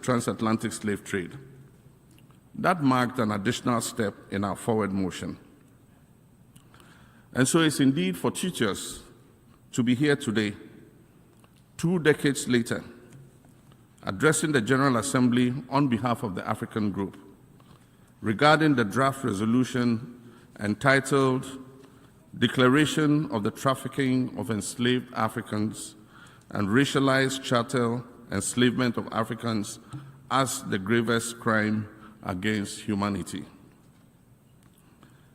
transatlantic slave trade. That marked an additional step in our forward motion. And so it's indeed fortuitous to be here today, 2 decades later, addressing the General Assembly on behalf of the African Group regarding the draft resolution entitled Declaration of the Trafficking of Enslaved Africans and Racialized Chattel Enslavement of Africans as the Gravest Crime Against Humanity.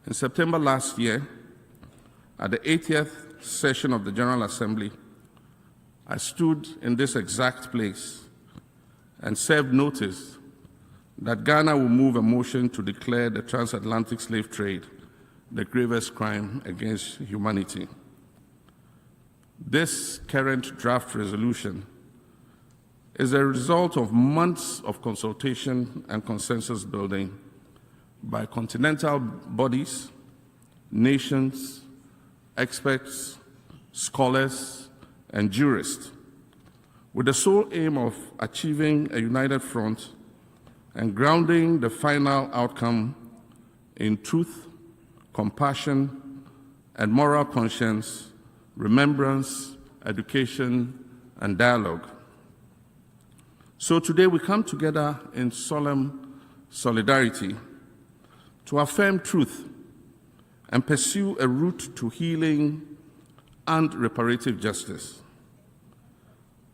In September last year, at the 80th session of the General Assembly, I stood in this exact place and served notice that Ghana will move a motion to declare the transatlantic slave trade the gravest crime against humanity. This current draft resolution is a result of months of consultation and consensus building by continental bodies, nations, experts, scholars, and jurists, with the sole aim of achieving a united front and grounding the final outcome in truth, compassion, and moral conscience, remembrance, education, and dialogue. So today we come together in solemn solidarity to affirm truth and pursue a route to healing and reparative justice.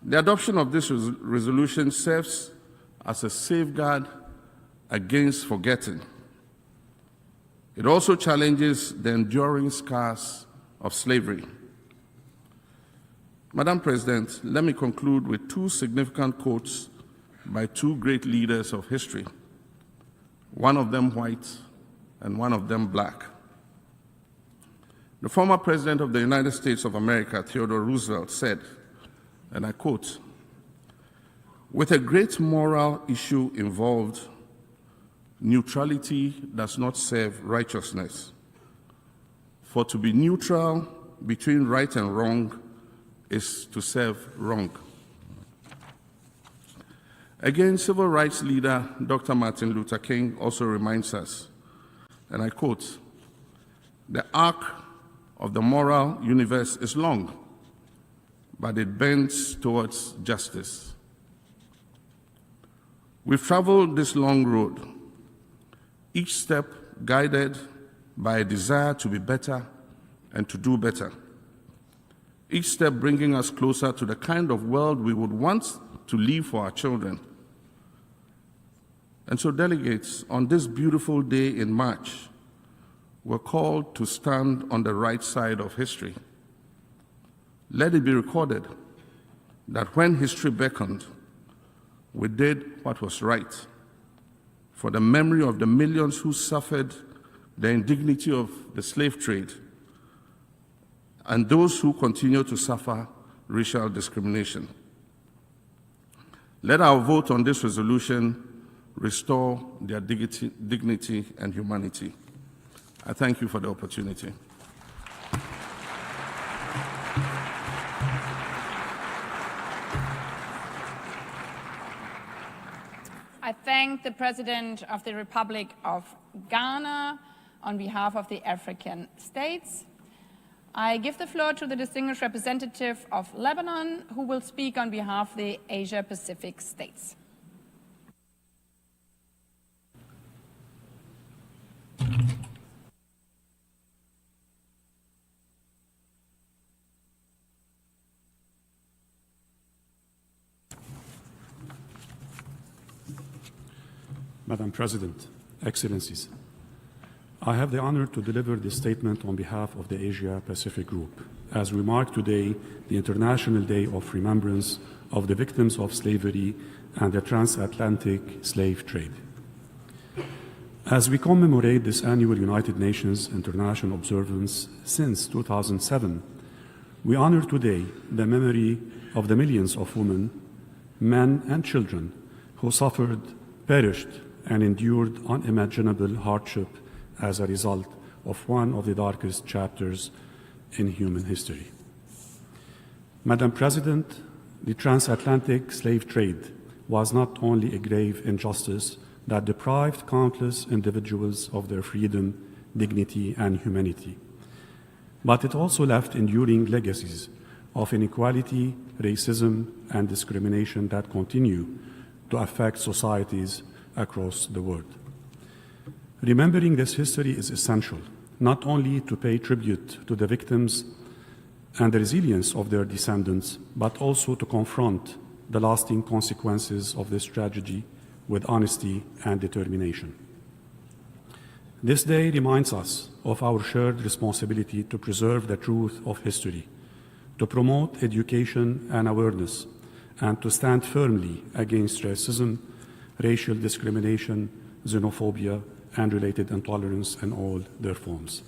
The adoption of this resolution serves as a safeguard against forgetting. It also challenges the enduring scars of slavery. Madam President, let me conclude with 2 significant quotes by 2 great leaders of history, one of them white and one of them black. The former President of the United States of America, Theodore Roosevelt, said, and I quote, "With a great moral issue involved, neutrality does not serve righteousness. For to be neutral between right and wrong is to serve wrong." Again, civil rights leader Dr. Martin Luther King also reminds us, and I quote, "The arc of the moral universe is long, but it bends towards justice." We've traveled this long road, each step guided by a desire to be better and to do better, each step bringing us closer to the kind of world we would want to leave for our children. And so, delegates, on this beautiful day in March, we're called to stand on the right side of history. Let it be recorded that when history beckoned, we did what was right for the memory of the millions who suffered the indignity of the slave trade and those who continue to suffer racial discrimination. Let our vote on this resolution restore their dignity and humanity. I thank you for the opportunity. I thank the President of the Republic of Ghana on behalf of the African states. I give the floor to the distinguished representative of Lebanon, who will speak on behalf of the Asia-Pacific states. Madam President, Excellencies, I have the honor to deliver this statement on behalf of the Asia-Pacific Group, as we mark today the International Day of Remembrance of the victims of slavery and the transatlantic slave trade. As we commemorate this annual United Nations International Observance since 2007, we honor today the memory of the millions of women, men, and children who suffered, perished, and endured unimaginable hardship as a result of one of the darkest chapters in human history. Madam President, the transatlantic slave trade was not only a grave injustice that deprived countless individuals of their freedom, dignity, and humanity, but it also left enduring legacies of inequality, racism, and discrimination that continue to affect societies across the world. Remembering this history is essential, not only to pay tribute to the victims and the resilience of their descendants, but also to confront the lasting consequences of this tragedy with honesty and determination. This day reminds us of our shared responsibility to preserve the truth of history, to promote education and awareness, and to stand firmly against racism, racial discrimination, xenophobia, and related intolerance in all their forms.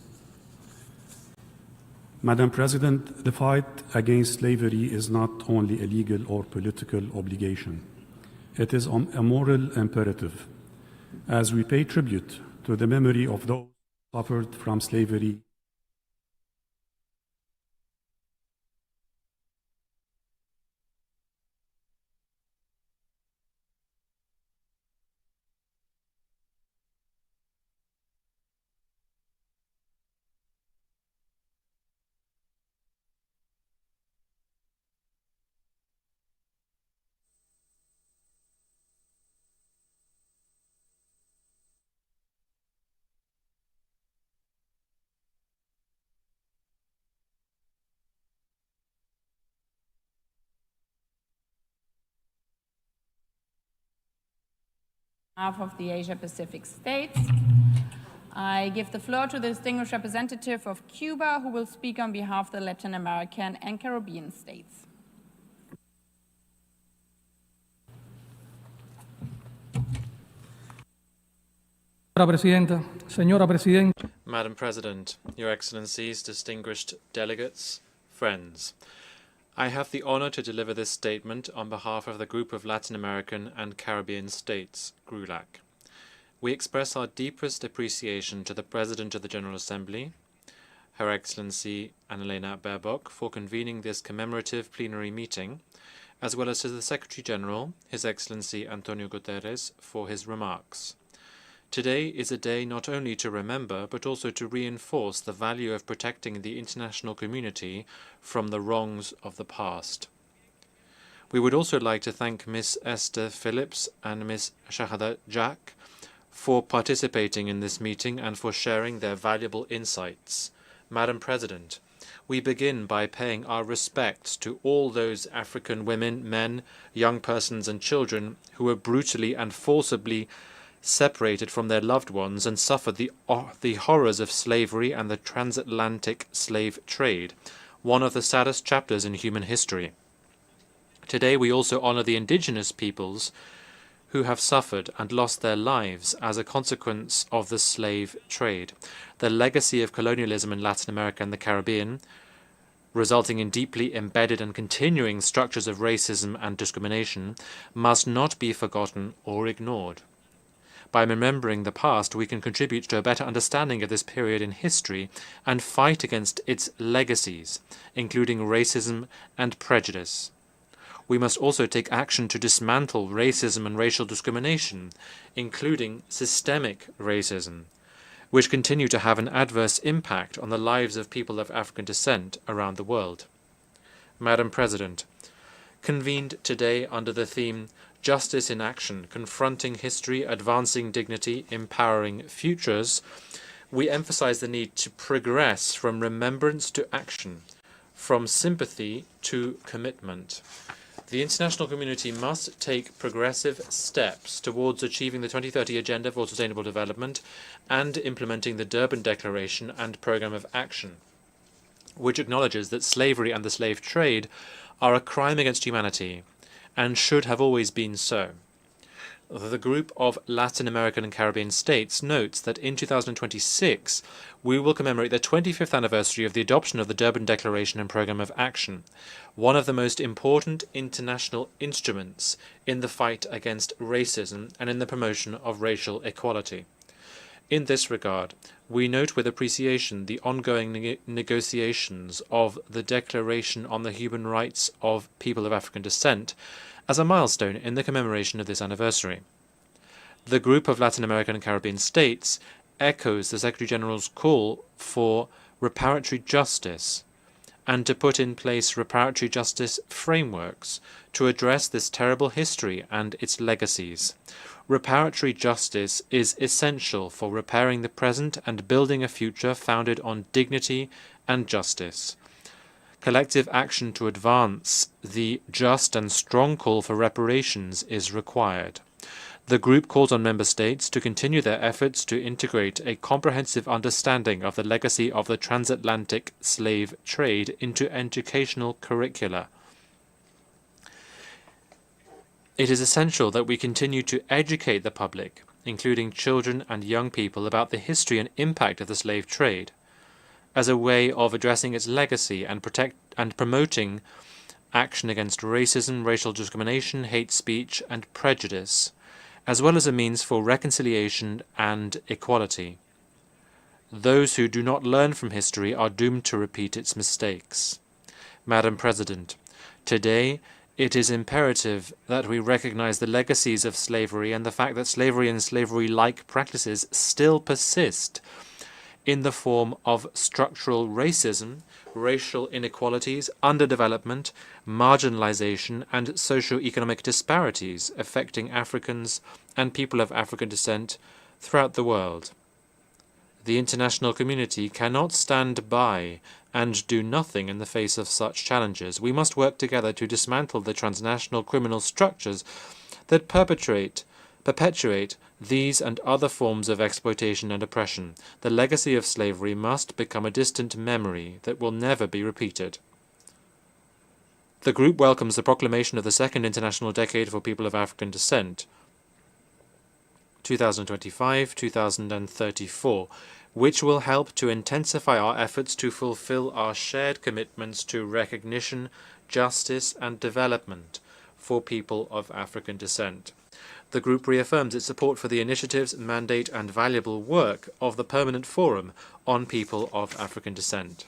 Madam President, the fight against slavery is not only a legal or political obligation. It is a moral imperative. As we pay tribute to the memory of those who suffered from slavery, behalf of the Asia-Pacific states, I give the floor to the distinguished representative of Cuba, who will speak on behalf of the Latin American and Caribbean states. Madam President, Your Excellencies, distinguished delegates, friends, I have the honor to deliver this statement on behalf of the Group of Latin American and Caribbean States, GRULAC. We express our deepest appreciation to the President of the General Assembly, Her Excellency Annalena Baerbock, for convening this commemorative plenary meeting, as well as to the Secretary General, His Excellency Antonio Guterres, for his remarks. Today is a day not only to remember, but also to reinforce the value of protecting the international community from the wrongs of the past. We would also like to thank Ms. Esther Phillips and Ms. Shahada Jack for participating in this meeting and for sharing their valuable insights. Madam President, we begin by paying our respects to all those African women, men, young persons and children who were brutally and forcibly separated from their loved ones and suffered the horrors of slavery and the transatlantic slave trade, one of the saddest chapters in human history. Today we also honor the indigenous peoples who have suffered and lost their lives as a consequence of the slave trade. The legacy of colonialism in Latin America and the Caribbean, resulting in deeply embedded and continuing structures of racism and discrimination, must not be forgotten or ignored. By remembering the past, we can contribute to a better understanding of this period in history and fight against its legacies, including racism and prejudice. We must also take action to dismantle racism and racial discrimination, including systemic racism, which continue to have an adverse impact on the lives of people of African descent around the world. Madam President, convened today under the theme Justice in Action, Confronting History, Advancing Dignity, Empowering Futures, we emphasize the need to progress from remembrance to action, from sympathy to commitment. The international community must take progressive steps towards achieving the 2030 Agenda for Sustainable Development and implementing the Durban Declaration and Programme of Action, which acknowledges that slavery and the slave trade are a crime against humanity and should have always been so. The Group of Latin American and Caribbean States notes that in 2026 we will commemorate the 25th anniversary of the adoption of the Durban Declaration and Programme of Action, one of the most important international instruments in the fight against racism and in the promotion of racial equality. In this regard, we note with appreciation the ongoing negotiations of the Declaration on the Human Rights of People of African Descent as a milestone in the commemoration of this anniversary. The group of Latin American and Caribbean states echoes the Secretary-General's call for reparatory justice and to put in place reparatory justice frameworks to address this terrible history and its legacies. Reparatory justice is essential for repairing the present and building a future founded on dignity and justice. Collective action to advance the just and strong call for reparations is required. The group calls on member states to continue their efforts to integrate a comprehensive understanding of the legacy of the transatlantic slave trade into educational curricula. It is essential that we continue to educate the public, including children and young people, about the history and impact of the slave trade, as a way of addressing its legacy and promoting action against racism, racial discrimination, hate speech, and prejudice, as well as a means for reconciliation and equality. Those who do not learn from history are doomed to repeat its mistakes. Madam President, today it is imperative that we recognize the legacies of slavery and the fact that slavery and slavery-like practices still persist in the form of structural racism, racial inequalities, underdevelopment, marginalization, and socio-economic disparities affecting Africans and people of African descent throughout the world. The international community cannot stand by and do nothing in the face of such challenges. We must work together to dismantle the transnational criminal structures that perpetuate these and other forms of exploitation and oppression. The legacy of slavery must become a distant memory that will never be repeated. The group welcomes the proclamation of the Second International Decade for People of African Descent, 2025-2034, which will help to intensify our efforts to fulfill our shared commitments to recognition, justice, and development for people of African descent. The group reaffirms its support for the initiatives, mandate, and valuable work of the Permanent Forum on People of African Descent.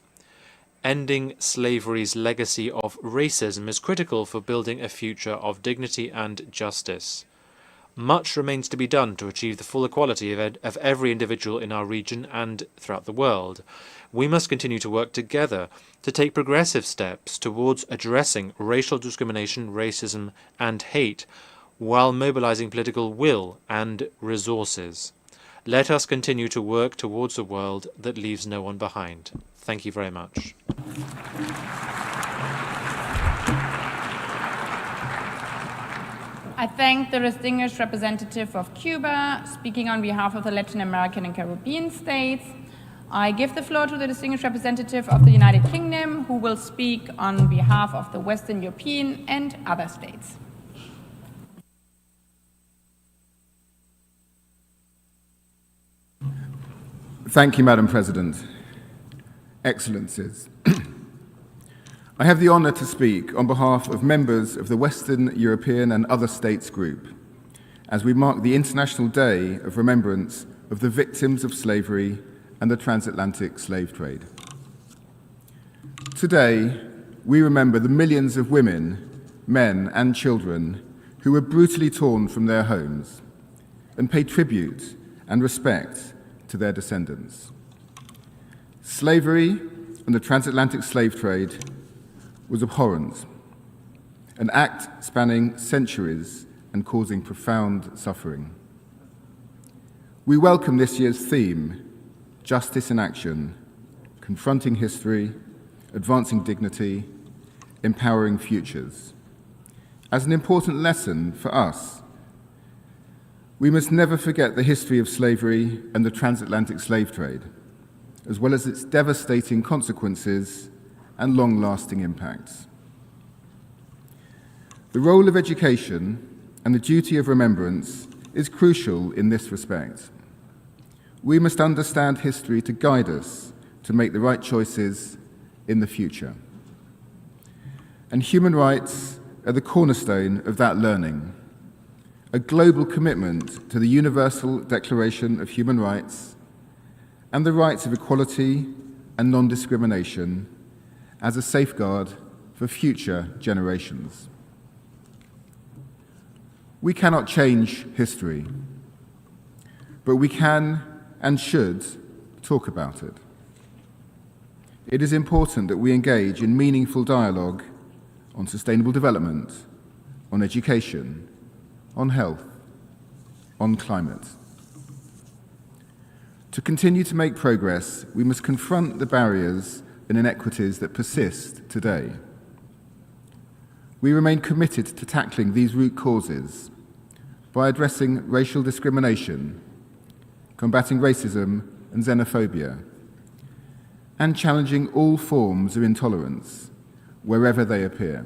Ending slavery's legacy of racism is critical for building a future of dignity and justice. Much remains to be done to achieve the full equality of every individual in our region and throughout the world. We must continue to work together to take progressive steps towards addressing racial discrimination, racism, and hate, while mobilizing political will and resources. Let us continue to work towards a world that leaves no one behind. Thank you very much. I thank the distinguished representative of Cuba, speaking on behalf of the Latin American and Caribbean states. I give the floor to the distinguished representative of the United Kingdom, who will speak on behalf of the Western European and other states. Thank you, Madam President. Excellencies, I have the honour to speak on behalf of members of the Western European and other states group as we mark the International Day of Remembrance of the victims of slavery and the transatlantic slave trade. Today, we remember the millions of women, men, and children who were brutally torn from their homes and pay tribute and respect to their descendants. Slavery and the transatlantic slave trade was abhorrent, an act spanning centuries and causing profound suffering. We welcome this year's theme, Justice in Action, Confronting History, Advancing Dignity, Empowering Futures, as an important lesson for us. We must never forget the history of slavery and the transatlantic slave trade, as well as its devastating consequences and long-lasting impacts. The role of education and the duty of remembrance is crucial in this respect. We must understand history to guide us to make the right choices in the future. And human rights are the cornerstone of that learning, a global commitment to the Universal Declaration of Human Rights and the rights of equality and non-discrimination as a safeguard for future generations. We cannot change history, but we can and should talk about it. It is important that we engage in meaningful dialogue on sustainable development, on education, on health, on climate. To continue to make progress, we must confront the barriers and inequities that persist today. We remain committed to tackling these root causes by addressing racial discrimination, combating racism and xenophobia, and challenging all forms of intolerance wherever they appear.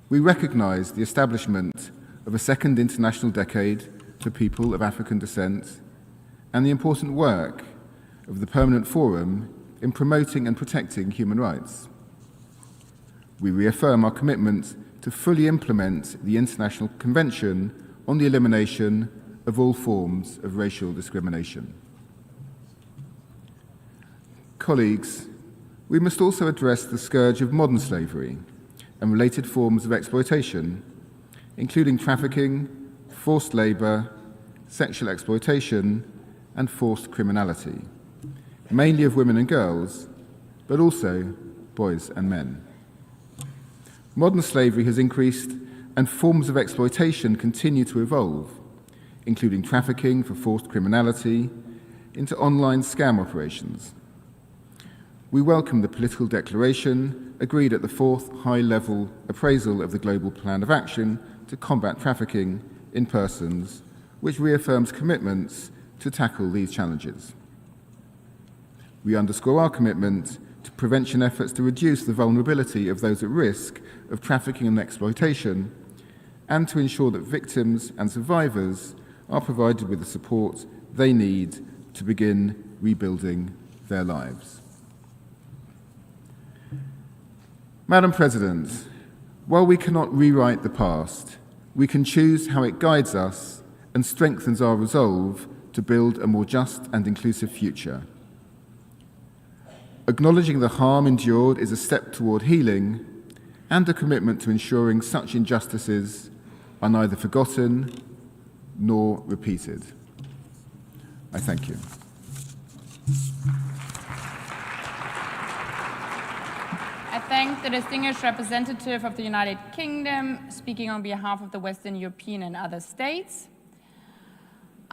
We recognise the establishment of a second international decade for people of African descent and the important work of the Permanent Forum in promoting and protecting human rights. We reaffirm our commitment to fully implement the International Convention on the Elimination of all forms of racial discrimination. Colleagues, we must also address the scourge of modern slavery and related forms of exploitation, including trafficking, forced labour, sexual exploitation, and forced criminality, mainly of women and girls, but also boys and men. Modern slavery has increased and forms of exploitation continue to evolve, including trafficking for forced criminality into online scam operations. We welcome the political declaration agreed at the 4th high-level appraisal of the Global Plan of Action to combat trafficking in persons, which reaffirms commitments to tackle these challenges. We underscore our commitment to prevention efforts to reduce the vulnerability of those at risk of trafficking and exploitation, and to ensure that victims and survivors are provided with the support they need to begin rebuilding their lives. Madam President, while we cannot rewrite the past, we can choose how it guides us and strengthens our resolve to build a more just and inclusive future. Acknowledging the harm endured is a step toward healing and a commitment to ensuring such injustices are neither forgotten nor repeated. I thank you. I thank the distinguished representative of the United Kingdom, speaking on behalf of the Western European and other states.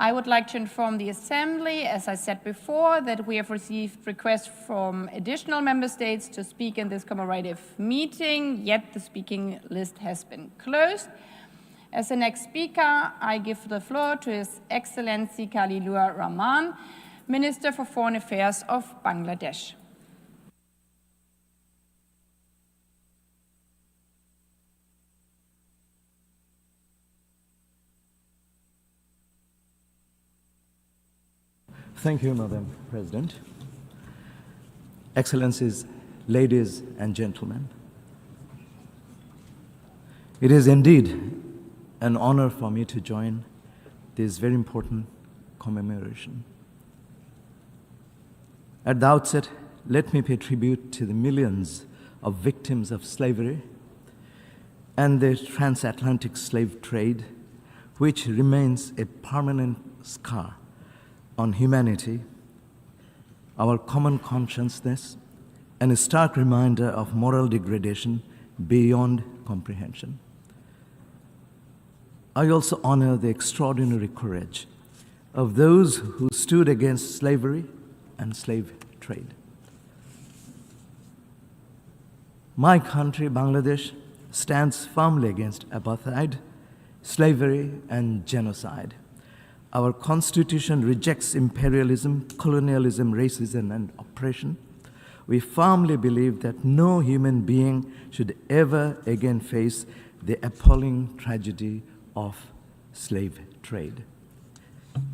I would like to inform the Assembly, as I said before, that we have received requests from additional member states to speak in this commemorative meeting, yet the speaking list has been closed. As the next speaker, I give the floor to His Excellency Khalilur Rahman, Minister for Foreign Affairs of Bangladesh. Thank you, Madam President. Excellencies, ladies and gentlemen, it is indeed an honor for me to join this very important commemoration. At the outset, let me pay tribute to the millions of victims of slavery and the transatlantic slave trade, which remains a permanent scar on humanity, our common consciousness, and a stark reminder of moral degradation beyond comprehension. I also honor the extraordinary courage of those who stood against slavery and slave trade. My country, Bangladesh, stands firmly against apartheid, slavery, and genocide. Our Constitution rejects imperialism, colonialism, racism, and oppression. We firmly believe that no human being should ever again face the appalling tragedy of slave trade.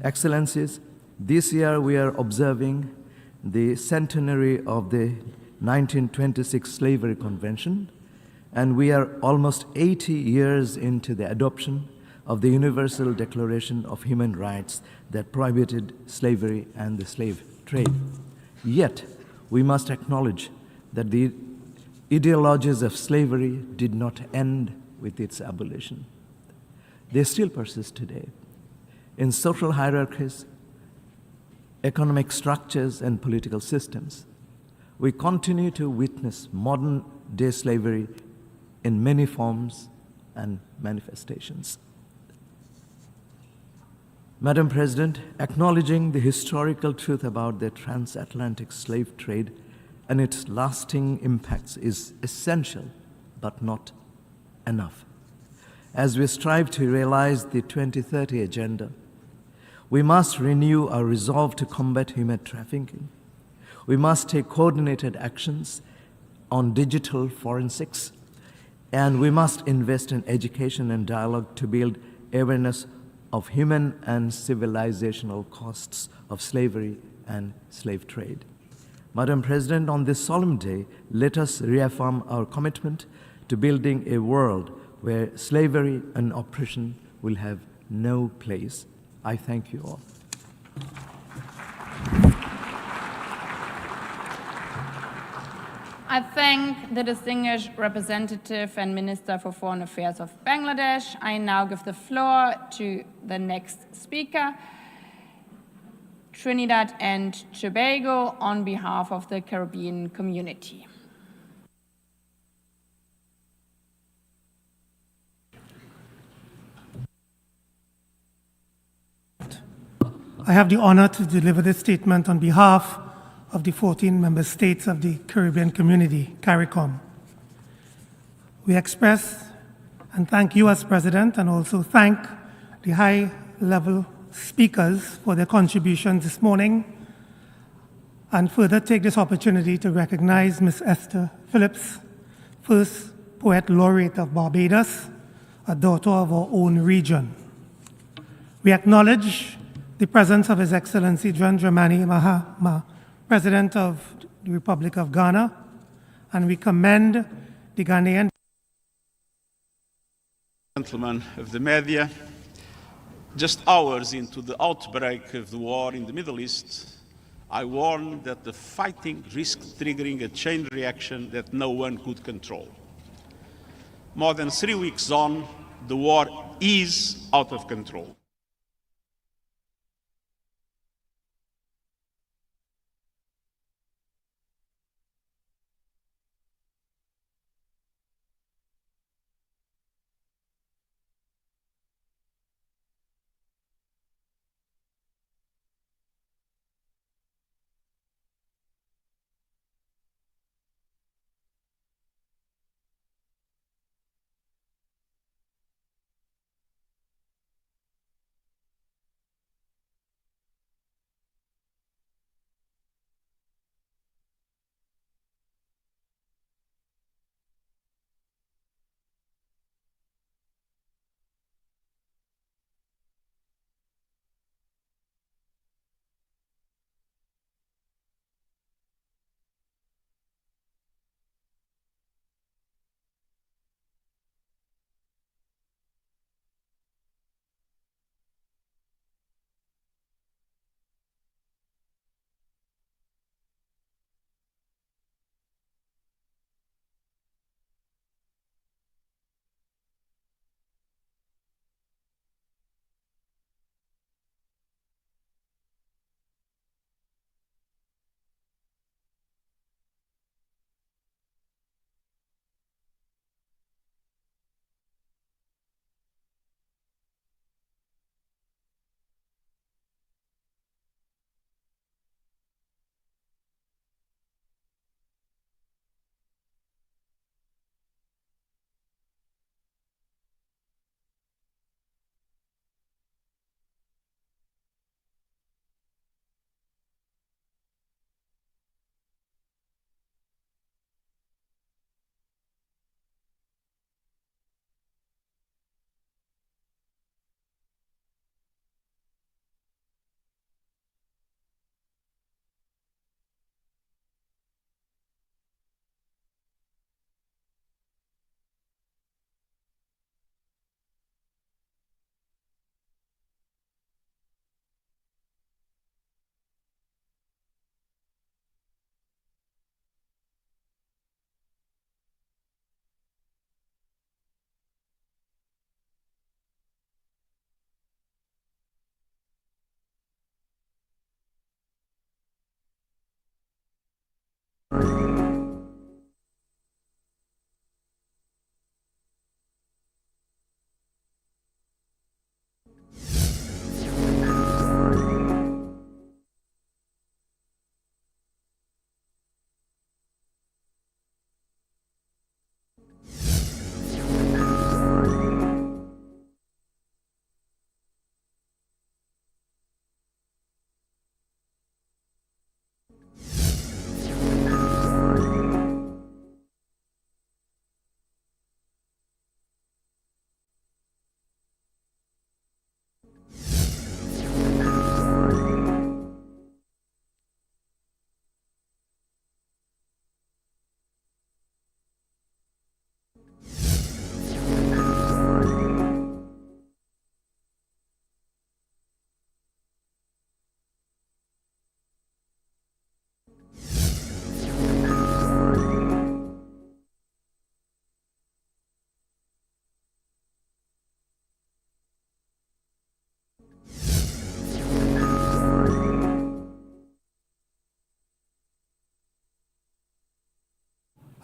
Excellencies, this year we are observing the centenary of the 1926 Slavery Convention, and we are almost 80 years into the adoption of the Universal Declaration of Human Rights that prohibited slavery and the slave trade. Yet, we must acknowledge that the ideologies of slavery did not end with its abolition. they still persist today. In social hierarchies, economic structures, and political systems, we continue to witness modern-day slavery in many forms and manifestations. Madam President, acknowledging the historical truth about the transatlantic slave trade and its lasting impacts is essential, but not enough. As we strive to realize the 2030 Agenda, we must renew our resolve to combat human trafficking. We must take coordinated actions on digital forensics, and we must invest in education and dialogue to build awareness of human and civilizational costs of slavery and slave trade. Madam President, on this solemn day, let us reaffirm our commitment to building a world where slavery and oppression will have no place. I thank you all. I thank the distinguished representative and Minister for Foreign Affairs of Bangladesh. I now give the floor to the next speaker, Trinidad and Tobago, on behalf of the Caribbean community. I have the honor to deliver this statement on behalf of the 14 member states of the Caribbean community, CARICOM. We express and thank you as President, and also thank the high-level speakers for their contributions this morning, and further take this opportunity to recognize Ms. Esther Phillips, first Poet Laureate of Barbados, a daughter of our own region. We acknowledge the presence of His Excellency John Dramani Mahama, President of the Republic of Ghana, and we commend the Ghanaian gentlemen of the media. Just hours into the outbreak of the war in the Middle East, I warned that the fighting risked triggering a chain reaction that no one could control. More than 3 weeks on, the war is out of control.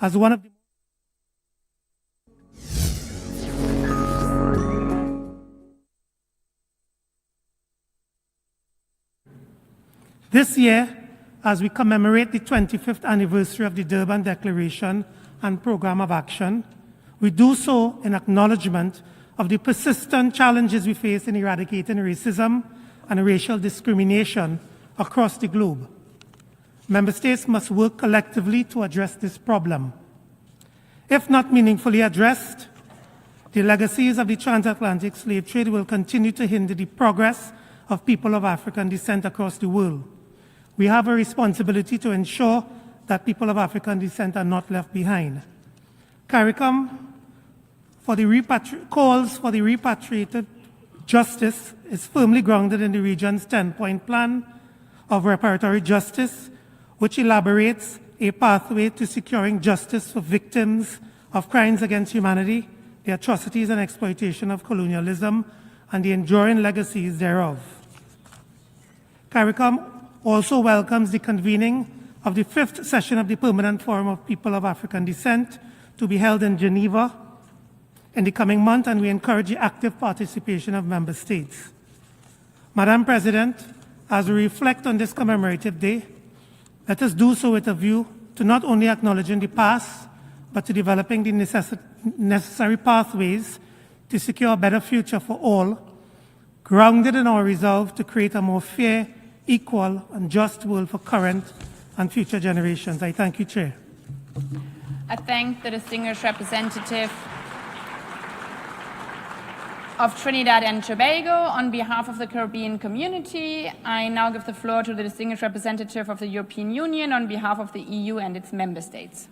As one of the This year, as we commemorate the 25th anniversary of the Durban Declaration and Programme of Action, we do so in acknowledgement of the persistent challenges we face in eradicating racism and racial discrimination across the globe. Member states must work collectively to address this problem. If not meaningfully addressed, the legacies of the transatlantic slave trade will continue to hinder the progress of people of African descent across the world. We have a responsibility to ensure that people of African descent are not left behind. CARICOM calls for the repatriated justice is firmly grounded in the region's 10-point plan of reparatory justice, which elaborates a pathway to securing justice for victims of crimes against humanity, the atrocities and exploitation of colonialism, and the enduring legacies thereof. CARICOM also welcomes the convening of the 5th session of the Permanent Forum of People of African Descent to be held in Geneva in the coming month, and we encourage the active participation of member states. Madam President, as we reflect on this commemorative day, let us do so with a view to not only acknowledging the past, but to developing the necessary pathways to secure a better future for all, grounded in our resolve to create a more fair, equal, and just world for current and future generations. I thank you, Chair. I thank the distinguished representative of Trinidad and Tobago on behalf of the Caribbean community. I now give the floor to the distinguished representative of the European Union on behalf of the EU and its member states.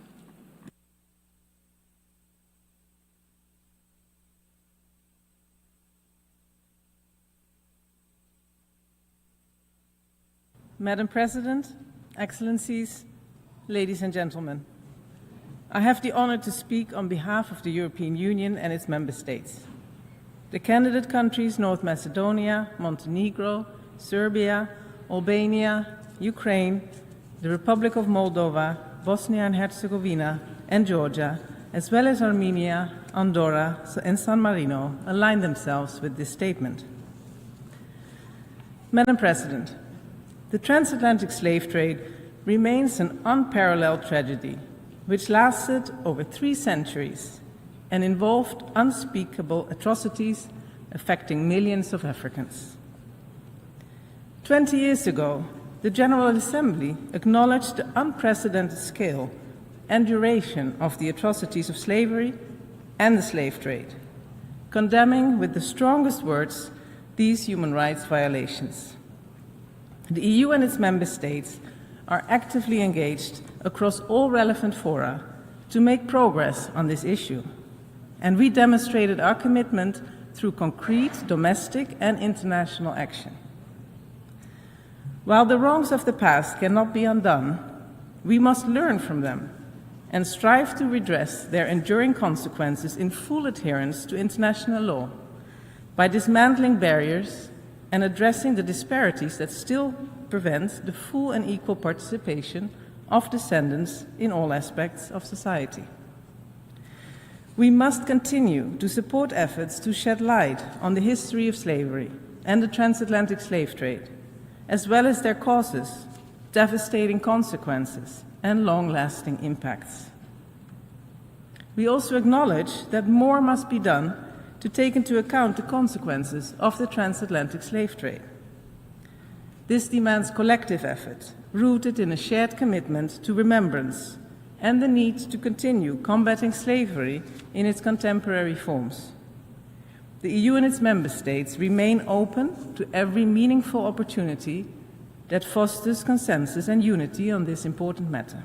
Madam President, Excellencies, ladies and gentlemen, I have the honor to speak on behalf of the European Union and its member states. The candidate countries North Macedonia, Montenegro, Serbia, Albania, Ukraine, the Republic of Moldova, Bosnia and Herzegovina, and Georgia, as well as Armenia, Andorra, and San Marino, align themselves with this statement. Madam President, the transatlantic slave trade remains an unparalleled tragedy, which lasted over 3 centuries and involved unspeakable atrocities affecting millions of Africans. 20 years ago, the General Assembly acknowledged the unprecedented scale and duration of the atrocities of slavery and the slave trade, condemning with the strongest words these human rights violations. The EU and its member states are actively engaged across all relevant fora to make progress on this issue, and we demonstrated our commitment through concrete domestic and international action. While the wrongs of the past cannot be undone, we must learn from them and strive to redress their enduring consequences in full adherence to international law by dismantling barriers and addressing the disparities that still prevent the full and equal participation of descendants in all aspects of society. We must continue to support efforts to shed light on the history of slavery and the transatlantic slave trade, as well as their causes, devastating consequences, and long-lasting impacts. We also acknowledge that more must be done to take into account the consequences of the transatlantic slave trade. This demands collective effort, rooted in a shared commitment to remembrance and the need to continue combating slavery in its contemporary forms. The EU and its member states remain open to every meaningful opportunity that fosters consensus and unity on this important matter.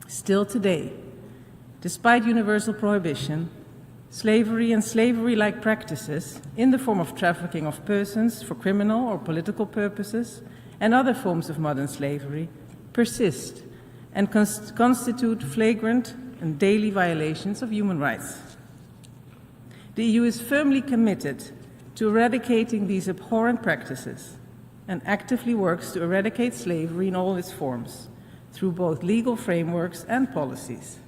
Still today, despite universal prohibition, slavery and slavery-like practices in the form of trafficking of persons for criminal or political purposes and other forms of modern slavery persist and constitute flagrant and daily violations of human rights. The EU is firmly committed to eradicating these abhorrent practices and actively works to eradicate slavery in all its forms through both legal frameworks and policies.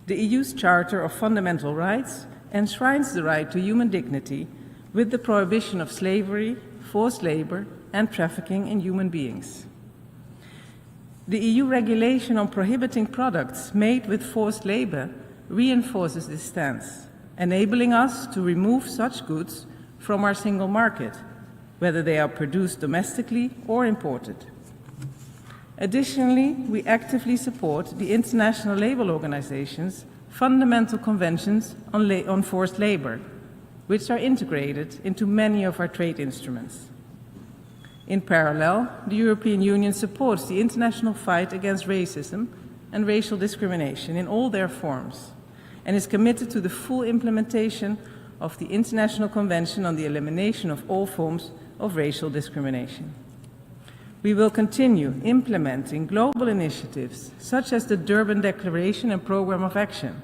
The EU's Charter of Fundamental Rights enshrines the right to human dignity with the prohibition of slavery, forced labor, and trafficking in human beings. The EU regulation on prohibiting products made with forced labor reinforces this stance, enabling us to remove such goods from our single market, whether they are produced domestically or imported. Additionally, we actively support the International Labour Organization's fundamental conventions on forced labor, which are integrated into many of our trade instruments. In parallel, the European Union supports the international fight against racism and racial discrimination in all their forms, and is committed to the full implementation of the International Convention on the Elimination of All Forms of Racial Discrimination. We will continue implementing global initiatives such as the Durban Declaration and Programme of Action,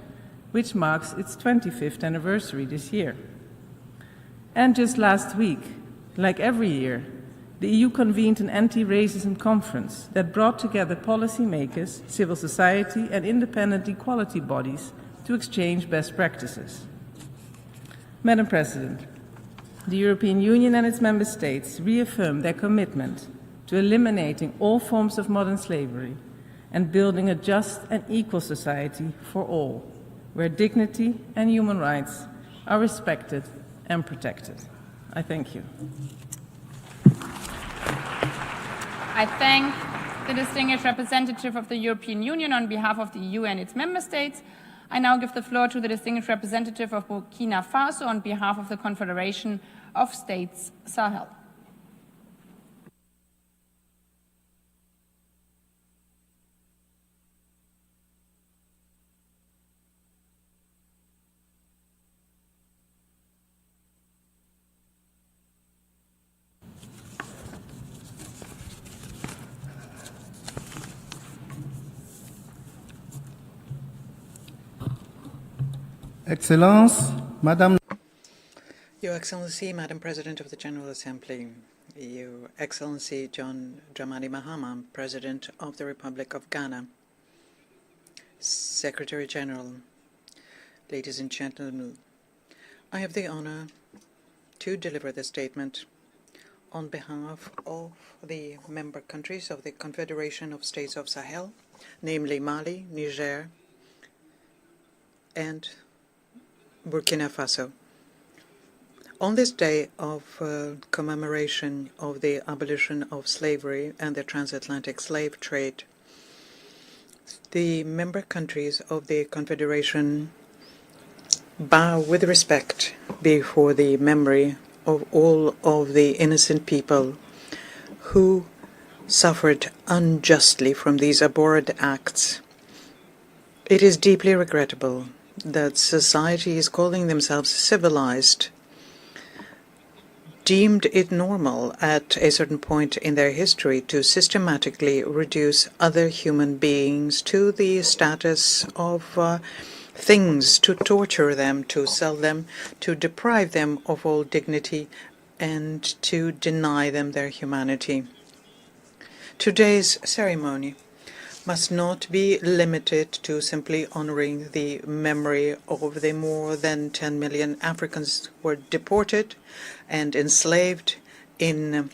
which marks its 25th anniversary this year. And just last week, like every year, the EU convened an anti-racism conference that brought together policymakers, civil society, and independent equality bodies to exchange best practices. Madam President, the European Union and its member states reaffirm their commitment to eliminating all forms of modern slavery and building a just and equal society for all, where dignity and human rights are respected and protected. I thank you. I thank the distinguished representative of the European Union on behalf of the EU and its member states. I now give the floor to the distinguished representative of Burkina Faso on behalf of the Confederation of States Sahel. Excellence, Madame. Your Excellency, Madam President of the General Assembly, Your Excellency John Dramani Mahama, President of the Republic of Ghana, Secretary General, ladies and gentlemen, I have the honor to deliver this statement on behalf of the member countries of the Confederation of States of Sahel, namely Mali, Niger, and Burkina Faso. On this day of commemoration of the abolition of slavery and the transatlantic slave trade, the member countries of the Confederation bow with respect before the memory of all of the innocent people who suffered unjustly from these abhorrent acts. It is deeply regrettable that societies calling themselves civilized deemed it normal at a certain point in their history to systematically reduce other human beings to the status of things, to torture them, to sell them, to deprive them of all dignity, and to deny them their humanity. Today's ceremony must not be limited to simply honoring the memory of the more than 10 million Africans who were deported and enslaved in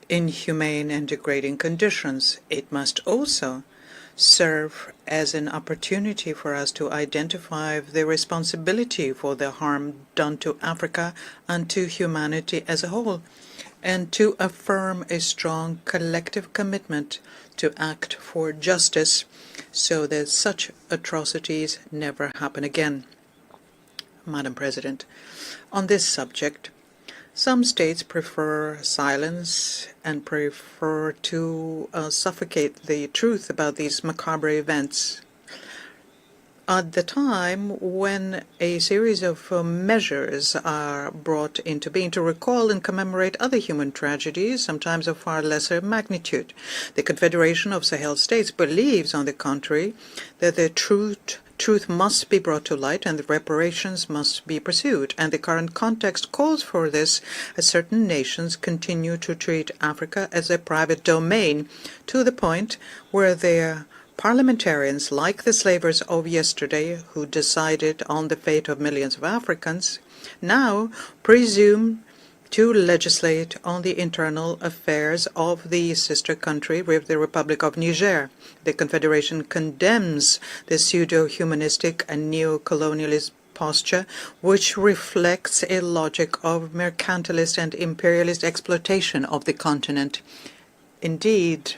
inhumane and degrading conditions. It must also serve as an opportunity for us to identify the responsibility for the harm done to Africa and to humanity as a whole, and to affirm a strong collective commitment to act for justice so that such atrocities never happen again. Madam President, on this subject, some states prefer silence and prefer to suffocate the truth about these macabre events. At the time when a series of measures are brought into being to recall and commemorate other human tragedies, sometimes of far lesser magnitude, the Confederation of Sahel States believes, on the contrary, that the truth must be brought to light and the reparations must be pursued. And the current context calls for this, as certain nations continue to treat Africa as a private domain to the point where their Parliamentarians, like the slavers of yesterday who decided on the fate of millions of Africans, now presume to legislate on the internal affairs of the sister country, the Republic of Niger. The Confederation condemns the pseudo-humanistic and neo-colonialist posture, which reflects a logic of mercantilist and imperialist exploitation of the continent. Indeed,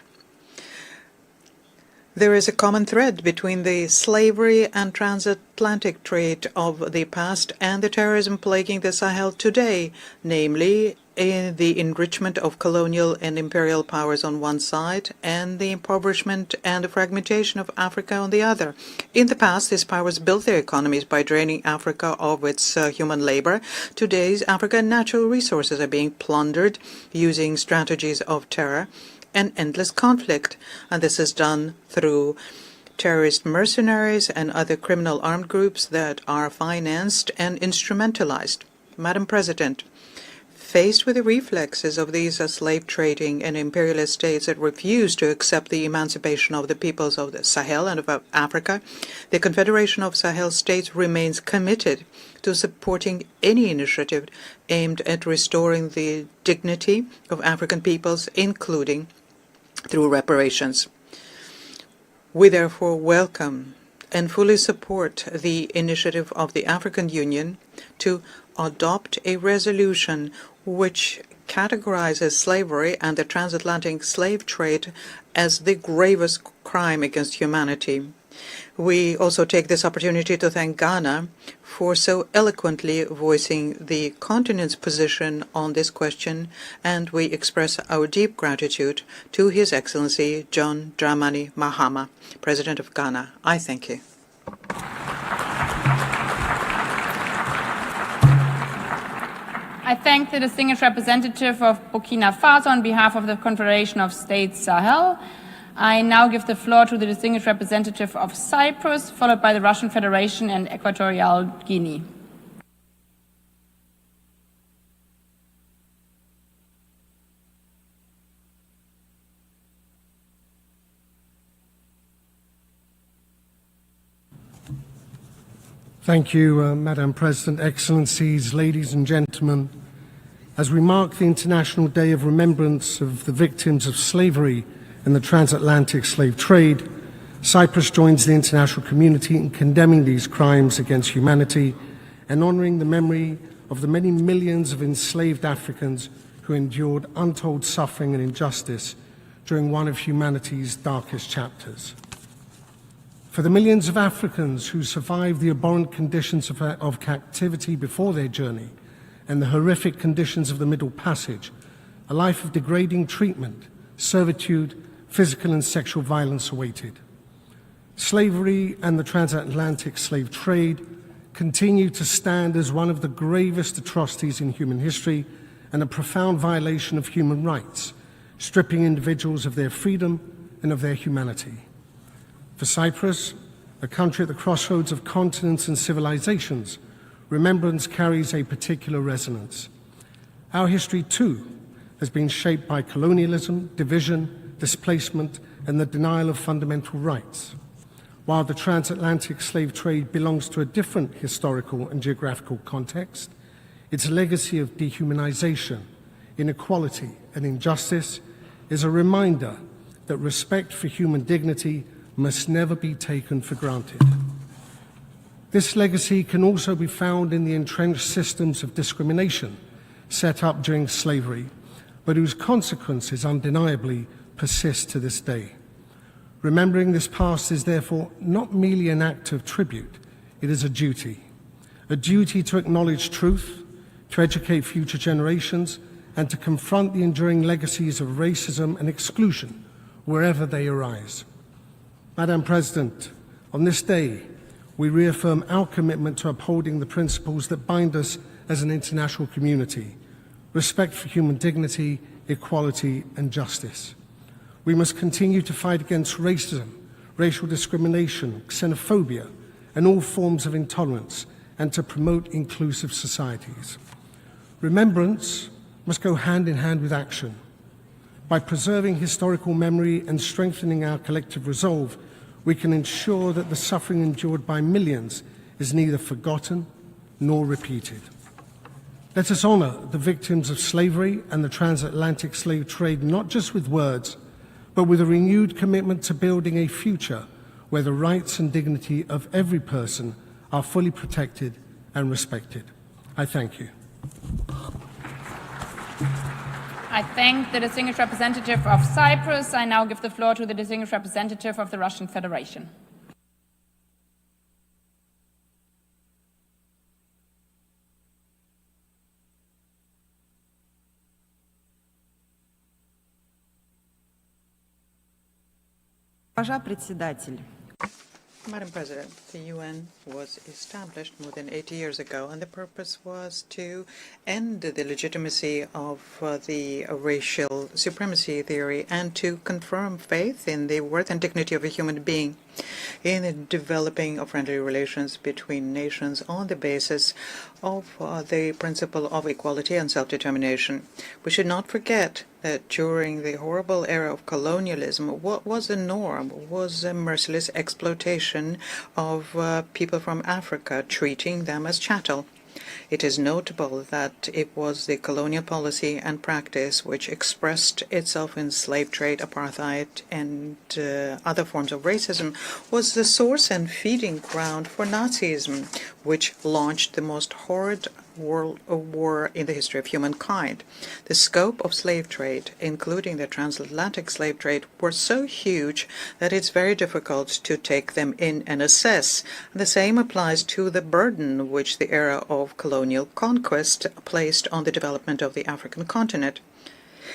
there is a common thread between the slavery and transatlantic trade of the past and the terrorism plaguing the Sahel today, namely in the enrichment of colonial and imperial powers on one side and the impoverishment and the fragmentation of Africa on the other. In the past, these powers built their economies by draining Africa of its human labor. Today's African natural resources are being plundered using strategies of terror and endless conflict, and this is done through terrorist mercenaries and other criminal armed groups that are financed and instrumentalized. Madam President, faced with the reflexes of these slave trading and imperialist states that refuse to accept the emancipation of the peoples of the Sahel and of Africa, the Confederation of Sahel States remains committed to supporting any initiative aimed at restoring the dignity of African peoples, including through reparations. We therefore welcome and fully support the initiative of the African Union to adopt a resolution which categorizes slavery and the transatlantic slave trade as the gravest crime against humanity. We also take this opportunity to thank Ghana for so eloquently voicing the continent's position on this question, and we express our deep gratitude to His Excellency John Dramani Mahama, President of Ghana. I thank you. I thank the distinguished representative of Burkina Faso on behalf of the Confederation of States Sahel. I now give the floor to the distinguished representative of Cyprus, followed by the Russian Federation and Equatorial Guinea. Thank you, Madam President, Excellencies, ladies and gentlemen. As we mark the International Day of Remembrance of the victims of slavery and the transatlantic slave trade, Cyprus joins the international community in condemning these crimes against humanity and honouring the memory of the many millions of enslaved Africans who endured untold suffering and injustice during one of humanity's darkest chapters. For the millions of Africans who survived the abhorrent conditions of captivity before their journey and the horrific conditions of the Middle Passage, a life of degrading treatment, servitude, physical and sexual violence awaited. Slavery and the transatlantic slave trade continue to stand as one of the gravest atrocities in human history and a profound violation of human rights, stripping individuals of their freedom and of their humanity. For Cyprus, a country at the crossroads of continents and civilizations, remembrance carries a particular resonance. Our history, too, has been shaped by colonialism, division, displacement, and the denial of fundamental rights. While the transatlantic slave trade belongs to a different historical and geographical context, its legacy of dehumanization, inequality, and injustice is a reminder that respect for human dignity must never be taken for granted. This legacy can also be found in the entrenched systems of discrimination set up during slavery, but whose consequences undeniably persist to this day. Remembering this past is therefore not merely an act of tribute, it is a duty to acknowledge truth, to educate future generations, and to confront the enduring legacies of racism and exclusion wherever they arise. Madam President, on this day, we reaffirm our commitment to upholding the principles that bind us as an international community: respect for human dignity, equality, and justice. We must continue to fight against racism, racial discrimination, xenophobia, and all forms of intolerance, and to promote inclusive societies. Remembrance must go hand in hand with action. By preserving historical memory and strengthening our collective resolve, we can ensure that the suffering endured by millions is neither forgotten nor repeated. Let us honour the victims of slavery and the transatlantic slave trade not just with words, but with a renewed commitment to building a future where the rights and dignity of every person are fully protected and respected. I thank you. I thank the distinguished representative of Cyprus. I now give the floor to the distinguished representative of the Russian Federation. Madam President, the UN was established more than 80 years ago, and the purpose was to end the legitimacy of the racial supremacy theory and to confirm faith in the worth and dignity of a human being in the developing of friendly relations between nations on the basis of the principle of equality and self-determination. We should not forget that during the horrible era of colonialism, what was the norm was a merciless exploitation of people from Africa, treating them as chattel. It is notable that it was the colonial policy and practice which expressed itself in slave trade, apartheid, and other forms of racism was the source and feeding ground for Nazism, which launched the most horrid world war in the history of humankind. The scope of slave trade, including the transatlantic slave trade, were so huge that it's very difficult to take them in and assess. The same applies to the burden which the era of colonial conquest placed on the development of the African continent.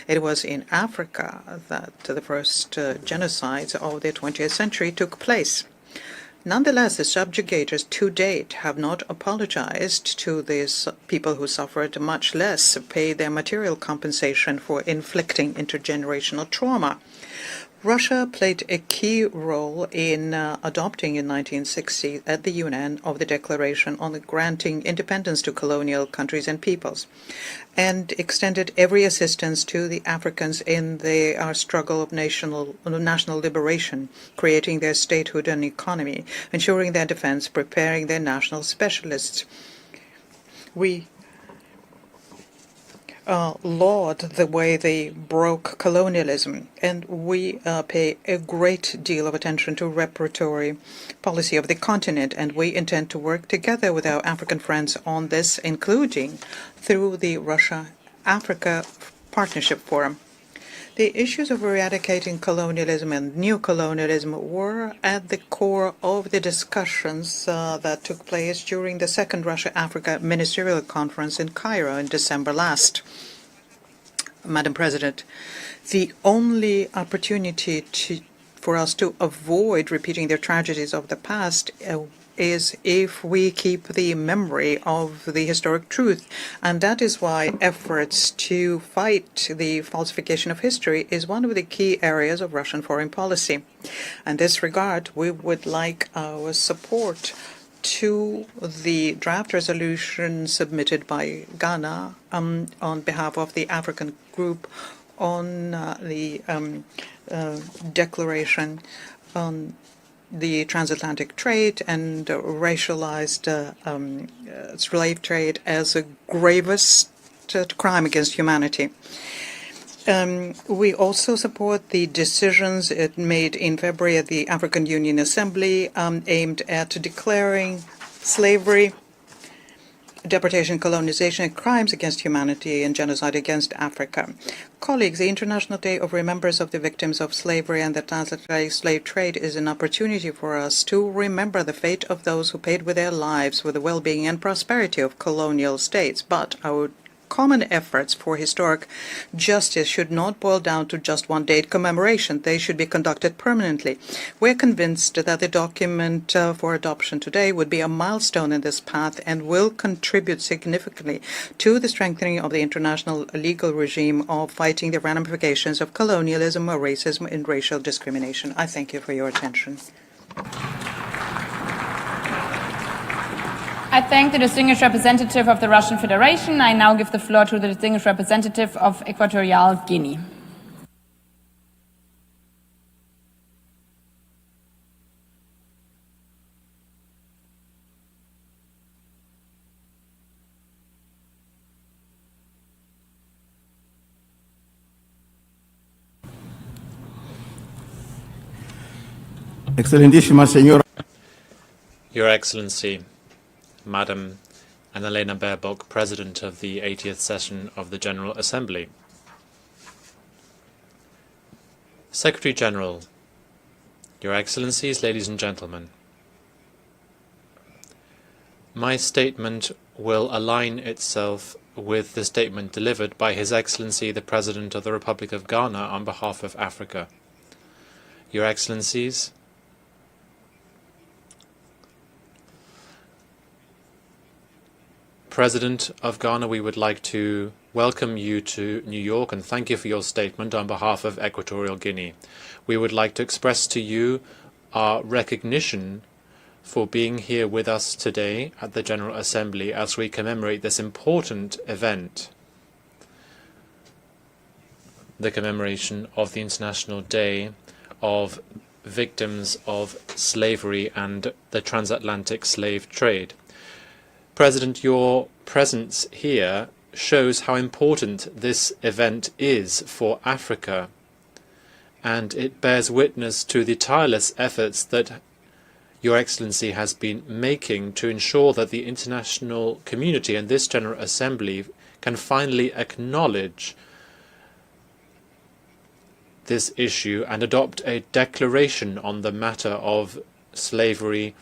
It was in Africa that the first genocides of the 20th century took place. Nonetheless, the subjugators to date have not apologized to these people who suffered, much less paid their material compensation for inflicting intergenerational trauma. Russia played a key role in adopting in 1960 at the UN of the Declaration on Granting Independence to Colonial Countries and Peoples, and extended every assistance to the Africans in their struggle of national liberation, creating their statehood and economy, ensuring their defense, preparing their national specialists. We laud the way they broke colonialism, and we pay a great deal of attention to reparatory policy of the continent, and we intend to work together with our African friends on this, including through the Russia-Africa Partnership Forum. The issues of eradicating colonialism and neocolonialism were at the core of the discussions that took place during the second Russia-Africa Ministerial Conference in Cairo in December last. Madam President, the only opportunity for us to avoid repeating the tragedies of the past is if we keep the memory of the historic truth. And that is why efforts to fight the falsification of history is one of the key areas of Russian foreign policy. In this regard, we would like our support to the draft resolution submitted by Ghana on behalf of the African group on the declaration on the transatlantic trade and racialized slave trade as a gravest crime against humanity. We also support the decisions it made in February at the African Union Assembly aimed at declaring slavery, deportation, colonization, and crimes against humanity and genocide against Africa. Colleagues, the International Day of Remembrance of the Victims of Slavery and the Transatlantic Slave Trade is an opportunity for us to remember the fate of those who paid with their lives for the well-being and prosperity of colonial states. But our common efforts for historic justice should not boil down to just one date commemoration. They should be conducted permanently. We're convinced that the document for adoption today would be a milestone in this path and will contribute significantly to the strengthening of the international legal regime of fighting the ramifications of colonialism, racism, and racial discrimination. I thank you for your attention. I thank the distinguished representative of the Russian Federation. I now give the floor to the distinguished representative of Equatorial Guinea. Excelentísima señora. Your Excellency, Madam Annalena Baerbock, President of the 80th session of the General Assembly. Secretary General, Your Excellencies, ladies and gentlemen, my statement will align itself with the statement delivered by His Excellency the President of the Republic of Ghana on behalf of Africa. Your Excellencies, President of Ghana, we would like to welcome you to New York and thank you for your statement on behalf of Equatorial Guinea. We would like to express to you our recognition for being here with us today at the General Assembly as we commemorate this important event, the commemoration of the International Day of Victims of Slavery and the Transatlantic Slave Trade. President, your presence here shows how important this event is for Africa, and it bears witness to the tireless efforts that Your Excellency has been making to ensure that the international community and this General Assembly can finally acknowledge this issue and adopt a declaration on the matter of slavery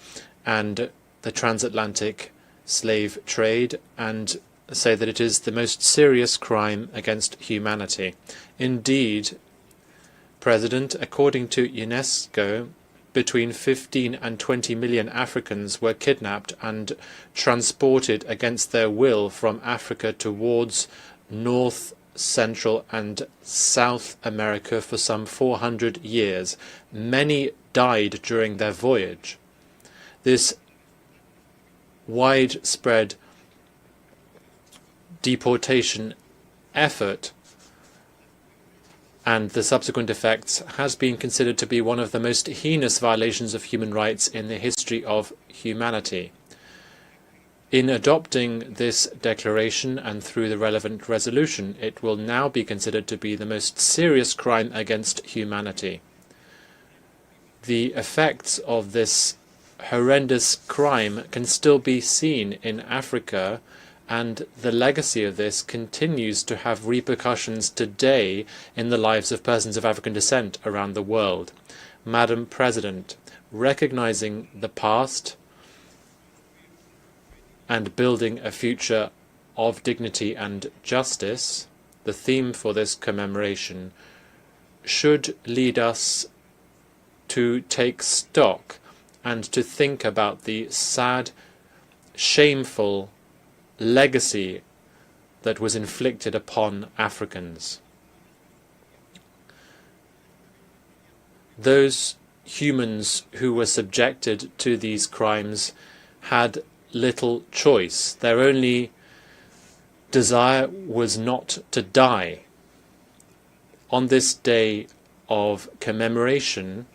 and the transatlantic slave trade, and say that it is the most serious crime against humanity. Indeed, President, according to UNESCO, between 15 and 20 million Africans were kidnapped and transported against their will from Africa towards North, Central and South America for some 400 years. Many died during their voyage. This widespread deportation effort and the subsequent effects has been considered to be one of the most heinous violations of human rights in the history of humanity. In adopting this declaration and through the relevant resolution, it will now be considered to be the most serious crime against humanity. The effects of this horrendous crime can still be seen in Africa, and the legacy of this continues to have repercussions today in the lives of persons of African descent around the world. Madam President, recognizing the past and building a future of dignity and justice, the theme for this commemoration should lead us to take stock and to think about the sad, shameful legacy that was inflicted upon Africans. Those humans who were subjected to these crimes had little choice. Their only desire was not to die. On this day of commemoration,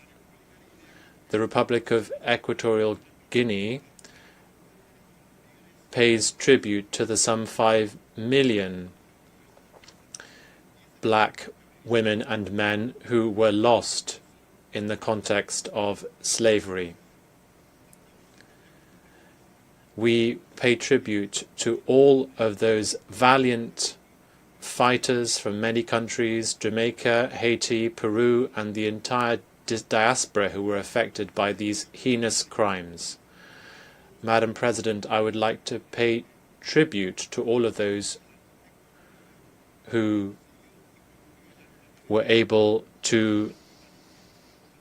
the Republic of Equatorial Guinea pays tribute to the some 5 million black women and men who were lost in the context of slavery. We pay tribute to all of those valiant fighters from many countries, Jamaica, Haiti, Peru, and the entire diaspora who were affected by these heinous crimes. Madam President, I would like to pay tribute to all of those who were able to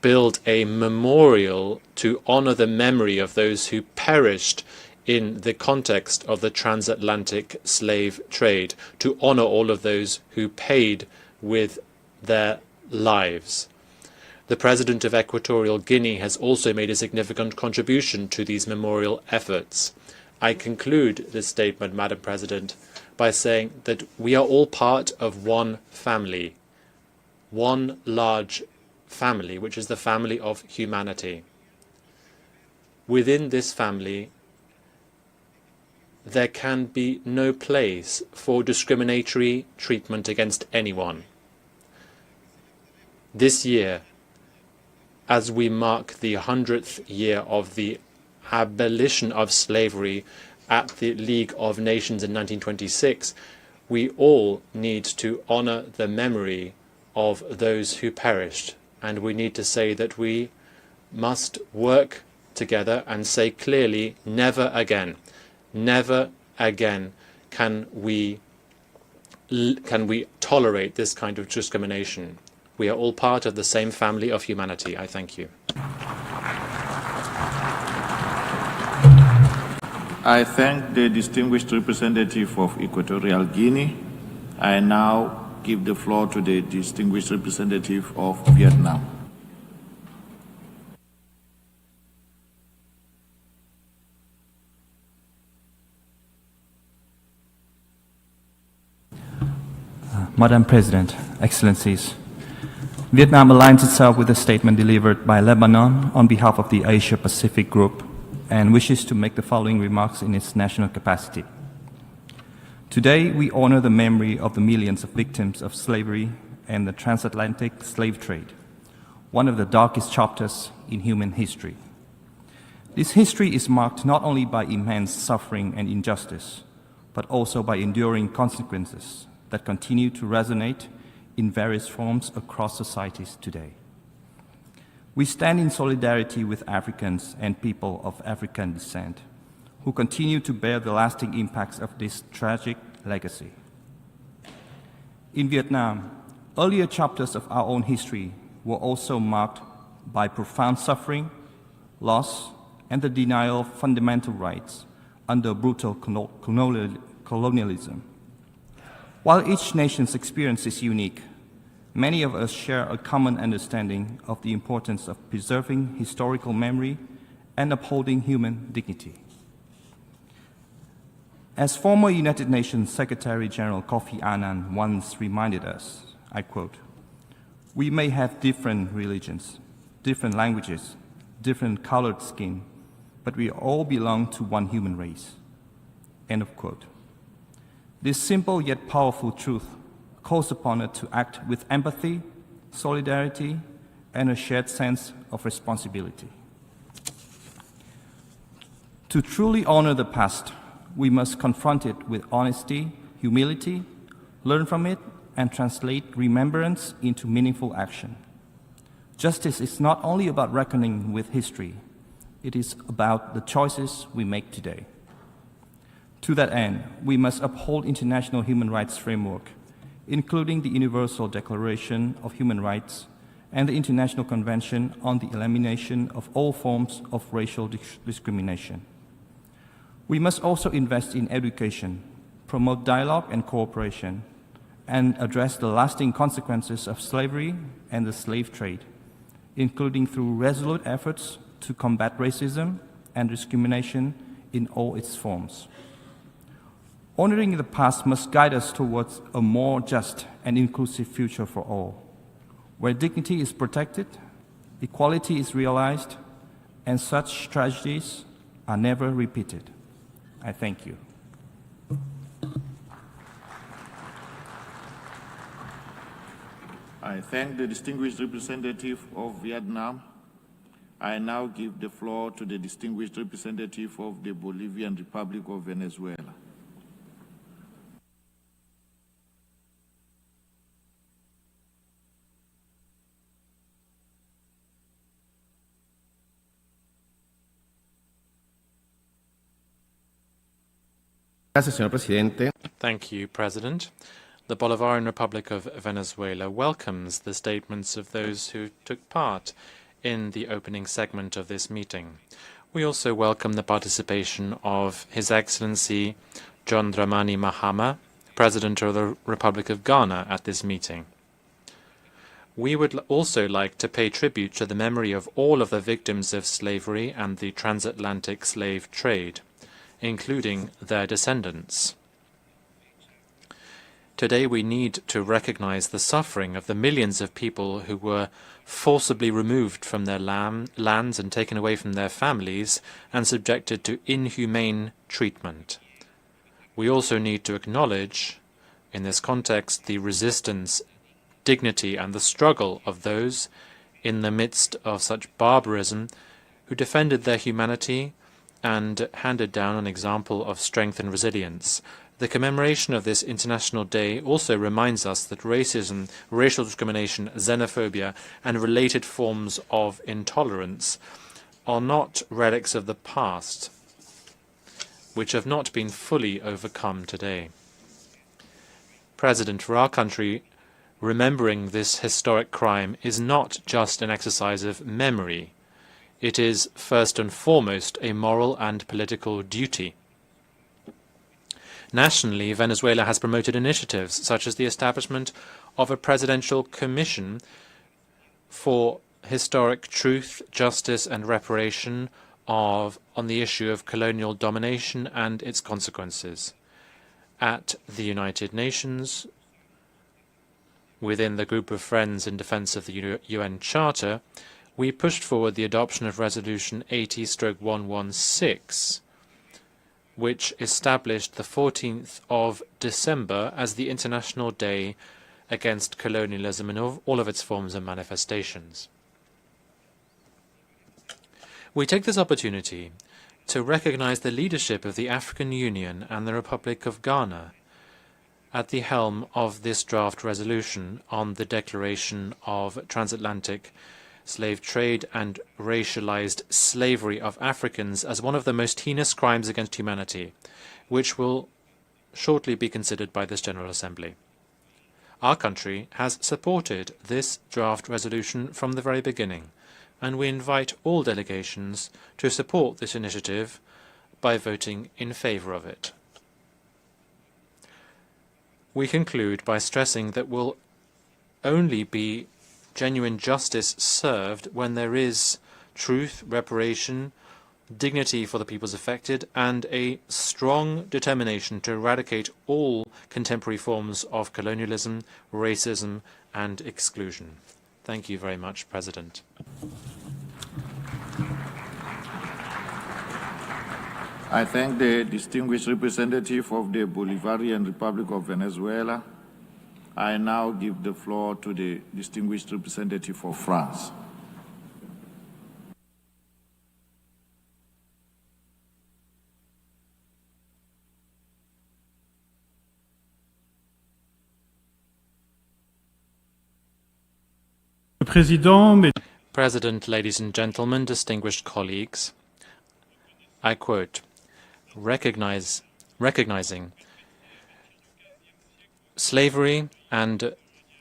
build a memorial to honor the memory of those who perished in the context of the transatlantic slave trade, to honor all of those who paid with their lives. The President of Equatorial Guinea has also made a significant contribution to these memorial efforts. I conclude this statement, Madam President, by saying that we are all part of one family, one large family, which is the family of humanity. Within this family, there can be no place for discriminatory treatment against anyone. This year, as we mark the 100th year of the abolition of slavery at the League of Nations in 1926, we all need to honor the memory of those who perished. And we need to say that we must work together and say clearly, never again can we tolerate this kind of discrimination. We are all part of the same family of humanity. I thank you. I thank the distinguished representative of Equatorial Guinea. I now give the floor to the distinguished representative of Vietnam. Madam President, Excellencies, Vietnam aligns itself with the statement delivered by Lebanon on behalf of the Asia-Pacific Group and wishes to make the following remarks in its national capacity. Today, we honor the memory of the millions of victims of slavery and the transatlantic slave trade, one of the darkest chapters in human history. This history is marked not only by immense suffering and injustice, but also by enduring consequences that continue to resonate in various forms across societies today. We stand in solidarity with Africans and people of African descent who continue to bear the lasting impacts of this tragic legacy. In Vietnam, earlier chapters of our own history were also marked by profound suffering, loss, and the denial of fundamental rights under brutal colonialism. While each nation's experience is unique, many of us share a common understanding of the importance of preserving historical memory and upholding human dignity. As former United Nations Secretary General Kofi Annan once reminded us, I quote, "We may have different religions, different languages, different colored skin, but we all belong to one human race." End of quote. This simple yet powerful truth calls upon us to act with empathy, solidarity, and a shared sense of responsibility. To truly honor the past, we must confront it with honesty, humility, learn from it, and translate remembrance into meaningful action. Justice is not only about reckoning with history, it is about the choices we make today. To that end, we must uphold international human rights framework, including the Universal Declaration of Human Rights and the International Convention on the Elimination of All Forms of Racial Discrimination. We must also invest in education, promote dialogue and cooperation, and address the lasting consequences of slavery and the slave trade, including through resolute efforts to combat racism and discrimination in all its forms. Honoring the past must guide us towards a more just and inclusive future for all, where dignity is protected, equality is realized, and such tragedies are never repeated. I thank you. I thank the distinguished representative of Vietnam. I now give the floor to the distinguished representative of the Bolivian Republic of Venezuela. Gracias, señor presidente. Thank you, President. The Bolivarian Republic of Venezuela welcomes the statements of those who took part in the opening segment of this meeting. We also welcome the participation of His Excellency John Dramani Mahama, President of the Republic of Ghana, at this meeting. We would also like to pay tribute to the memory of all of the victims of slavery and the transatlantic slave trade, including their descendants. Today we need to recognize the suffering of the millions of people who were forcibly removed from their lands and taken away from their families and subjected to inhumane treatment. We also need to acknowledge, in this context, the resistance, dignity, and the struggle of those in the midst of such barbarism, who defended their humanity and handed down an example of strength and resilience. The commemoration of this International Day also reminds us that racism, racial discrimination, xenophobia, and related forms of intolerance are not relics of the past, which have not been fully overcome today. President, for our country, remembering this historic crime is not just an exercise of memory. It is first and foremost a moral and political duty. Nationally, Venezuela has promoted initiatives such as the establishment of a presidential commission for historic truth, justice, and reparation on the issue of colonial domination and its consequences. At the United Nations, within the group of friends in defense of the UN Charter, we pushed forward the adoption of Resolution 80/116, which established the 14th of December as the International Day against colonialism in all of its forms and manifestations. We take this opportunity to recognize the leadership of the African Union and the Republic of Ghana at the helm of this draft resolution on the declaration of transatlantic slave trade and racialized slavery of Africans as one of the most heinous crimes against humanity, which will shortly be considered by this General Assembly. Our country has supported this draft resolution from the very beginning, and we invite all delegations to support this initiative by voting in favor of it. We conclude by stressing that will only be genuine justice served when there is truth, reparation, dignity for the peoples affected, and a strong determination to eradicate all contemporary forms of colonialism, racism, and exclusion. Thank you very much, President. I thank the distinguished representative of the Bolivarian Republic of Venezuela. I now give the floor to the distinguished representative of France. President, ladies and gentlemen, distinguished colleagues, I quote, recognizing slavery and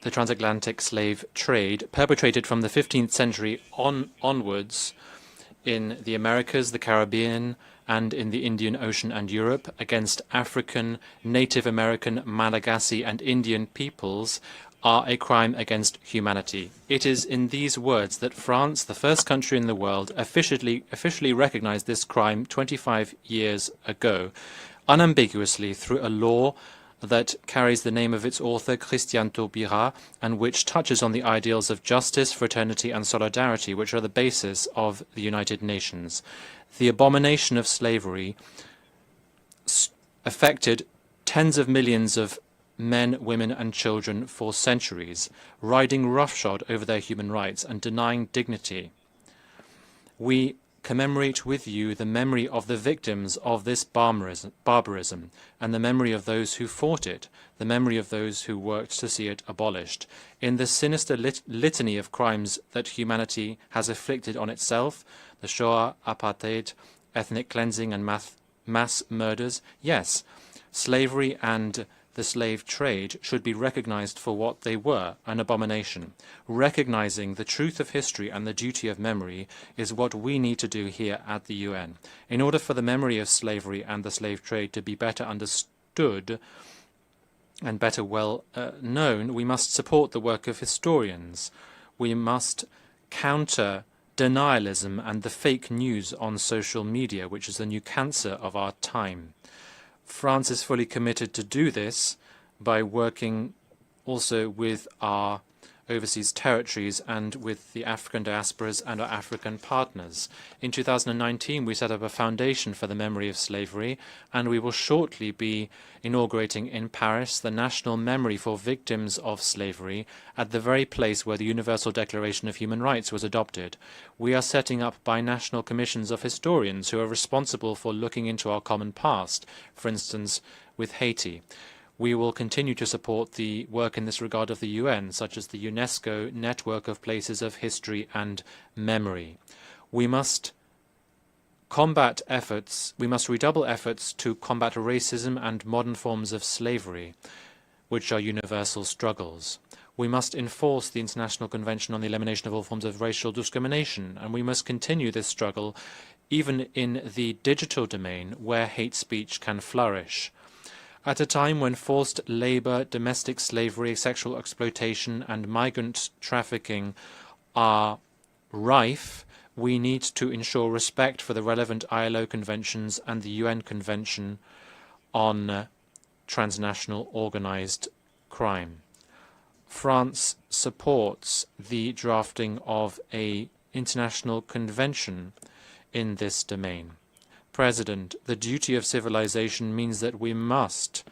the transatlantic slave trade perpetrated from the 15th century onwards in the Americas, the Caribbean, and in the Indian Ocean and Europe against African, Native American, Malagasy, and Indian peoples are a crime against humanity. It is in these words that France, the first country in the world, officially recognized this crime 25 years ago, unambiguously through a law that carries the name of its author, Christian Taubira, and which touches on the ideals of justice, fraternity, and solidarity, which are the basis of the United Nations. The abomination of slavery affected tens of millions of men, women, and children for centuries, riding roughshod over their human rights and denying dignity. We commemorate with you the memory of the victims of this barbarism and the memory of those who fought it, the memory of those who worked to see it abolished. In the sinister litany of crimes that humanity has afflicted on itself, the Shoah, apartheid, ethnic cleansing, and mass murders, yes, slavery and the slave trade should be recognized for what they were, an abomination. Recognizing the truth of history and the duty of memory is what we need to do here at the UN. In order for the memory of slavery and the slave trade to be better understood and better known, we must support the work of historians. We must counter denialism and the fake news on social media, which is the new cancer of our time. France is fully committed to do this by working also with our overseas territories and with the African diasporas and our African partners. In 2019, we set up a foundation for the memory of slavery, and we will shortly be inaugurating in Paris the National Memory for Victims of Slavery at the very place where the Universal Declaration of Human Rights was adopted. We are setting up binational commissions of historians who are responsible for looking into our common past, for instance, with Haiti. We will continue to support the work in this regard of the UN, such as the UNESCO Network of Places of History and Memory. We must redouble efforts to combat racism and modern forms of slavery, which are universal struggles. We must enforce the International Convention on the Elimination of All Forms of Racial Discrimination, and we must continue this struggle even in the digital domain where hate speech can flourish. At a time when forced labor, domestic slavery, sexual exploitation, and migrant trafficking are rife, we need to ensure respect for the relevant ILO conventions and the UN Convention on transnational organized crime. France supports the drafting of an international convention in this domain. President, the duty of civilization means that we must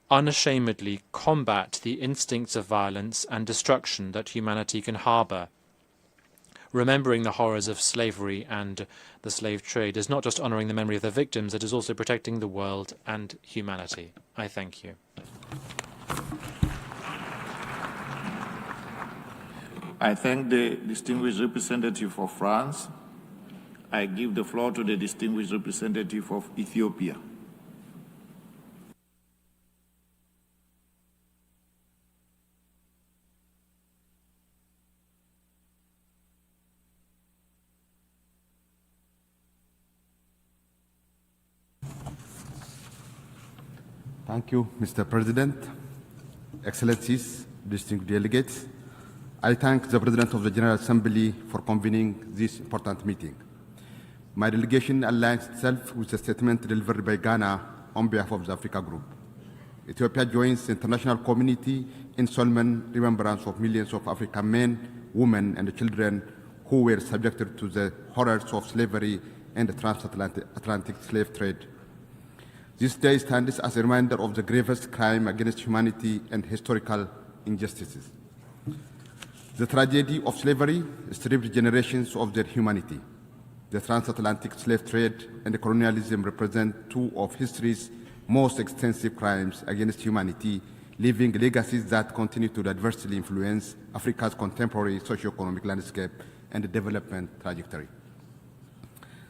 unashamedly combat the instincts of violence and destruction that humanity can harbor. Remembering the horrors of slavery and the slave trade is not just honoring the memory of the victims, it is also protecting the world and humanity. I thank you. I thank the distinguished representative of France. I give the floor to the distinguished representative of Ethiopia. Thank you, Mr. President, Excellencies, distinguished delegates. I thank the President of the General Assembly for convening this important meeting. My delegation aligns itself with the statement delivered by Ghana on behalf of the Africa Group. Ethiopia joins the international community in solemn remembrance of millions of African men, women, and children who were subjected to the horrors of slavery and the transatlantic slave trade. This day stands as a reminder of the gravest crime against humanity and historical injustices. The tragedy of slavery stripped generations of their humanity. The transatlantic slave trade and colonialism represent two of history's most extensive crimes against humanity, leaving legacies that continue to adversely influence Africa's contemporary socio-economic landscape and development trajectory.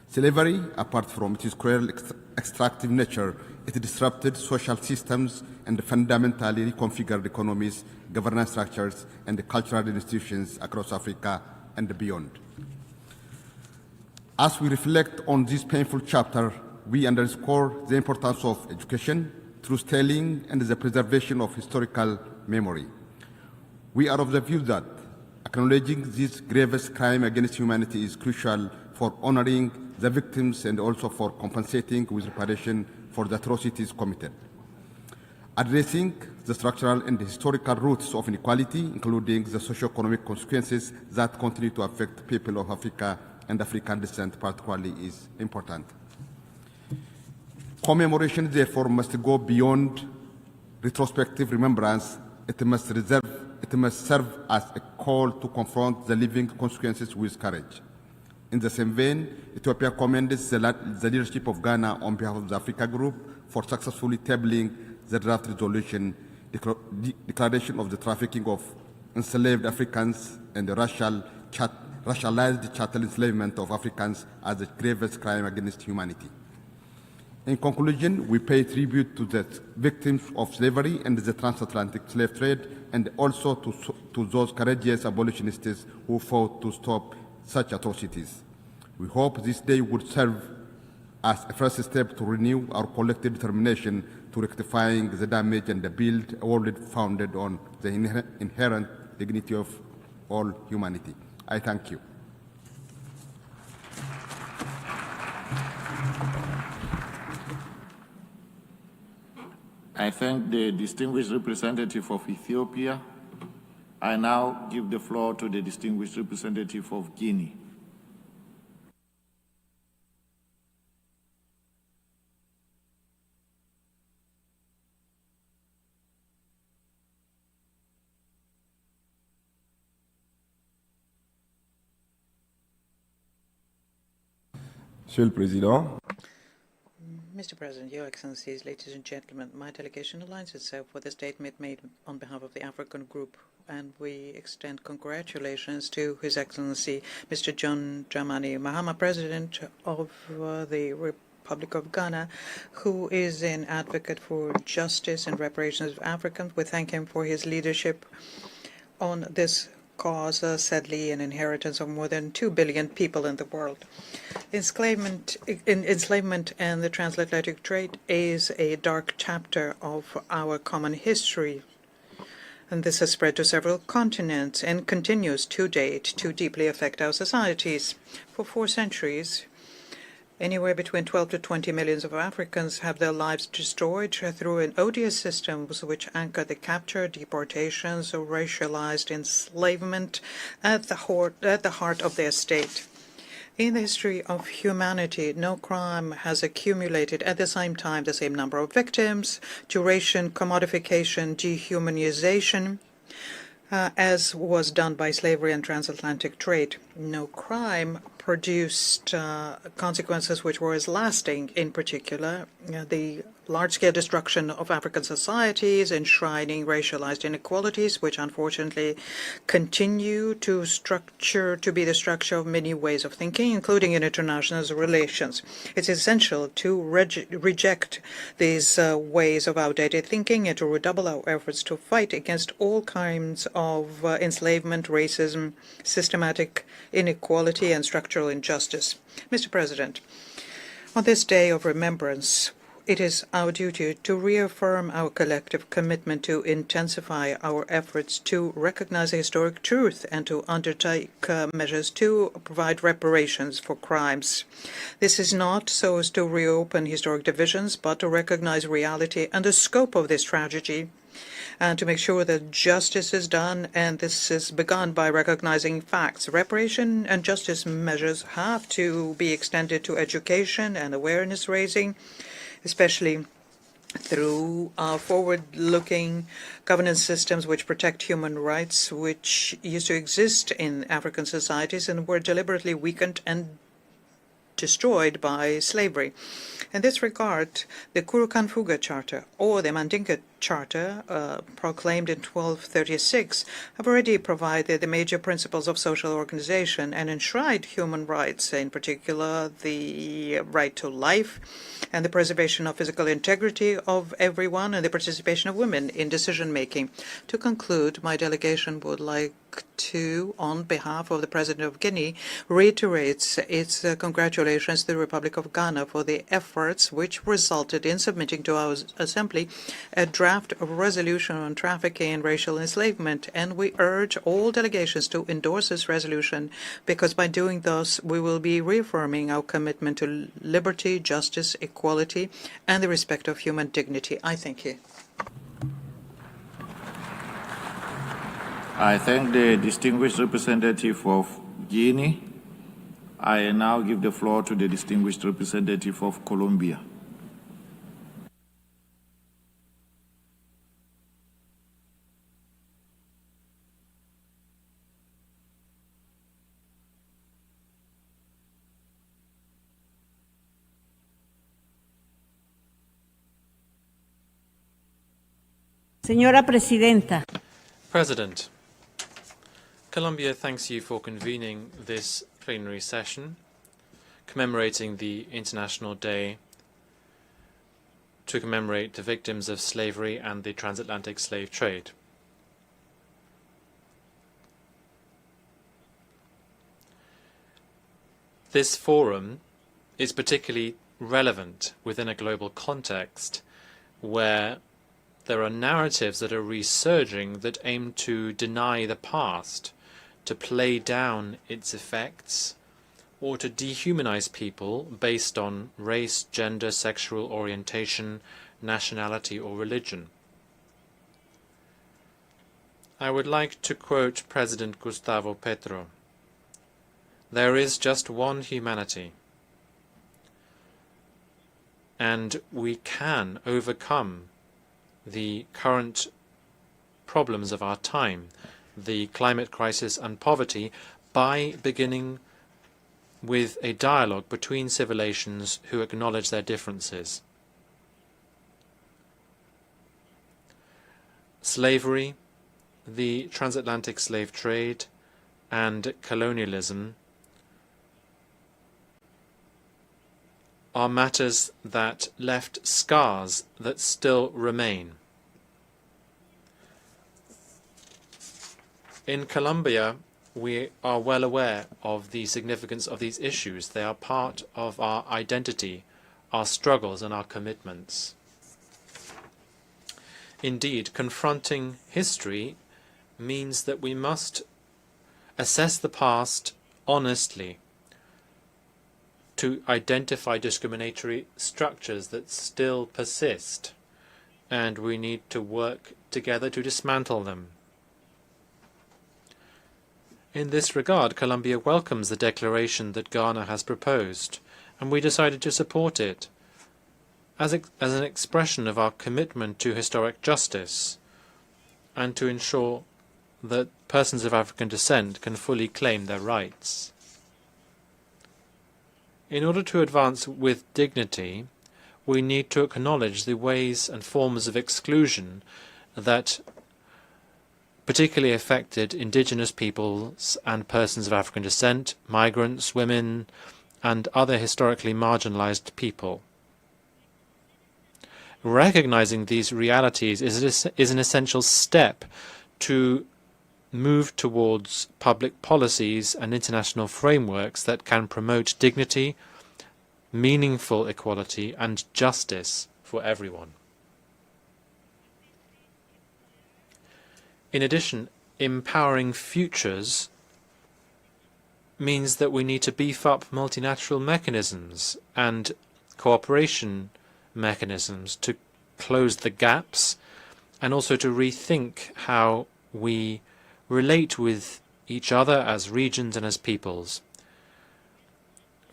Slavery, apart from its cruel extractive nature, it disrupted social systems and fundamentally reconfigured economies, governance structures, and cultural institutions across Africa and beyond. As we reflect on this painful chapter, we underscore the importance of education, truth-telling, and the preservation of historical memory. We are of the view that acknowledging this gravest crime against humanity is crucial for honoring the victims and also for compensating with reparation for the atrocities committed. Addressing the structural and historical roots of inequality, including the socio-economic consequences that continue to affect people of Africa and African descent particularly, is important. Commemoration, therefore, must go beyond retrospective remembrance. It must serve as a call to confront the living consequences with courage. In the same vein, Ethiopia commends the leadership of Ghana on behalf of the Africa Group for successfully tabling the draft resolution declaration of the trafficking of enslaved Africans and the racialized chattel enslavement of Africans as the gravest crime against humanity. In conclusion, we pay tribute to the victims of slavery and the transatlantic slave trade, and also to those courageous abolitionists who fought to stop such atrocities. We hope this day would serve as a first step to renew our collective determination to rectifying the damage and build a world founded on the inherent dignity of all humanity. I thank you. I thank the distinguished representative of Ethiopia. I now give the floor to the distinguished representative of Guinea. Monsieur le Président, Mr. President, Your Excellencies, ladies and gentlemen, my delegation aligns itself with the statement made on behalf of the African Group, and we extend congratulations to His Excellency Mr. John Dramani Mahama, President of the Republic of Ghana, who is an advocate for justice and reparations of Africans. We thank him for his leadership on this cause, sadly an inheritance of more than 2 billion people in the world. Enslavement and the transatlantic trade is a dark chapter of our common history, and this has spread to several continents and continues to date to deeply affect our societies. For 4 centuries, anywhere between 12 to 20 millions of Africans have their lives destroyed through an odious system which anchor the capture, deportations, or racialized enslavement at the heart of their state. In the history of humanity, no crime has accumulated at the same time the same number of victims, duration, commodification, dehumanization, as was done by slavery and transatlantic trade. No crime produced consequences which were as lasting, in particular, the large-scale destruction of African societies, enshrining racialized inequalities, which unfortunately continue to be the structure of many ways of thinking, including in international relations. It's essential to reject these ways of outdated thinking and to redouble our efforts to fight against all kinds of enslavement, racism, systematic inequality, and structural injustice. Mr. President, on this day of remembrance, it is our duty to reaffirm our collective commitment to intensify our efforts to recognize the historic truth and to undertake measures to provide reparations for crimes. This is not so as to reopen historic divisions, but to recognize reality and the scope of this tragedy, and to make sure that justice is done, and this is begun by recognizing facts. Reparation and justice measures have to be extended to education and awareness raising, especially through forward-looking governance systems which protect human rights, which used to exist in African societies and were deliberately weakened and destroyed by slavery. In this regard, the Kurukan-Fuga Charter or the Mandinka Charter, proclaimed in 1236, have already provided the major principles of social organization and enshrined human rights, in particular the right to life and the preservation of physical integrity of everyone and the participation of women in decision-making. To conclude, my delegation would like to, on behalf of the President of Guinea, reiterates its congratulations to the Republic of Ghana for the efforts which resulted in submitting to our Assembly a draft of resolution on trafficking and racial enslavement, and we urge all delegations to endorse this resolution, because by doing thus we will be reaffirming our commitment to liberty, justice, equality, and the respect of human dignity. I thank you. I thank the distinguished representative of Guinea. I now give the floor to the distinguished representative of Colombia. Señora Presidenta. President, Colombia thanks you for convening this plenary session commemorating the International Day to commemorate the victims of slavery and the transatlantic slave trade. This forum is particularly relevant within a global context where there are narratives that are resurging that aim to deny the past, to play down its effects, or to dehumanize people based on race, gender, sexual orientation, nationality, or religion. I would like to quote President Gustavo Petro. There is just one humanity, and we can overcome the current problems of our time, the climate crisis and poverty, by beginning with a dialogue between civilizations who acknowledge their differences. Slavery, the transatlantic slave trade, and colonialism are matters that left scars that still remain. In Colombia, we are well aware of the significance of these issues. They are part of our identity, our struggles, and our commitments. Indeed, confronting history means that we must assess the past honestly to identify discriminatory structures that still persist, and we need to work together to dismantle them. In this regard, Colombia welcomes the declaration that Ghana has proposed, and we decided to support it as an expression of our commitment to historic justice and to ensure that persons of African descent can fully claim their rights. In order to advance with dignity, we need to acknowledge the ways and forms of exclusion that particularly affected indigenous peoples and persons of African descent, migrants, women, and other historically marginalized people. Recognizing these realities is an essential step to move towards public policies and international frameworks that can promote dignity, meaningful equality, and justice for everyone. In addition, empowering futures means that we need to beef up multilateral mechanisms and cooperation mechanisms to close the gaps and also to rethink how we relate with each other as regions and as peoples.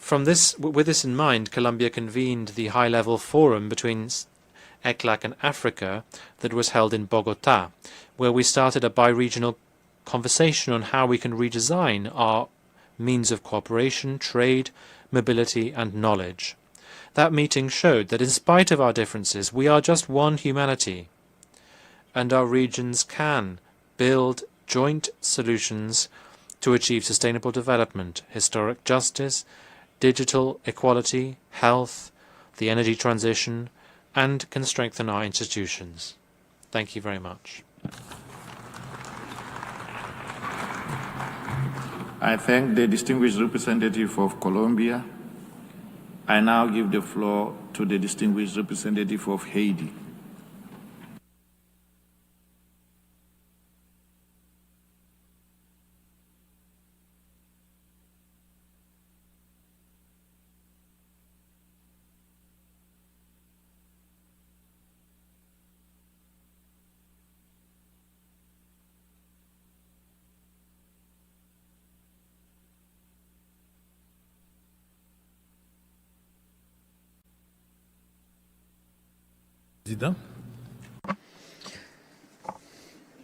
With this in mind, Colombia convened the high-level forum between ECLAC and Africa that was held in Bogota, where we started a bi-regional conversation on how we can redesign our means of cooperation, trade, mobility, and knowledge. That meeting showed that in spite of our differences, we are just one humanity, and our regions can build joint solutions to achieve sustainable development, historic justice, digital equality, health, the energy transition, and can strengthen our institutions. Thank you very much. I thank the distinguished representative of Colombia. I now give the floor to the distinguished representative of Haiti.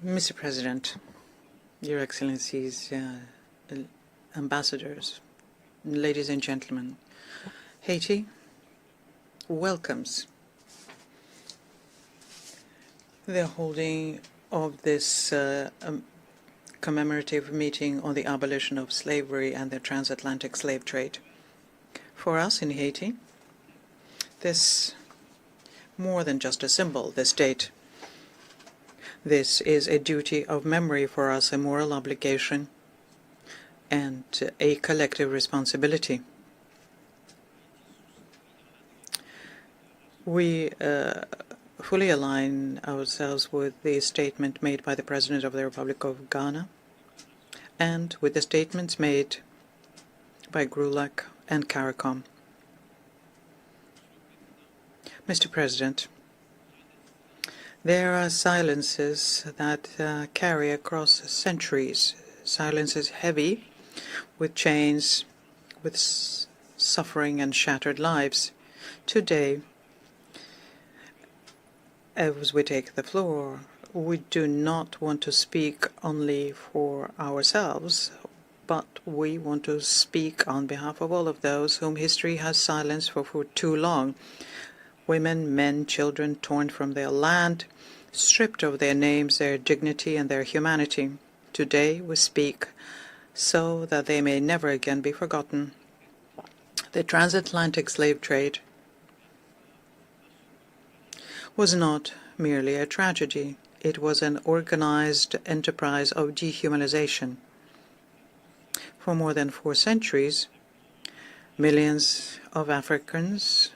Mr. President, Your Excellencies, ambassadors, ladies and gentlemen, Haiti welcomes the holding of this commemorative meeting on the abolition of slavery and the transatlantic slave trade. For us in Haiti, this more than just a symbol, this date. This is a duty of memory for us, a moral obligation, and a collective responsibility. We fully align ourselves with the statement made by the President of the Republic of Ghana and with the statements made by GRULAC and CARICOM. Mr. President, There are silences that carry across centuries, silences heavy with chains, with suffering and shattered lives. Today, as we take the floor, we do not want to speak only for ourselves, but we want to speak on behalf of all of those whom history has silenced for too long. Women, men, children torn from their land, stripped of their names, their dignity, and their humanity. Today we speak so that they may never again be forgotten. The transatlantic slave trade was not merely a tragedy. It was an organized enterprise of dehumanization. For more than 4 centuries, millions of Africans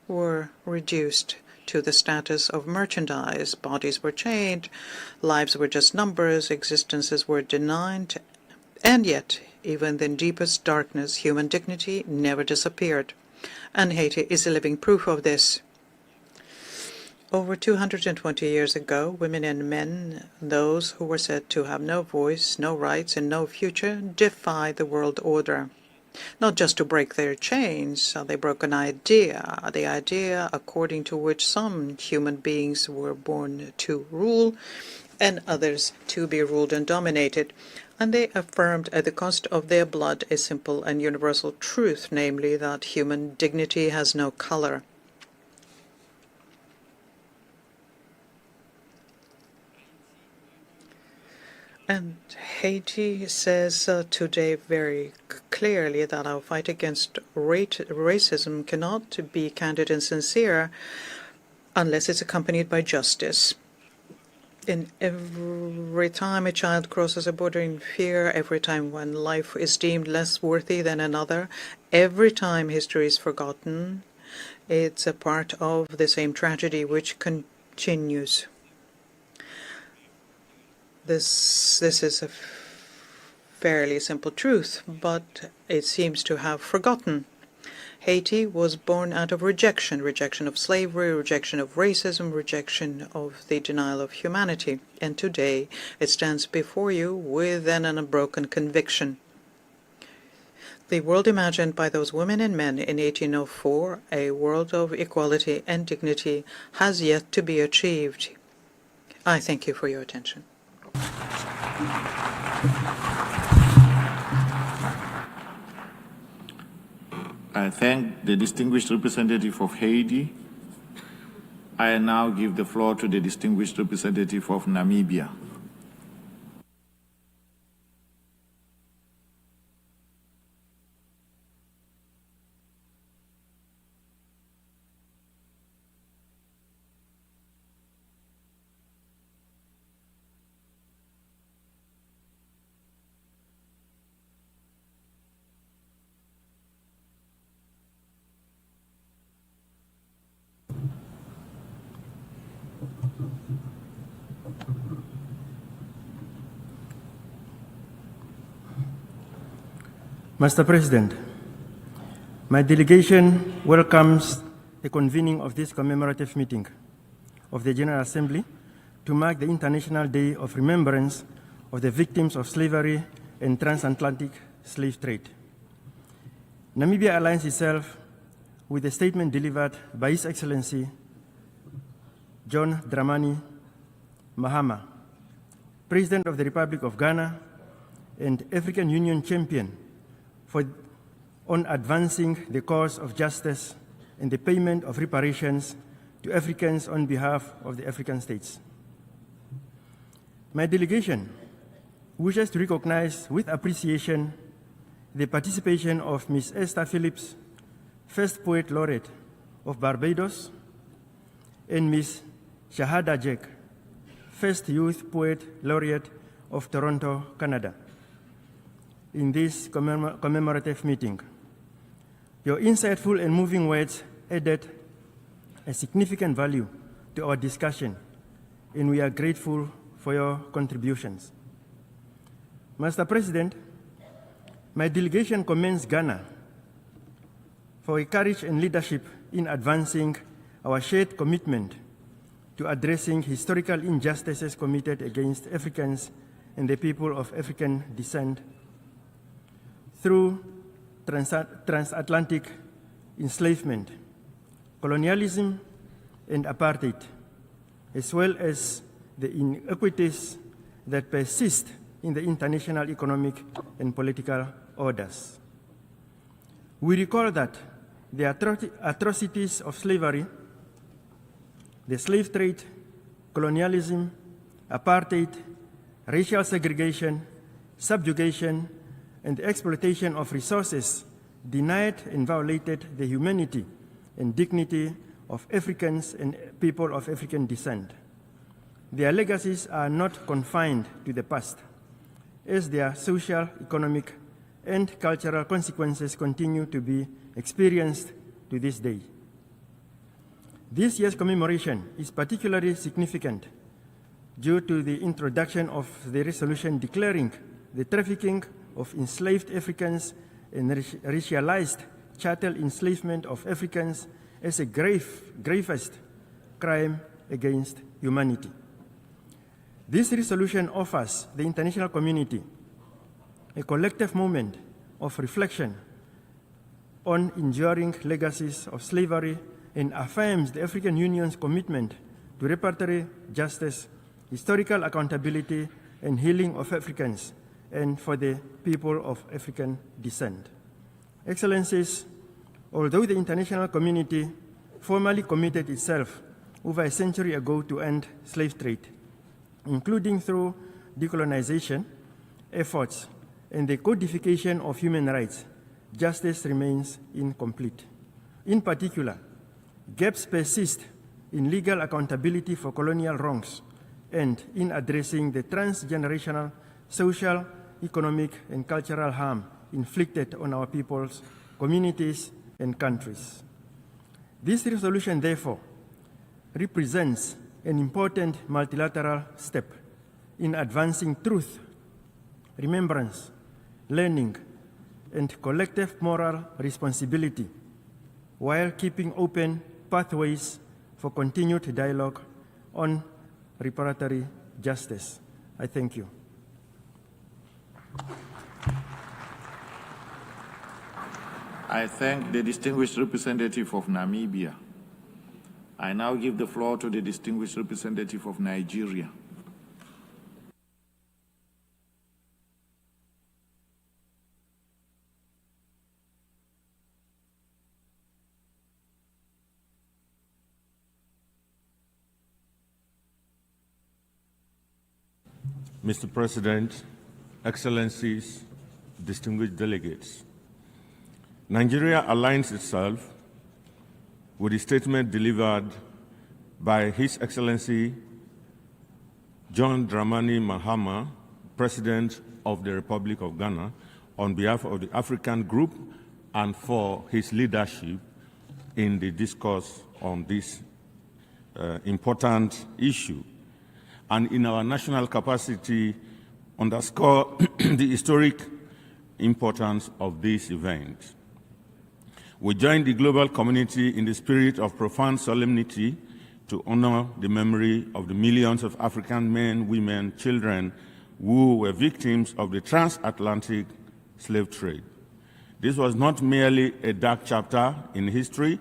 were reduced to the status of merchandise. Bodies were chained, lives were just numbers, existences were denied, and yet, even in deepest darkness, human dignity never disappeared. And Haiti is a living proof of this. Over 220 years ago, women and men, those who were said to have no voice, no rights, and no future, defied the world order. Not just to break their chains, they broke an idea, the idea according to which some human beings were born to rule and others to be ruled and dominated. And they affirmed at the cost of their blood a simple and universal truth, namely that human dignity has no color. And Haiti says today very clearly that our fight against racism cannot be candid and sincere unless it's accompanied by justice. In every time a child crosses a border in fear, every time one life is deemed less worthy than another, every time history is forgotten, it's a part of the same tragedy which continues. This is a fairly simple truth, but it seems to have forgotten. Haiti was born out of rejection of slavery, rejection of racism, rejection of the denial of humanity. And today it stands before you with an unbroken conviction. The world imagined by those women and men in 1804, a world of equality and dignity, has yet to be achieved. I thank you for your attention. I thank the distinguished representative of Haiti. I now give the floor to the distinguished representative of Namibia. Mr. President, my delegation welcomes the convening of this commemorative meeting of the General Assembly to mark the International Day of Remembrance of the victims of slavery and transatlantic slave trade. Namibia aligns itself with the statement delivered by His Excellency John Dramani Mahama, President of the Republic of Ghana and African Union champion on advancing the cause of justice and the payment of reparations to Africans on behalf of the African states. My delegation wishes to recognize with appreciation the participation of Ms. Esther Phillips, First Poet Laureate of Barbados, and Ms. Shahada Jek, First Youth Poet Laureate of Toronto, Canada, in this commemorative meeting. Your insightful and moving words added a significant value to our discussion, and we are grateful for your contributions. Mr. President, my delegation commends Ghana for your courage and leadership in advancing our shared commitment to addressing historical injustices committed against Africans and the people of African descent through transatlantic enslavement, colonialism, and apartheid, as well as the inequities that persist in the international economic and political orders. We recall that the atrocities of slavery, the slave trade, colonialism, apartheid, racial segregation, subjugation, and the exploitation of resources denied and violated the humanity and dignity of Africans and people of African descent. Their legacies are not confined to the past, as their social, economic, and cultural consequences continue to be experienced to this day. This year's commemoration is particularly significant due to the introduction of the resolution declaring the trafficking of enslaved Africans and racialized chattel enslavement of Africans as a gravest crime against humanity. This resolution offers the international community a collective moment of reflection on enduring legacies of slavery and affirms the African Union's commitment to reparatory justice, historical accountability, and healing of Africans and for the people of African descent. Excellencies, although the international community formally committed itself over a century ago to end slave trade, including through decolonization efforts and the codification of human rights, justice remains incomplete. In particular, gaps persist in legal accountability for colonial wrongs and in addressing the transgenerational social, economic, and cultural harm inflicted on our peoples, communities, and countries. This resolution, therefore, represents an important multilateral step in advancing truth, remembrance, learning, and collective moral responsibility, while keeping open pathways for continued dialogue on reparatory justice. I thank you. I thank the distinguished representative of Namibia. I now give the floor to the distinguished representative of Nigeria. Mr. President, Excellencies, distinguished delegates, Nigeria aligns itself with the statement delivered by His Excellency John Dramani Mahama, President of the Republic of Ghana, on behalf of the African Group and for his leadership in the discourse on this important issue, and in our national capacity underscore the historic importance of this event. We join the global community in the spirit of profound solemnity to honor the memory of the millions of African men, women, children who were victims of the transatlantic slave trade. This was not merely a dark chapter in history,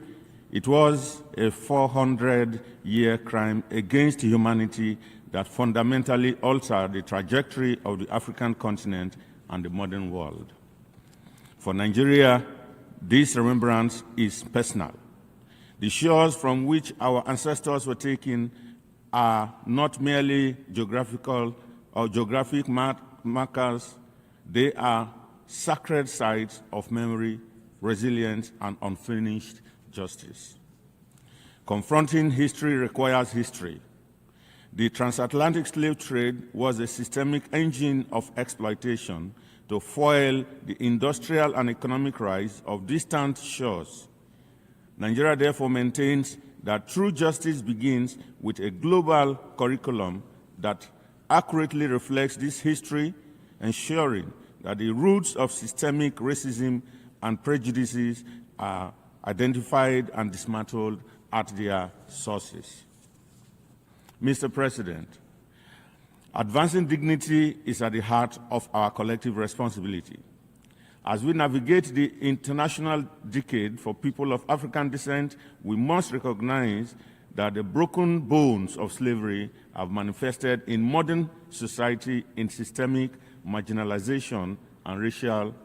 it was a 400-year crime against humanity that fundamentally altered the trajectory of the African continent and the modern world. For Nigeria, this remembrance is personal. The shores from which our ancestors were taken are not merely geographical or geographic markers, they are sacred sites of memory, resilience, and unfinished justice. Confronting history requires history. The transatlantic slave trade was a systemic engine of exploitation to foil the industrial and economic rise of distant shores. Nigeria therefore maintains that true justice begins with a global curriculum that accurately reflects this history, ensuring that the roots of systemic racism and prejudices are identified and dismantled at their sources. Mr. President, advancing dignity is at the heart of our collective responsibility. As we navigate the International Decade for People of African Descent, we must recognize that the broken bones of slavery have manifested in modern society in systemic marginalization and racial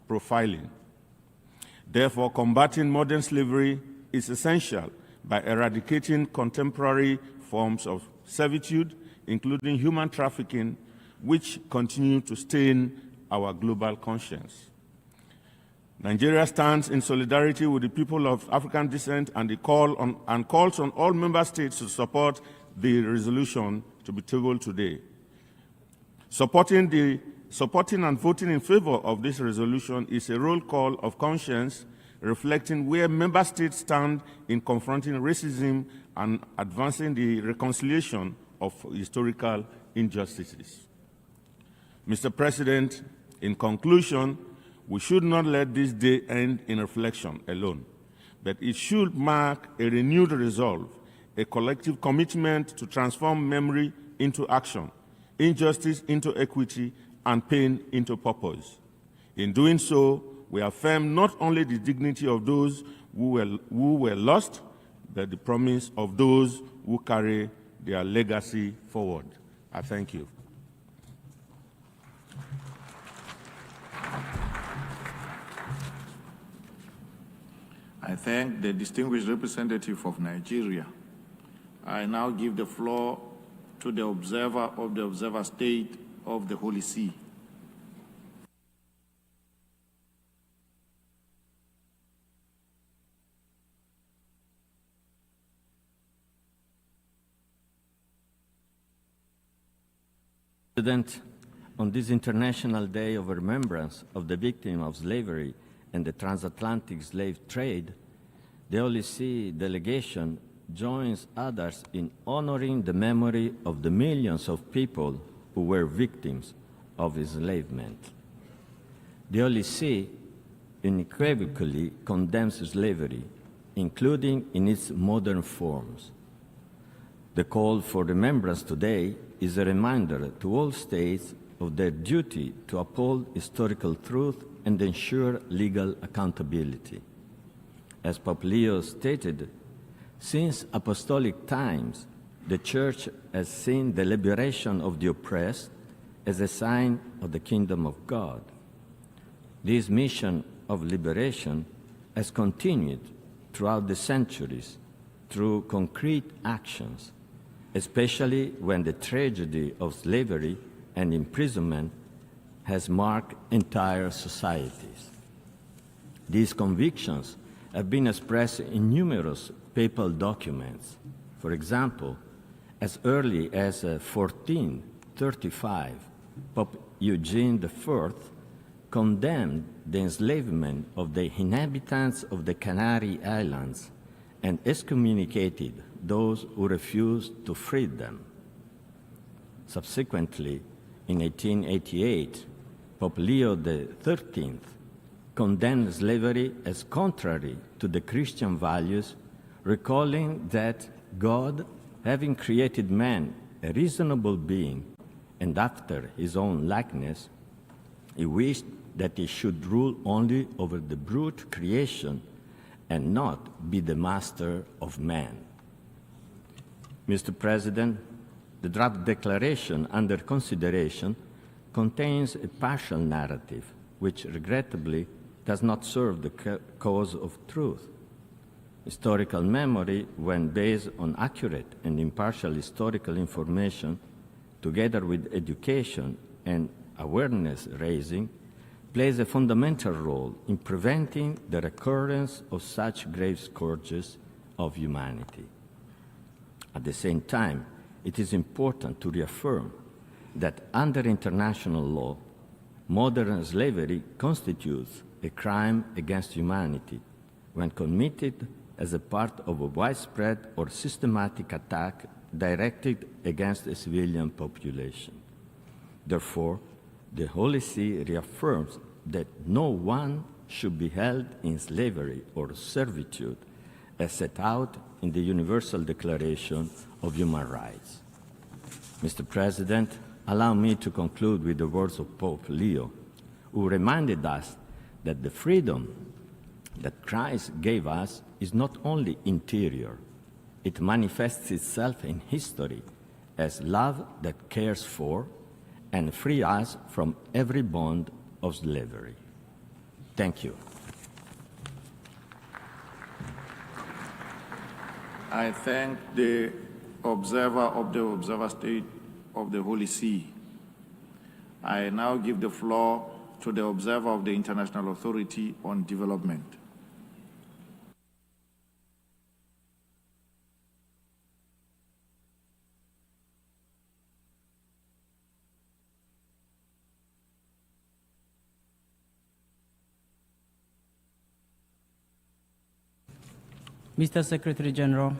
profiling. Therefore, combating modern slavery is essential by eradicating contemporary forms of servitude, including human trafficking, which continue to stain our global conscience. Nigeria stands in solidarity with the people of African descent and calls on all member states to support the resolution to be tabled today. Supporting and voting in favor of this resolution is a roll call of conscience reflecting where member states stand in confronting racism and advancing the reconciliation of historical injustices. Mr. President, in conclusion, we should not let this day end in reflection alone, but it should mark a renewed resolve, a collective commitment to transform memory into action, injustice into equity, and pain into purpose. In doing so, we affirm not only the dignity of those who were lost, but the promise of those who carry their legacy forward. I thank you. I thank the distinguished representative of Nigeria. I now give the floor to the observer of the observer state of the Holy See. President, on this International Day of Remembrance of the Victims of Slavery and the Transatlantic Slave Trade, the Holy See delegation joins others in honoring the memory of the millions of people who were victims of enslavement. The Holy See unequivocally condemns slavery, including in its modern forms. The call for remembrance today is a reminder to all states of their duty to uphold historical truth and ensure legal accountability. As Pope Leo stated, since apostolic times, the Church has seen the liberation of the oppressed as a sign of the kingdom of God. This mission of liberation has continued throughout the centuries through concrete actions, especially when the tragedy of slavery and imprisonment has marked entire societies. These convictions have been expressed in numerous papal documents. For example, as early as 1435, Pope Eugene IV condemned the enslavement of the inhabitants of the Canary Islands and excommunicated those who refused to free them. Subsequently, in 1888, Pope Leo XIII condemned slavery as contrary to the Christian values, recalling that God, having created man a reasonable being and after his own likeness, he wished that he should rule only over the brute creation and not be the master of man. Mr. President, the draft declaration under consideration contains a partial narrative which regrettably does not serve the cause of truth. Historical memory, when based on accurate and impartial historical information, together with education and awareness raising, plays a fundamental role in preventing the recurrence of such grave scourges of humanity. At the same time, it is important to reaffirm that under international law, modern slavery constitutes a crime against humanity when committed as a part of a widespread or systematic attack directed against a civilian population. Therefore, the Holy See reaffirms that no one should be held in slavery or servitude as set out in the Universal Declaration of Human Rights. Mr. President, allow me to conclude with the words of Pope Leo, who reminded us that the freedom that Christ gave us is not only interior, it manifests itself in history as love that cares for and frees us from every bond of slavery. Thank you. I thank the observer of the Observer State of the Holy See. I now give the floor to the observer of the International Authority on Development. Mr. Secretary General,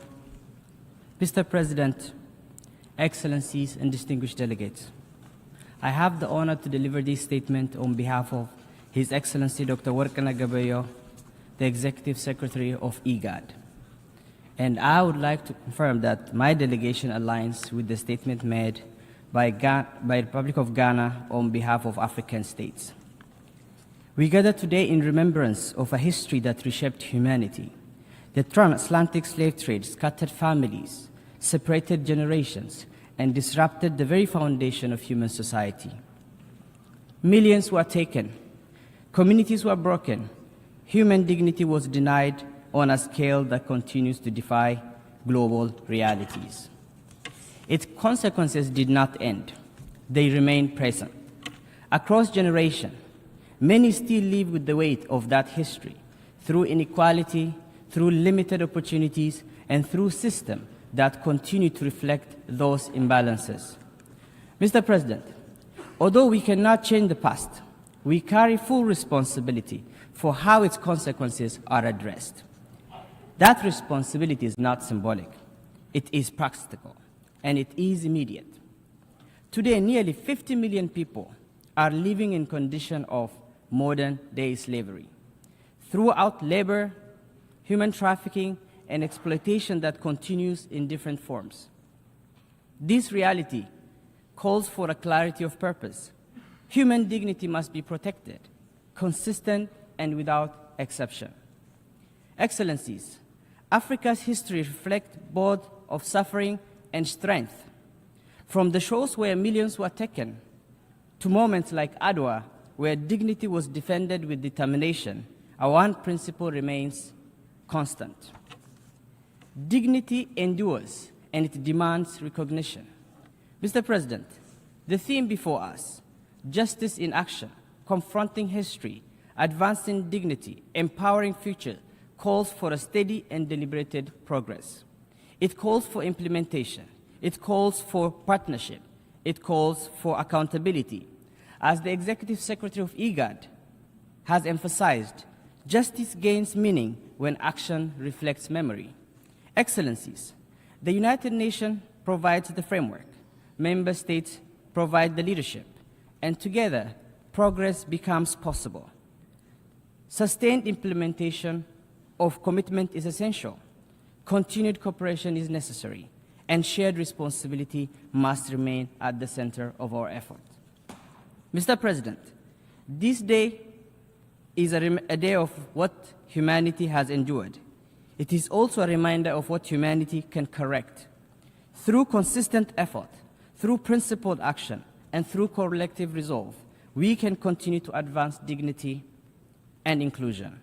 Mr. President, Excellencies and distinguished delegates, I have the honor to deliver this statement on behalf of His Excellency Dr. Workana Gabayo, the Executive Secretary of IGAD. And I would like to confirm that my delegation aligns with the statement made by the Republic of Ghana on behalf of African states. We gather today in remembrance of a history that reshaped humanity. The transatlantic slave trade scattered families, separated generations, and disrupted the very foundation of human society. Millions were taken, communities were broken, human dignity was denied on a scale that continues to defy global realities. Its consequences did not end, they remain present. Across generations, many still live with the weight of that history through inequality, through limited opportunities, and through systems that continue to reflect those imbalances. Mr. President, although we cannot change the past, we carry full responsibility for how its consequences are addressed. That responsibility is not symbolic, it is practical, and it is immediate. Today, nearly 50 million people are living in conditions of modern-day slavery. Throughout labor, human trafficking, and exploitation that continues in different forms. This reality calls for a clarity of purpose. Human dignity must be protected, consistent, and without exception. Excellencies, Africa's history reflects both of suffering and strength. From the shores where millions were taken, to moments like Adwa, where dignity was defended with determination, our one principle remains constant. Dignity endures, and it demands recognition. Mr. President, the theme before us, justice in action, confronting history, advancing dignity, empowering future, calls for a steady and deliberated progress. It calls for implementation. It calls for partnership. It calls for accountability. As the Executive Secretary of IGAD has emphasized, justice gains meaning when action reflects memory. Excellencies, the United Nations provides the framework, member states provide the leadership, and together, progress becomes possible. Sustained implementation of commitment is essential, continued cooperation is necessary, and shared responsibility must remain at the center of our effort. Mr. President, this day is a day of what humanity has endured. It is also a reminder of what humanity can correct. Through consistent effort, through principled action, and through collective resolve, we can continue to advance dignity and inclusion.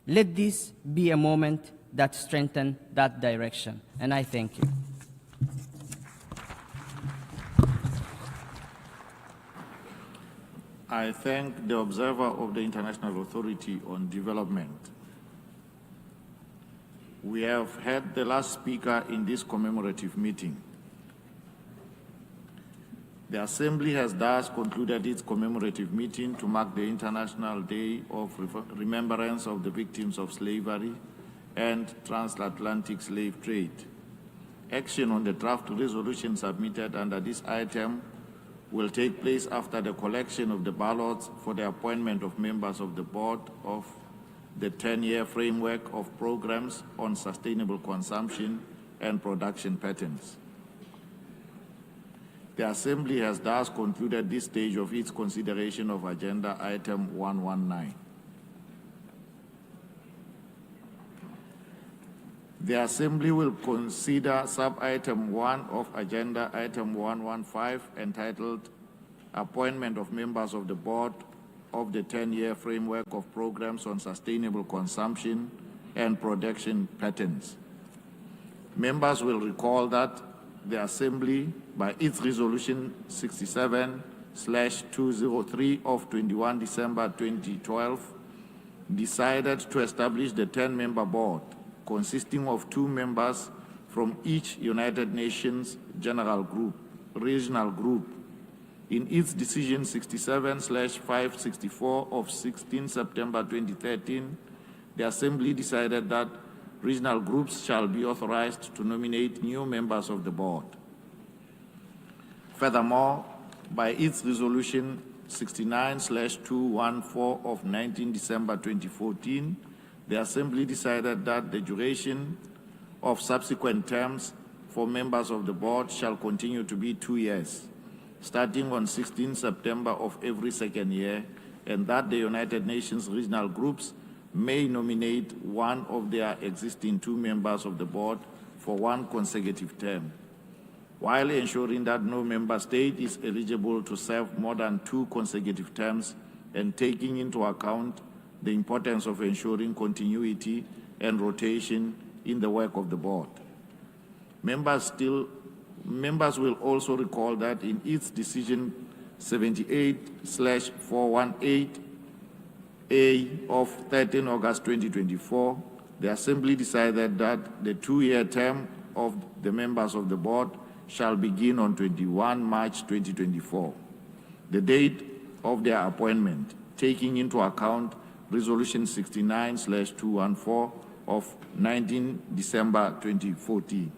Let this be a moment that strengthens that direction, and I thank you. I thank the observer of the International Authority on Development. We have heard the last speaker in this commemorative meeting. The Assembly has thus concluded its commemorative meeting to mark the International Day of Remembrance of the Victims of Slavery and Transatlantic Slave Trade. Action on the draft resolution submitted under this item will take place after the collection of the ballots for the appointment of members of the board of the 10-year framework of programs on sustainable consumption and production patterns. The Assembly has thus concluded this stage of its consideration of Agenda Item 119. The Assembly will consider Sub-Item 1 of Agenda Item 115 entitled Appointment of Members of the Board of the 10-Year Framework of Programs on Sustainable Consumption and Production Patterns. Members will recall that the Assembly, by its Resolution 67/203 of 21 December 2012, decided to establish the 10-member board consisting of 2 members from each United Nations General Group, Regional Group. In its Decision 67/564 of 16 September 2013, the Assembly decided that regional groups shall be authorized to nominate new members of the board. Furthermore, by its Resolution 69/214 of 19 December 2014, the Assembly decided that the duration of subsequent terms for members of the board shall continue to be 2 years, starting on 16 September of every second year, and that the United Nations regional groups may nominate one of their existing 2 members of the board for 1 consecutive term, while ensuring that no member state is eligible to serve more than 2 consecutive terms, and taking into account the importance of ensuring continuity and rotation in the work of the board. Members will also recall that in its Decision 78/418 A of 13 August 2024, the Assembly decided that the 2-year term of the members of the board shall begin on 21 March 2024, the date of their appointment, taking into account Resolution 69/214 of 19 December 2014.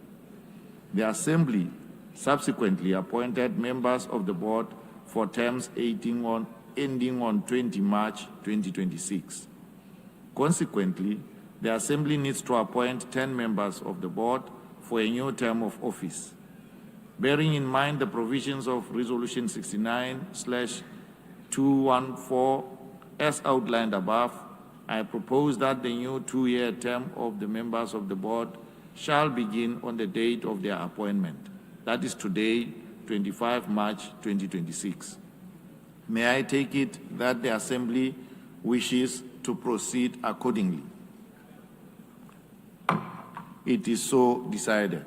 The Assembly subsequently appointed members of the board for terms ending on 20 March 2026. Consequently, the Assembly needs to appoint 10 members of the board for a new term of office. Bearing in mind the provisions of Resolution 69/214 as outlined above, I propose that the new 2-year term of the members of the board shall begin on the date of their appointment. That is today, 25 March 2026. May I take it that the Assembly wishes to proceed accordingly? It is so decided.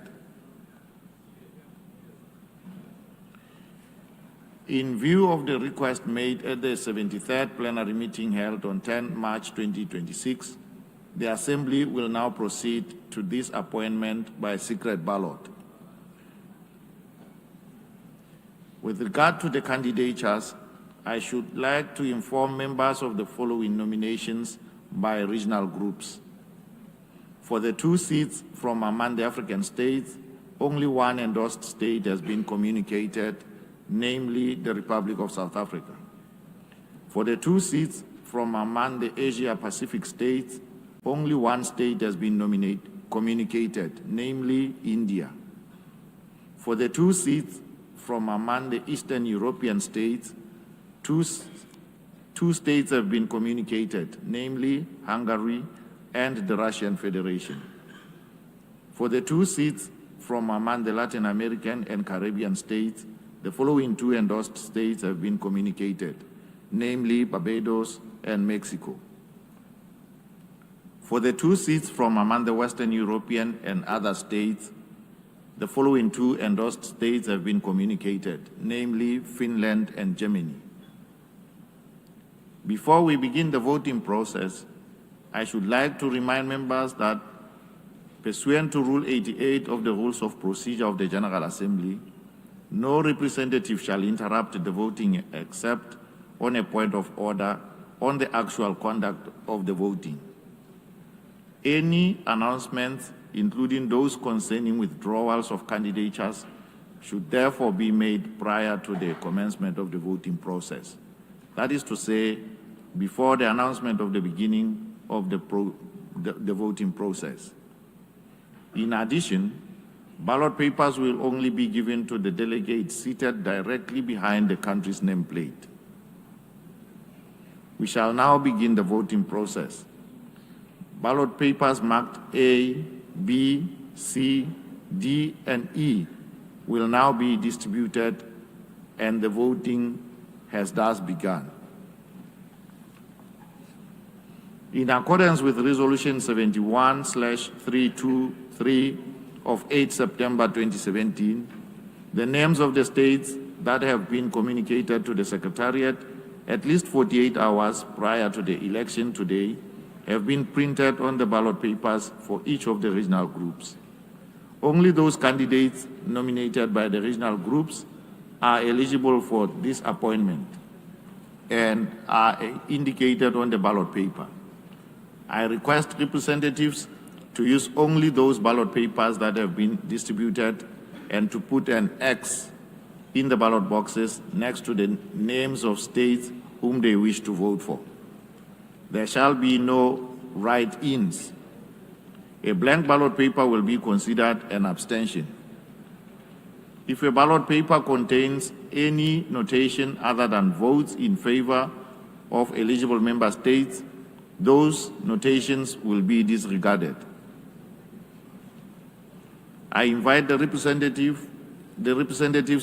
In view of the request made at the 73rd plenary meeting held on 10 March 2026, the Assembly will now proceed to this appointment by secret ballot. With regard to the candidatures, I should like to inform members of the following nominations by regional groups. For the 2 seats from among the African states, only 1 endorsed state has been communicated, namely the Republic of South Africa. For the 2 seats from among the Asia-Pacific states, only 1 state has been communicated, namely India. For the 2 seats from among the Eastern European states, two states have been communicated, namely Hungary and the Russian Federation. For the 2 seats from among the Latin American and Caribbean states, the following 2 endorsed states have been communicated, namely Barbados and Mexico. For the 2 seats from among the Western European and other states, the following 2 endorsed states have been communicated, namely Finland and Germany. Before we begin the voting process, I should like to remind members that, pursuant to Rule 88 of the Rules of Procedure of the General Assembly, no representative shall interrupt the voting except on a point of order on the actual conduct of the voting. Any announcements, including those concerning withdrawals of candidatures, should therefore be made prior to the commencement of the voting process. That is to say, before the announcement of the beginning of the voting process. In addition, Ballot papers will only be given to the delegates seated directly behind the country's nameplate. We shall now begin the voting process. Ballot papers marked A, B, C, D, and E will now be distributed, and the voting has thus begun. In accordance with Resolution 71/323 of 8 September 2017, the names of the states that have been communicated to the Secretariat at least 48 hours prior to the election today have been printed on the ballot papers for each of the regional groups. Only those candidates nominated by the regional groups are eligible for this appointment and are indicated on the ballot paper. I request representatives to use only those ballot papers that have been distributed and to put an X in the ballot boxes next to the names of states whom they wish to vote for. There shall be no write-ins. A blank ballot paper will be considered an abstention. If a ballot paper contains any notation other than votes in favor of eligible member states, those notations will be disregarded. I invite the representatives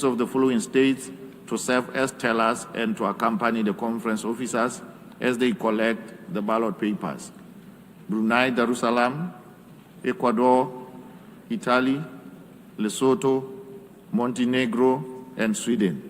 of the following states to serve as tellers and to accompany the conference officers as they collect the ballot papers: Brunei Darussalam, Ecuador, Italy, Lesotho, Montenegro, and Sweden.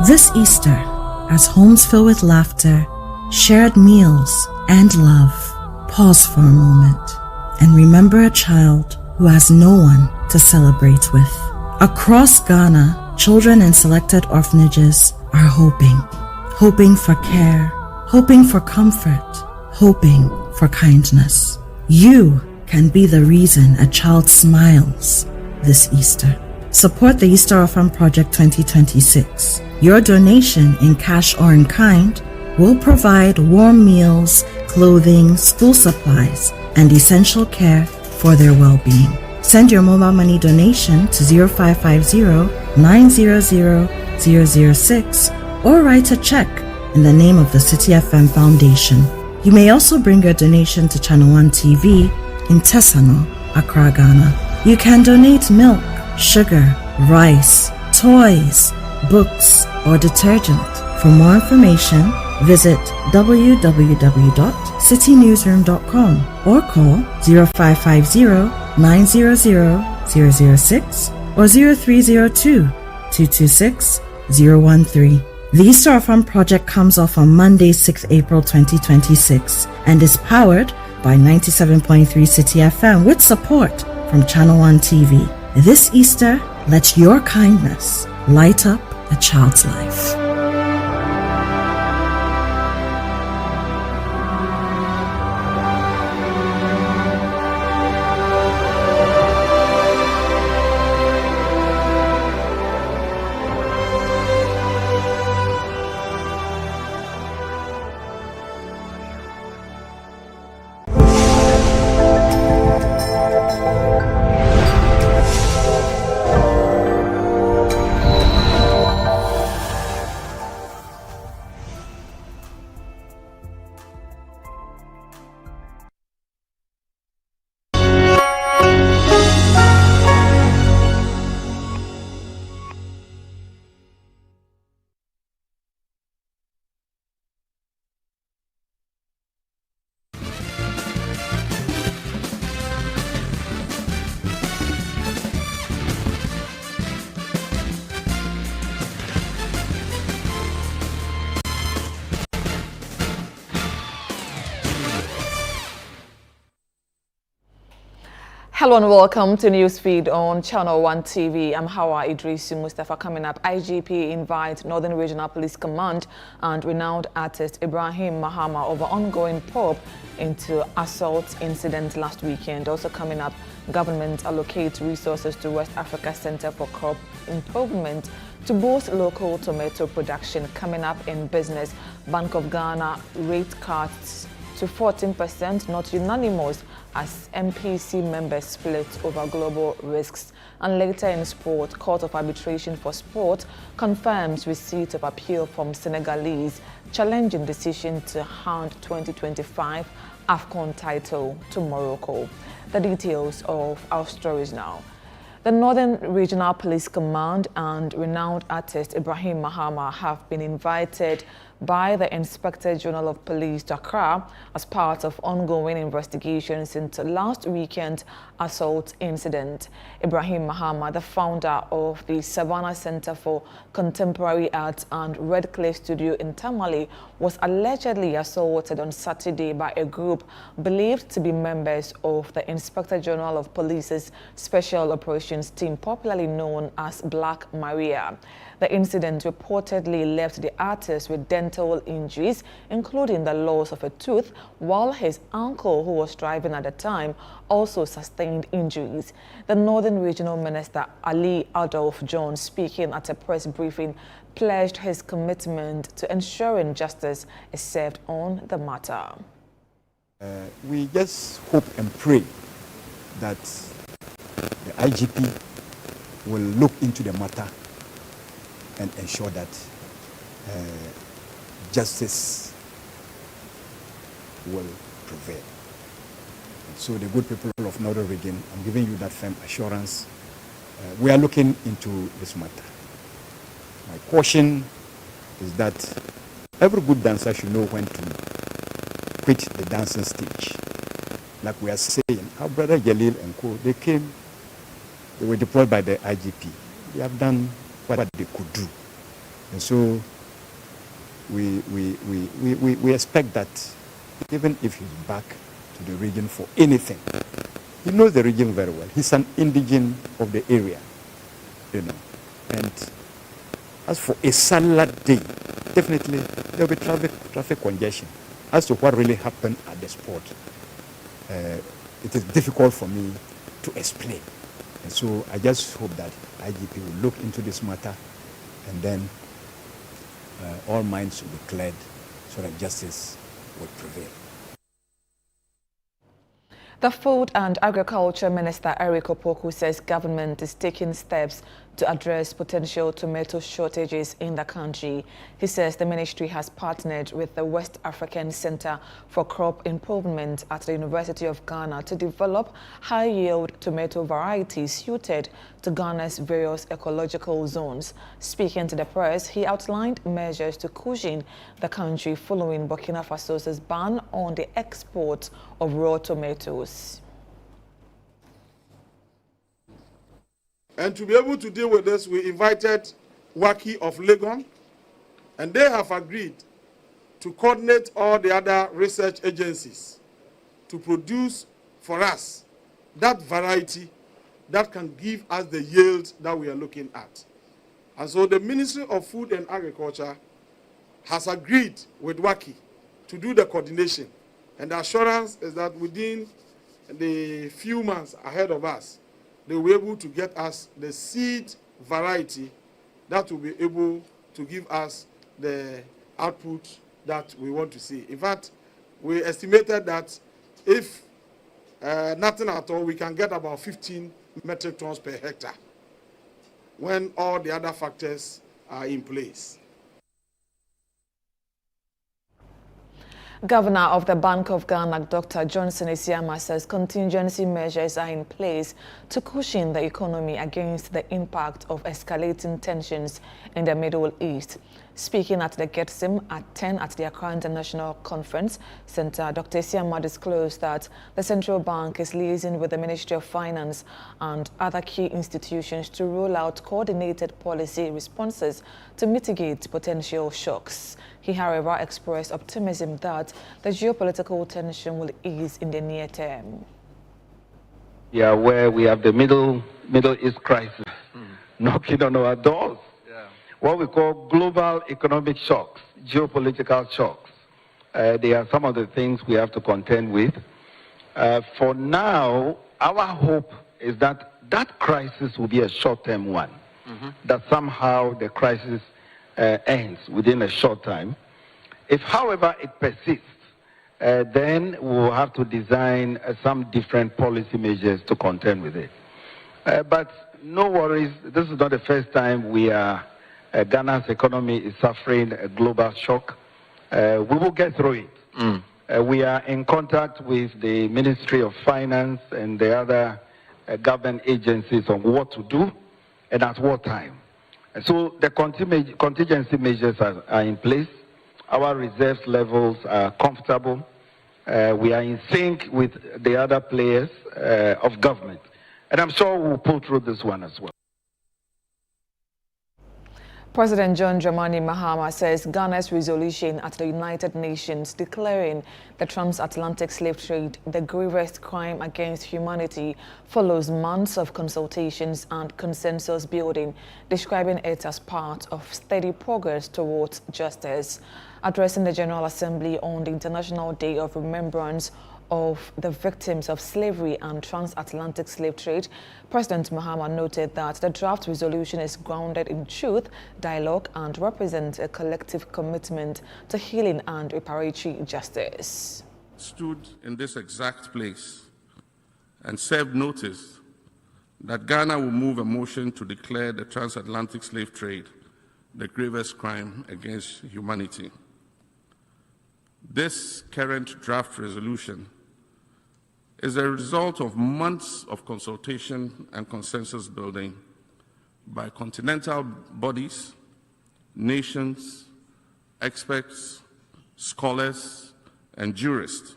This Easter, as homes fill with laughter, shared meals, and love, pause for a moment and remember a child who has no one to celebrate with. Across Ghana, children in selected orphanages are hoping for care, hoping for comfort, hoping for kindness. You can be the reason a child smiles this Easter. Support the Easter Orphan Project 2026. Your donation in cash or in kind will provide warm meals, clothing, school supplies, and essential care for their well-being. Send your mobile money donation to 0550-900-006 or write a check in the name of the City FM Foundation. You may also bring your donation to Channel One TV in Tesano, Accra, Ghana. You can donate milk, sugar, rice, toys, books, or detergent. For more information, visit www.citynewsroom.com or call 0550-900-006 or 0302-226-013. The Easter Orphan Project comes off on Monday, 6 April 2026 and is powered by 97.3 City FM with support from Channel One TV. This Easter, let your kindness light up a child's life. Hello and welcome to Newsfeed on Channel One TV. I'm Hawa Idrisu Mustafa. Coming up, IGP invites Northern Regional Police Command and renowned artist Ibrahim Mahama over ongoing probe into assault incident last weekend. Also coming up, government allocates resources to West Africa Center for Crop Improvement to boost local tomato production. Coming up in business, Bank of Ghana rate cuts to 14%, not unanimous, as MPC members split over global risks. And later in sport, Court of Arbitration for Sport confirms receipt of appeal from Senegalese challenging decision to hand 2025 AFCON title to Morocco. The details of our stories now. The Northern Regional Police Command and renowned artist Ibrahim Mahama have been invited by the Inspector General of Police to Accra as part of ongoing investigations into last weekend's assault incident. Ibrahim Mahama, the founder of the Savannah Center for Contemporary Arts and Red Clay Studio in Tamale, was allegedly assaulted on Saturday by a group believed to be members of the Inspector General of Police's Special Operations Team, popularly known as Black Maria. The incident reportedly left the artist with dental injuries, including the loss of a tooth, while his uncle, who was driving at the time, also sustained injuries. The Northern Regional Minister Ali Adolf John, speaking at a press briefing, pledged his commitment to ensuring justice is served on the matter. We just hope and pray that the IGP will look into the matter and ensure that justice will prevail. And so the good people of Northern Region, I'm giving you that firm assurance. We are looking into this matter. My caution is that every good dancer should know when to quit the dancing stage. Like we are saying, our brother Jalil and co, they were deployed by the IGP. They have done what they could do. And so we expect that even if he's back to the region for anything, he knows the region very well. He's an indigene of the area, you know. And as for a salad day, definitely there will be traffic congestion. As to what really happened at the spot, it is difficult for me to explain. And so I just hope that IGP will look into this matter, and then all minds will be cleared so that justice will prevail. The Food and Agriculture Minister Eric Opoku says government is taking steps to address potential tomato shortages in the country. He says the ministry has partnered with the West African Center for Crop Improvement at the University of Ghana to develop high-yield tomato varieties suited to Ghana's various ecological zones. Speaking to the press, he outlined measures to cushion the country following Burkina Faso's ban on the export of raw tomatoes. And to be able to deal with this, we invited WACI of Legon, and they have agreed to coordinate all the other research agencies to produce for us that variety that can give us the yield that we are looking at. And so the Ministry of Food and Agriculture has agreed with WACI to do the coordination. And the assurance is that within the few months ahead of us, they will be able to get us the seed variety that will be able to give us the output that we want to see. In fact, we estimated that if nothing at all, we can get about 15 metric tons per hectare when all the other factors are in place. Governor of the Bank of Ghana, Dr. Johnson Isiama, says contingency measures are in place to cushion the economy against the impact of escalating tensions in the Middle East. Speaking at the GETSIM at 10 at the Accra International Conference Center, Dr. Isiama disclosed that the central bank is liaising with the Ministry of Finance and other key institutions to roll out coordinated policy responses to mitigate potential shocks. He, however, expressed optimism that the geopolitical tension will ease in the near term. Yeah, where we have the Middle East crisis knocking on our doors. What we call global economic shocks, geopolitical shocks. They are some of the things we have to contend with. For now, our hope is that that crisis will be a short-term one, that somehow the crisis ends within a short time. If, however, it persists, then we'll have to design some different policy measures to contend with it. But no worries, this is not the first time we are Ghana's economy is suffering a global shock. We will get through it. We are in contact with the Ministry of Finance and the other government agencies on what to do and at what time. So the contingency measures are in place. Our reserves levels are comfortable. We are in sync with the other players of government. And I'm sure we'll pull through this one as well. President John Dramani Mahama says Ghana's resolution at the United Nations declaring the transatlantic slave trade the grievous crime against humanity follows months of consultations and consensus building, describing it as part of steady progress towards justice. Addressing the General Assembly on the International Day of Remembrance of the victims of slavery and transatlantic slave trade, President Mahama noted that the draft resolution is grounded in truth, dialogue, and represents a collective commitment to healing and reparatory justice. Stood in this exact place and served notice that Ghana will move a motion to declare the transatlantic slave trade the gravest crime against humanity. This current draft resolution is a result of months of consultation and consensus building by continental bodies, nations, experts, scholars, and jurists,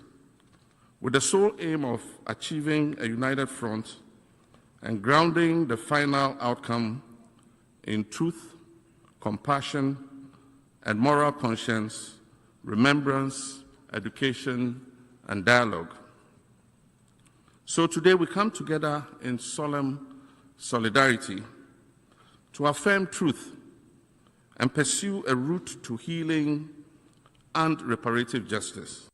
with the sole aim of achieving a united front and grounding the final outcome in truth, compassion, and moral conscience, remembrance, education, and dialogue. So today we come together in solemn solidarity to affirm truth and pursue a route to healing and reparative justice.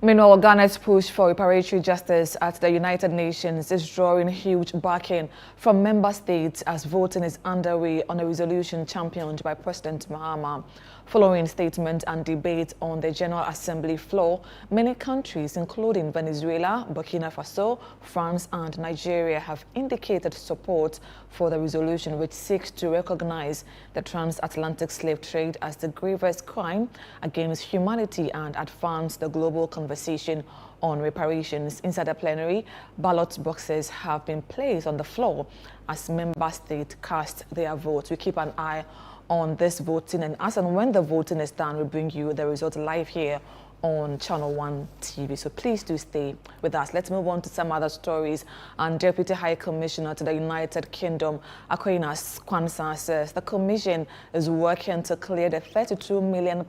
Meanwhile, Ghana's push for reparatory justice at the United Nations is drawing huge backing from member states as voting is underway on a resolution championed by President Mahama. Following statements and debate on the General Assembly floor, many countries, including Venezuela, Burkina Faso, France and Nigeria, have indicated support for the resolution, which seeks to recognize the transatlantic slave trade as the gravest crime against humanity and advance the global conversation on reparations. Inside the plenary, ballot boxes have been placed on the floor as member states cast their votes. We keep an eye on this voting, and as and when the voting is done, we bring you the result live here on Channel 1 TV. So please do stay with us. Let's move on to some other stories. And Deputy High Commissioner to the United Kingdom, Aquinas Kwanzaa, says the Commission is working to clear the £32 million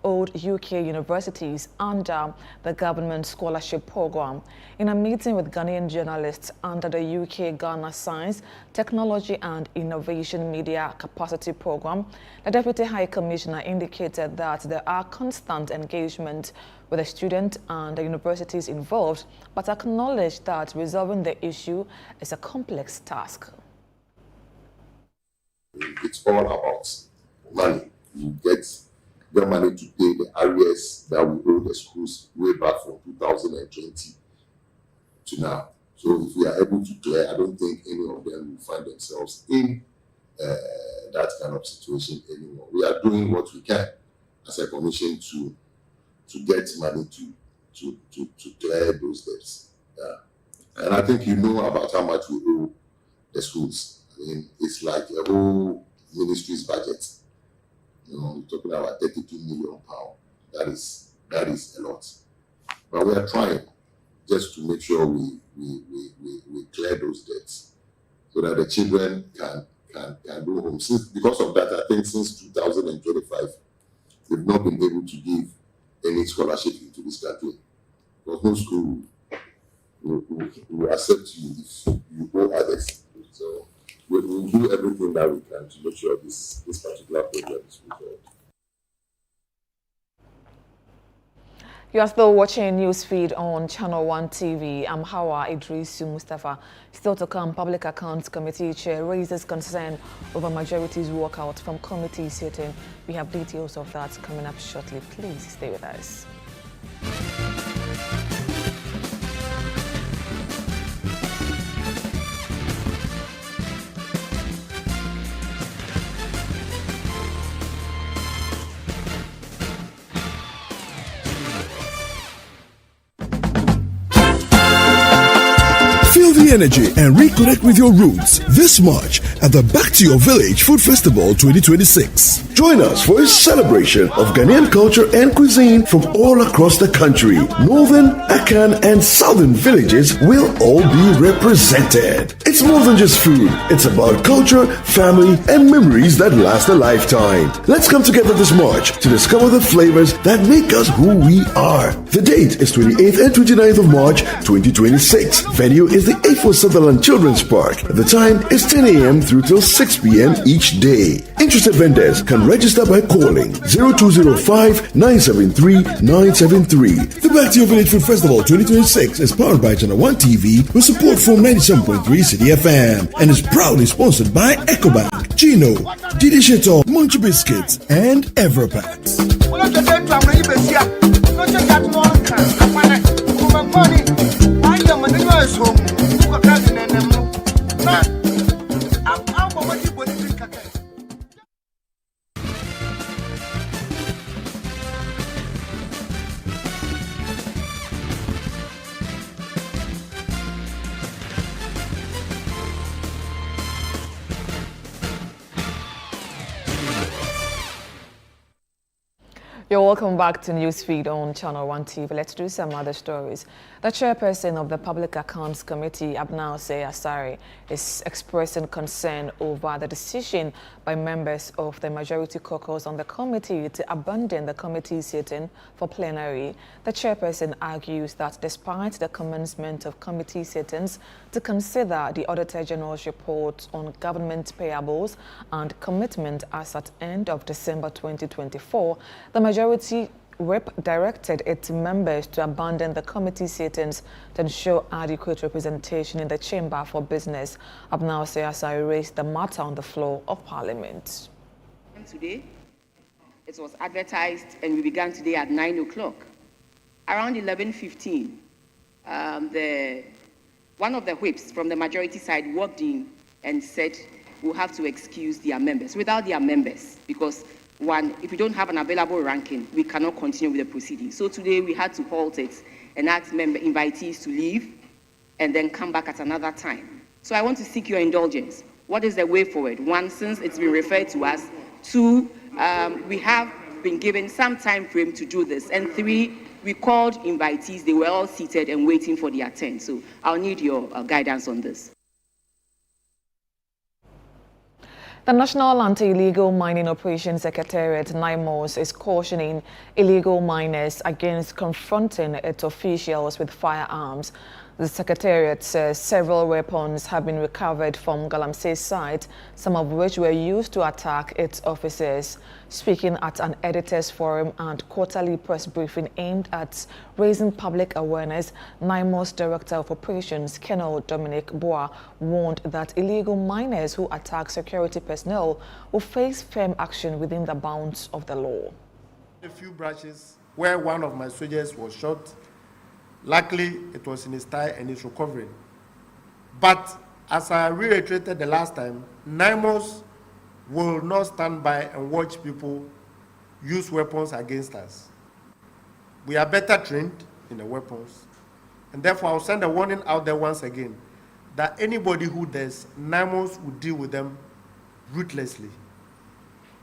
owed UK universities under the government scholarship program. In a meeting with Ghanaian journalists under the UK Ghana Science, Technology and Innovation Media Capacity Program, the Deputy High Commissioner indicated that there are constant engagement with the students and the universities involved, but acknowledged that resolving the issue is a complex task. It's all about money. You get money to pay the arrears that we owe the schools way back from 2020 to now. So if we are able to clear, I don't think any of them will find themselves in that kind of situation anymore. We are doing what we can as a commission to get money to clear those debts. Yeah. And I think you know about how much we owe the schools. I mean, it's like a whole ministry's budget. You know, we're talking about £32 million. That is a lot. But we are trying just to make sure we clear those debts so that the children can go home. Because of that, I think since 2025, we've not been able to give any scholarship into this country. Because no school will accept you if you owe others. So we'll do everything that we can to make sure this particular program is resolved. You are still watching Newsfeed on Channel 1 TV. I'm Hawa Idrisu Mustafa. Still to come, Public Accounts Committee Chair raises concern over majority's walkout from committee sitting. We have details of that coming up shortly. Please stay with us. Feel the energy and reconnect with your roots this March at the Back to Your Village Food Festival 2026. Join us for a celebration of Ghanaian culture and cuisine from all across the country. Northern, Akan, and Southern villages will all be represented. It's more than just food. It's about culture, family, and memories that last a lifetime. Let's come together this March to discover the flavors that make us who we are. The date is 28th and 29th of March 2026. Venue is the A4 Sutherland Children's Park. The time is 10 a.m. through till 6 p.m. each day. Interested vendors can register by calling 0205-973-973. The Back to Your Village Food Festival 2026 is powered by Channel 1 TV with support from 97.3 City FM and is proudly sponsored by EcoBank, Gino, Didi Sheto, Munch Biscuits, and Everpat. You're welcome back to Newsfeed on Channel 1 TV. Let's do some other stories. The chairperson of the Public Accounts Committee, Abnaose Asare, is expressing concern over the decision by members of the majority caucus on the committee to abandon the committee sitting for plenary. The chairperson argues that despite the commencement of committee sittings to consider the Auditor General's report on government payables and commitment as at end of December 2024, the majority whip directed its members to abandon the committee sittings to ensure adequate representation in the Chamber for Business. Abnao Seyasa raised the matter on the floor of Parliament. Today, it was advertised and we began today at 9 o'clock. Around 11:15, one of the whips from the majority side walked in and said, we'll have to excuse their members, without their members, because one, if we don't have an available ranking, we cannot continue with the proceedings. So today we had to halt it and ask invitees to leave and then come back at another time. So I want to seek your indulgence. What is the way forward? One, since it's been referred to us. Two, we have been given some time frame to do this. And three, we called invitees. They were all seated and waiting for their turn. So I'll need your guidance on this. The National Anti-Illegal Mining Operations Secretariat, NIMOS, is cautioning illegal miners against confronting its officials with firearms. The Secretariat says several weapons have been recovered from Galamsey's site, some of which were used to attack its officers. Speaking at an editors' forum and quarterly press briefing aimed at raising public awareness, NIMOS Director of Operations, Colonel Dominic Boa, warned that illegal miners who attack security personnel will face firm action within the bounds of the law. A few brushes where one of my soldiers was shot. Luckily, it was in his thigh and it's recovering. But as I reiterated the last time, NIMOS will not stand by and watch people use weapons against us. We are better trained in the weapons. And therefore, I'll send a warning out there once again that anybody who does, NIMOS will deal with them ruthlessly.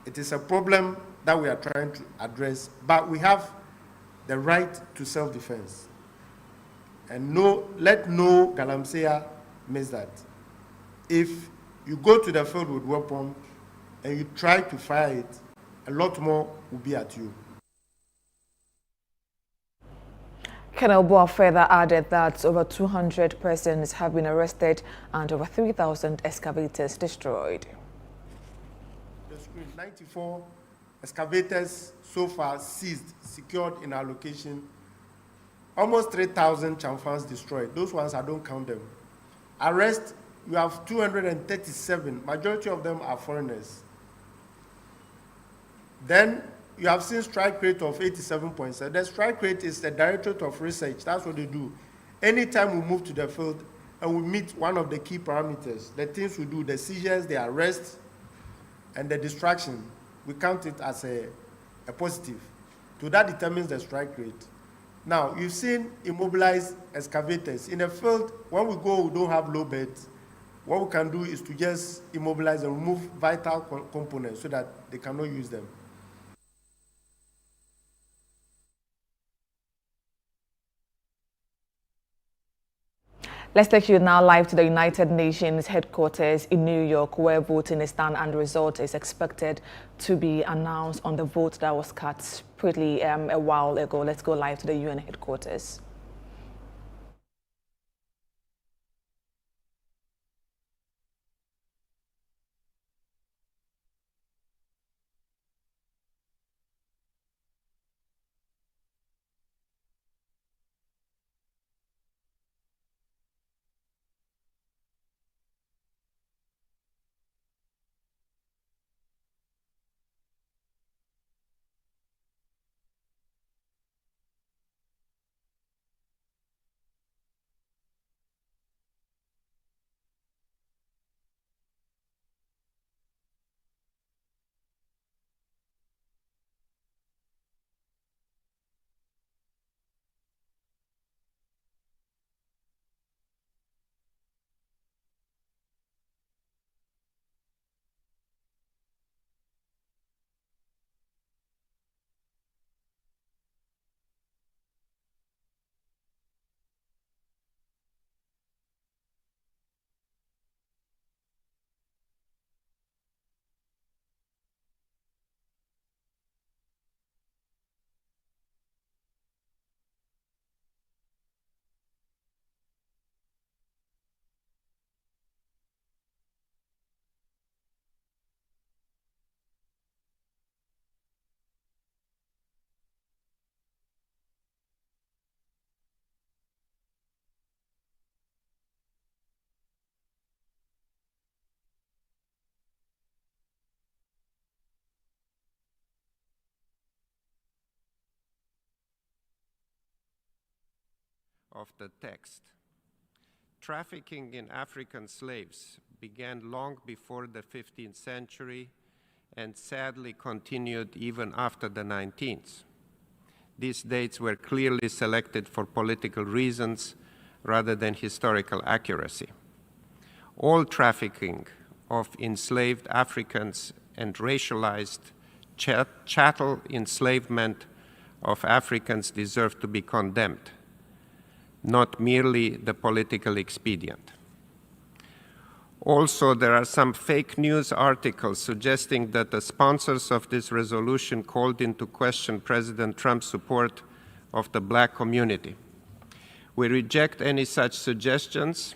It is a problem that we are trying to address, but we have the right to self-defense. And let no Galamsey miss that. If you go to the field with weapon and you try to fire it, a lot more will be at you. Colonel Boa further added that over 200 persons have been arrested and over 3,000 excavators destroyed. The screen, 94 excavators so far seized, secured in our location. Almost 3,000 chamfans destroyed. Those ones, I don't count them. Arrest, you have 237. Majority of them are foreigners. Then you have seen strike rate of 87.7. The strike rate is the Directorate of Research. That's what they do. Anytime we move to the field and we meet one of the key parameters, the things we do, the seizures, the arrest, and the distraction, we count it as a positive. So that determines the strike rate. Now, you've seen immobilized excavators. In the field, when we go, we don't have low beds. What we can do is to just immobilize and remove vital components so that they cannot use them. Let's take you now live to the United Nations headquarters in New York, where voting is done and the result is expected to be announced on the vote that was cast pretty a while ago. Let's go live to the UN headquarters. of the text. Trafficking in African slaves began long before the 15th century and sadly continued even after the 19th. These dates were clearly selected for political reasons rather than historical accuracy. All trafficking of enslaved Africans and racialized chattel enslavement of Africans deserve to be condemned, not merely the political expedient. Also, there are some fake news articles suggesting that the sponsors of this resolution called into question President Trump's support of the Black community. We reject any such suggestions.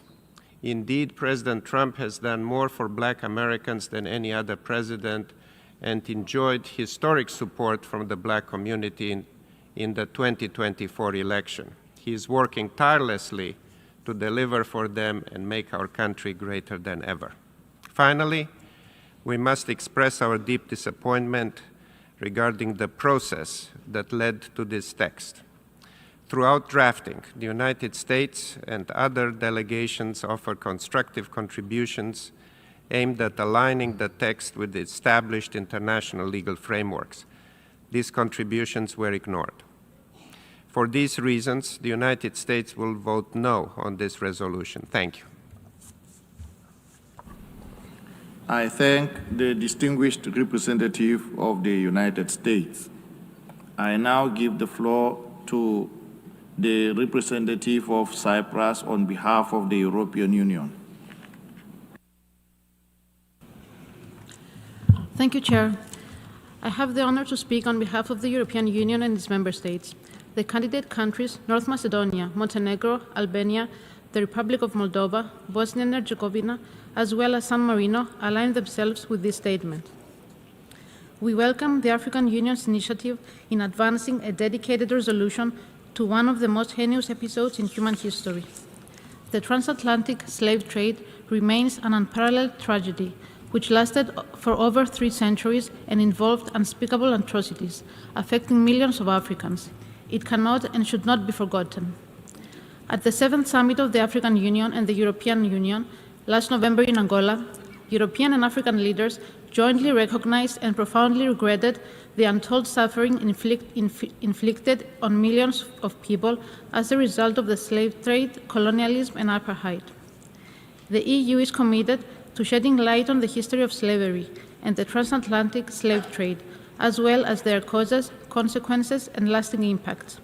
Indeed, President Trump has done more for Black Americans than any other president and enjoyed historic support from the Black community in the 2024 election. He is working tirelessly to deliver for them and make our country greater than ever. Finally, we must express our deep disappointment regarding the process that led to this text. Throughout drafting, the United States and other delegations offered constructive contributions aimed at aligning the text with the established international legal frameworks. These contributions were ignored. For these reasons, the United States will vote no on this resolution. Thank you. I thank the distinguished representative of the United States. I now give the floor to the representative of Cyprus on behalf of the European Union. Thank you, Chair. I have the honor to speak on behalf of the European Union and its member states. The candidate countries, North Macedonia, Montenegro, Albania, the Republic of Moldova, Bosnia and Herzegovina, as well as San Marino, align themselves with this statement. We welcome the African Union's initiative in advancing a dedicated resolution to one of the most heinous episodes in human history. The transatlantic slave trade remains an unparalleled tragedy, which lasted for over 3 centuries and involved unspeakable atrocities, affecting millions of Africans. It cannot and should not be forgotten. At the 7th Summit of the African Union and the European Union, last November in Angola, European and African leaders jointly recognized and profoundly regretted the untold suffering inflicted on millions of people as a result of the slave trade, colonialism, and apartheid. The EU is committed to shedding light on the history of slavery and the transatlantic slave trade, as well as their causes, consequences, and lasting impacts.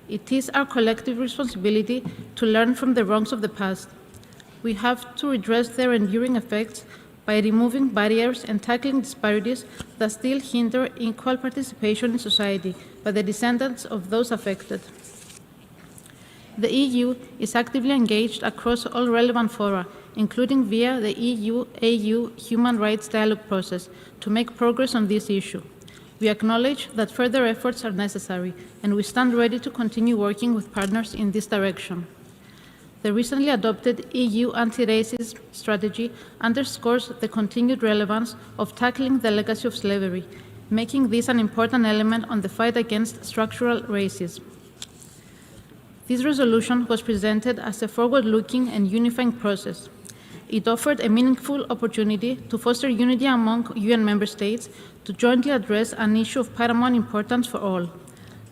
It is our collective responsibility to learn from the wrongs of the past. We have to redress their enduring effects by removing barriers and tackling disparities that still hinder equal participation in society by the descendants of those affected. The EU is actively engaged across all relevant fora, including via the EU-AU Human Rights Dialogue process, to make progress on this issue. We acknowledge that further efforts are necessary, and we stand ready to continue working with partners in this direction. The recently adopted EU anti-racist strategy underscores the continued relevance of tackling the legacy of slavery, making this an important element on the fight against structural racism. This resolution was presented as a forward-looking and unifying process. It offered a meaningful opportunity to foster unity among UN member states to jointly address an issue of paramount importance for all.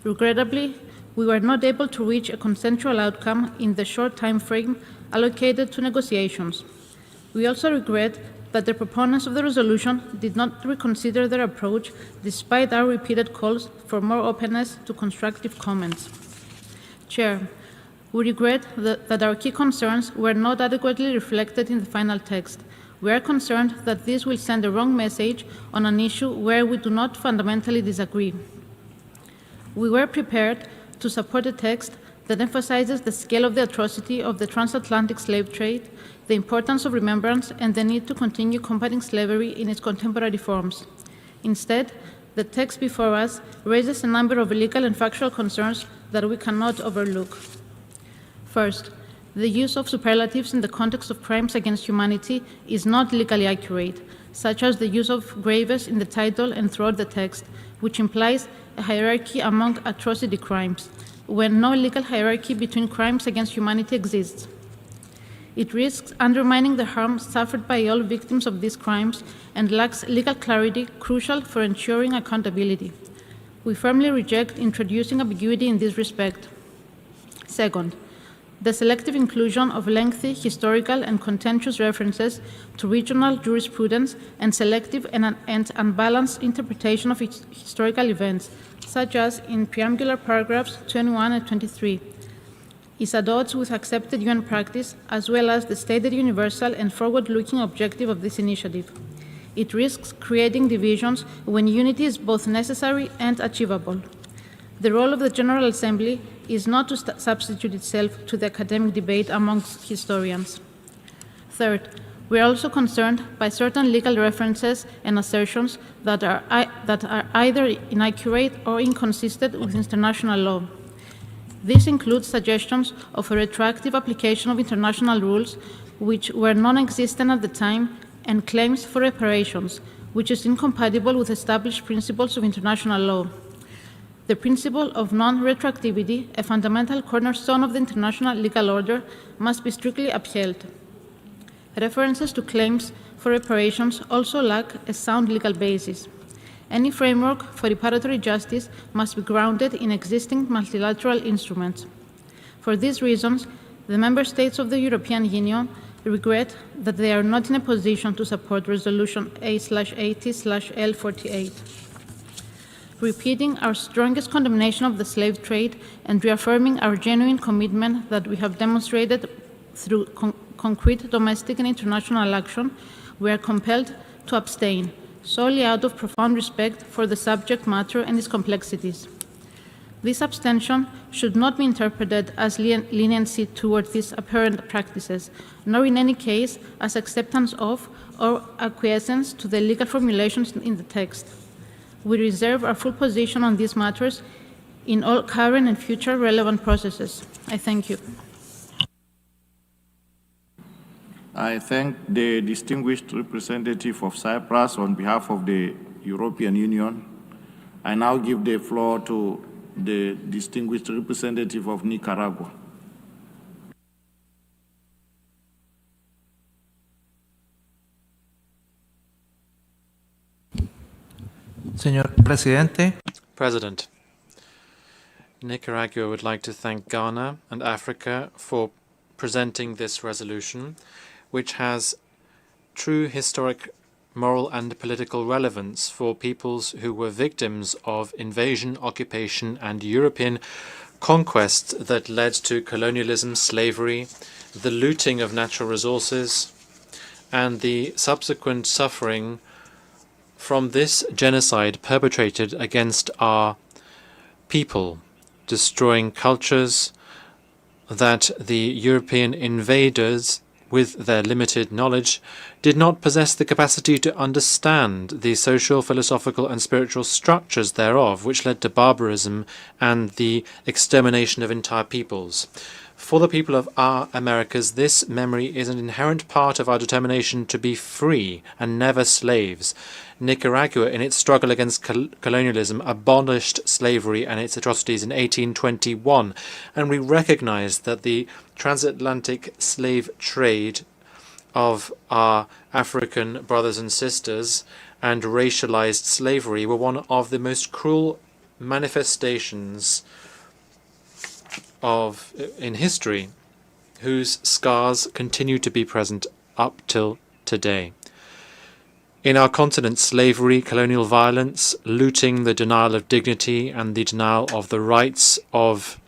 Regrettably, we were not able to reach a consensual outcome in the short time frame allocated to negotiations. We also regret that the proponents of the resolution did not reconsider their approach despite our repeated calls for more openness to constructive comments. Chair, we regret that our key concerns were not adequately reflected in the final text. We are concerned that this will send a wrong message on an issue where we do not fundamentally disagree. We were prepared to support a text that emphasizes the scale of the atrocity of the transatlantic slave trade, the importance of remembrance, and the need to continue combating slavery in its contemporary forms. Instead, the text before us raises a number of legal and factual concerns that we cannot overlook. First, the use of superlatives in the context of crimes against humanity is not legally accurate, such as the use of graves in the title and throughout the text, which implies a hierarchy among atrocity crimes. when no legal hierarchy between crimes against humanity exists. It risks undermining the harm suffered by all victims of these crimes and lacks legal clarity crucial for ensuring accountability. We firmly reject introducing ambiguity in this respect. Second, the selective inclusion of lengthy historical and contentious references to regional jurisprudence and selective and unbalanced interpretation of historical events, such as in preambular paragraphs 21 and 23, is at odds with accepted UN practice as well as the stated universal and forward-looking objective of this initiative. It risks creating divisions when unity is both necessary and achievable. The role of the General Assembly is not to substitute itself to the academic debate amongst historians. Third, we are also concerned by certain legal references and assertions that are either inaccurate or inconsistent with international law. This includes suggestions of a retroactive application of international rules which were non-existent at the time and claims for reparations, which is incompatible with established principles of international law. The principle of non-retroactivity, a fundamental cornerstone of the international legal order, must be strictly upheld. References to claims for reparations also lack a sound legal basis. Any framework for reparatory justice must be grounded in existing multilateral instruments. For these reasons, the Member States of the European Union regret that they are not in a position to support Resolution A/80/L48. Repeating our strongest condemnation of the slave trade and reaffirming our genuine commitment that we have demonstrated through concrete domestic and international action, we are compelled to abstain, solely out of profound respect for the subject matter and its complexities. This abstention should not be interpreted as leniency towards these apparent practices, nor in any case as acceptance of or acquiescence to the legal formulations in the text. We reserve our full position on these matters in all current and future relevant processes. I thank you. I thank the distinguished representative of Cyprus on behalf of the European Union. I now give the floor to the distinguished representative of Nicaragua. Señor Presidente. President, Nicaragua would like to thank Ghana and Africa for presenting this resolution, which has true historic, moral and political relevance for peoples who were victims of invasion, occupation and European conquest that led to colonialism, slavery, the looting of natural resources, and the subsequent suffering from this genocide perpetrated against our people, destroying cultures that the European invaders, with their limited knowledge, did not possess the capacity to understand the social, philosophical and spiritual structures thereof, which led to barbarism and the extermination of entire peoples. For the people of our Americas, this memory is an inherent part of our determination to be free and never slaves. Nicaragua, in its struggle against colonialism, abolished slavery and its atrocities in 1821, and we recognize that the transatlantic slave trade of our African brothers and sisters and racialized slavery were one of the most cruel manifestations in history, whose scars continue to be present up till today. In our continent, slavery, colonial violence, looting, the denial of dignity and the denial of the rights of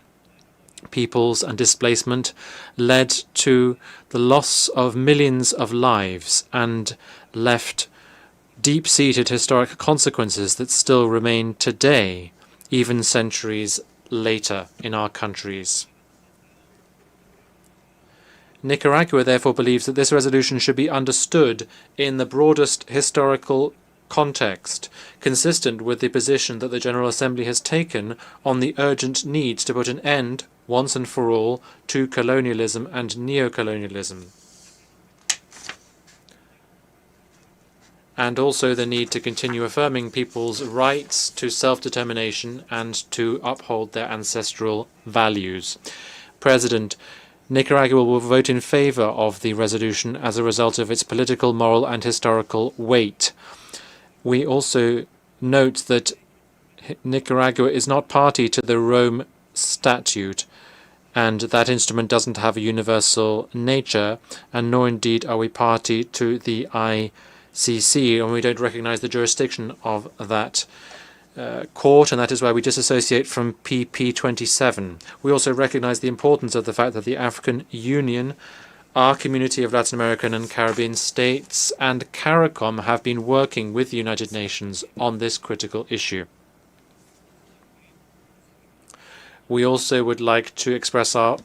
peoples and displacement led to the loss of millions of lives and left deep-seated historic consequences that still remain today, even centuries later in our countries. Nicaragua therefore believes that this resolution should be understood in the broadest historical context, consistent with the position that the General Assembly has taken on the urgent need to put an end, once and for all, to colonialism and neocolonialism. and also the need to continue affirming people's rights to self-determination and to uphold their ancestral values. President, Nicaragua will vote in favor of the resolution as a result of its political, moral, and historical weight. We also note that Nicaragua is not party to the Rome Statute, and that instrument doesn't have a universal nature, and nor indeed are we party to the ICC, and we don't recognize the jurisdiction of that court, and that is why we disassociate from PP27. We also recognize the importance of the fact that the African Union, our community of Latin American and Caribbean states, and CARICOM have been working with the United Nations on this critical issue. We also would like to express our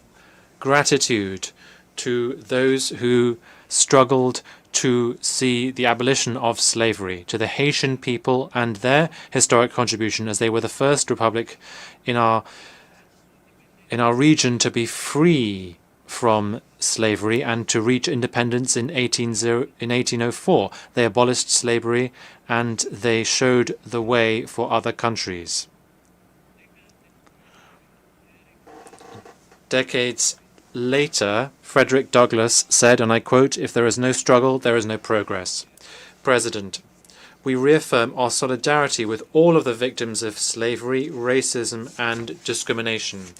gratitude to those who struggled to see the abolition of slavery, to the Haitian people and their historic contribution, as they were the first republic in our region to be free from slavery and to reach independence in 1804. They abolished slavery and they showed the way for other countries. Decades later, Frederick Douglass said, and I quote, "If there is no struggle, there is no progress." President, we reaffirm our solidarity with all of the victims of slavery, racism, and discrimination,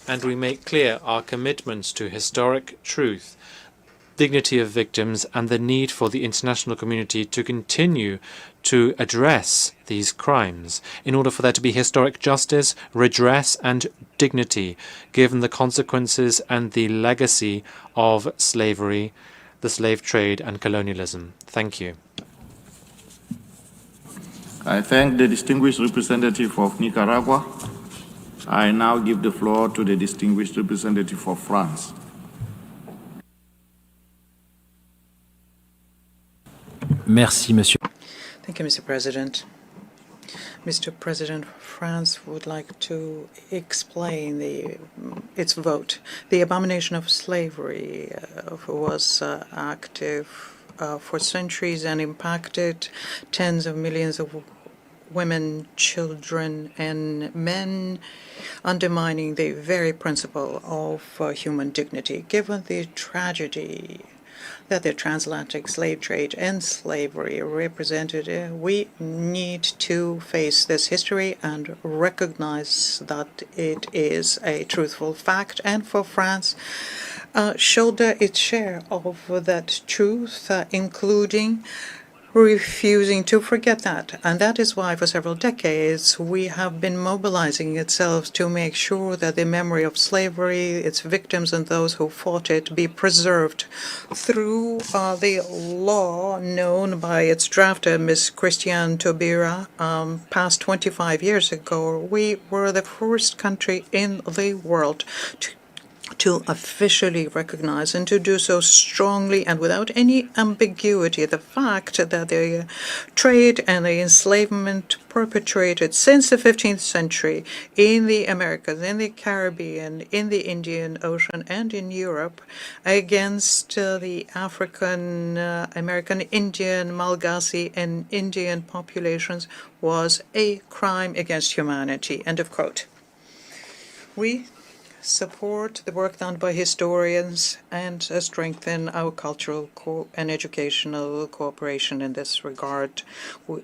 and we make clear our commitments to historic truth, dignity of victims, and the need for the international community to continue to address these crimes in order for there to be historic justice, redress, and dignity, given the consequences and the legacy of slavery, the slave trade, and colonialism. Thank you. I thank the distinguished representative of Nicaragua. I now give the floor to the distinguished representative of France. Merci, Monsieur. Thank you, Mr. President. Mr. President, France would like to explain its vote. The abomination of slavery was active for centuries and impacted tens of millions of women, children, and men, undermining the very principle of human dignity. Given the tragedy that the transatlantic slave trade and slavery represented, we need to face this history and recognize that it is a truthful fact, and for France, shoulder its share of that truth, including refusing to forget that. And that is why for several decades we have been mobilizing itself to make sure that the memory of slavery, its victims and those who fought it, be preserved through the law known by its drafter, Ms. Christiane Taubira, passed 25 years ago. We were the first country in the world to officially recognize, and to do so strongly and without any ambiguity, the fact that the trade and the enslavement perpetrated since the 15th century in the Americas, in the Caribbean, in the Indian Ocean, and in Europe against the African, American, Indian, Malagasy, and Indian populations was a crime against humanity. End of quote. We support the work done by historians and strengthen our cultural and educational cooperation in this regard.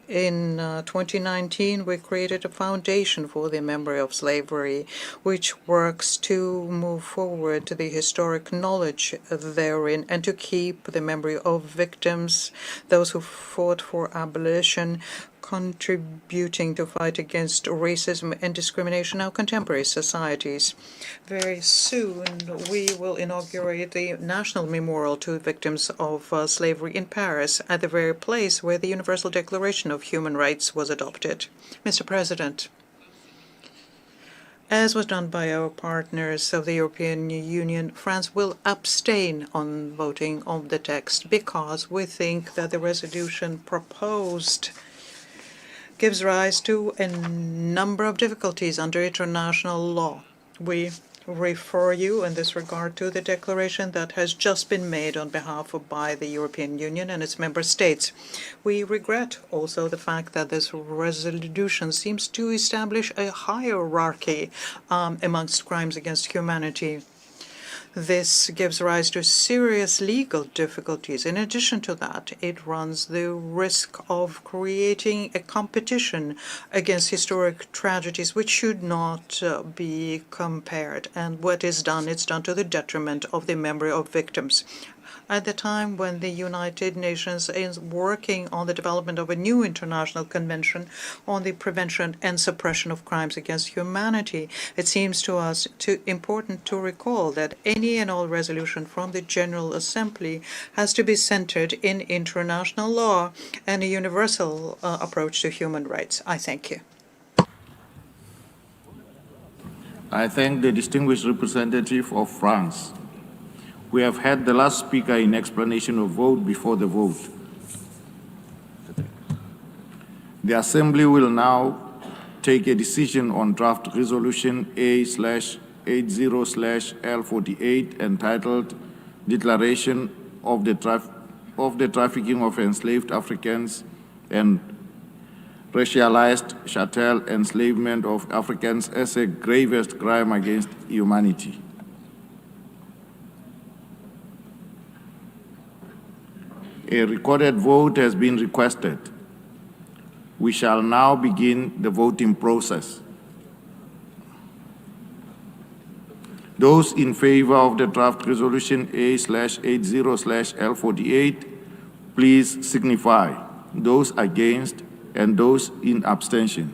In 2019, we created a foundation for the memory of slavery, which works to move forward the historic knowledge therein and to keep the memory of victims, those who fought for abolition, contributing to fight against racism and discrimination in our contemporary societies. Very soon, we will inaugurate the National Memorial to Victims of Slavery in Paris, at the very place where the Universal Declaration of Human Rights was adopted. Mr. President, as was done by our partners of the European Union, France will abstain on voting on the text because we think that the resolution proposed gives rise to a number of difficulties under international law. We refer you in this regard to the declaration that has just been made on behalf of by the European Union and its member states. We regret also the fact that this resolution seems to establish a hierarchy amongst crimes against humanity. This gives rise to serious legal difficulties. In addition to that, it runs the risk of creating a competition against historic tragedies which should not be compared. And what is done, it's done to the detriment of the memory of victims. At the time when the United Nations is working on the development of a new international convention on the prevention and suppression of crimes against humanity, it seems to us important to recall that any and all resolution from the General Assembly has to be centered in international law and a universal approach to human rights. I thank you. I thank the distinguished representative of France. We have had the last speaker in explanation of vote before the vote. The Assembly will now take a decision on draft resolution A/80/L48 entitled Declaration of the Trafficking of Enslaved Africans and Racialized chattel enslavement of Africans as a gravest crime against humanity. A recorded vote has been requested. We shall now begin the voting process. Those in favor of the draft resolution A/80/L48, please signify. Those against and those in abstention.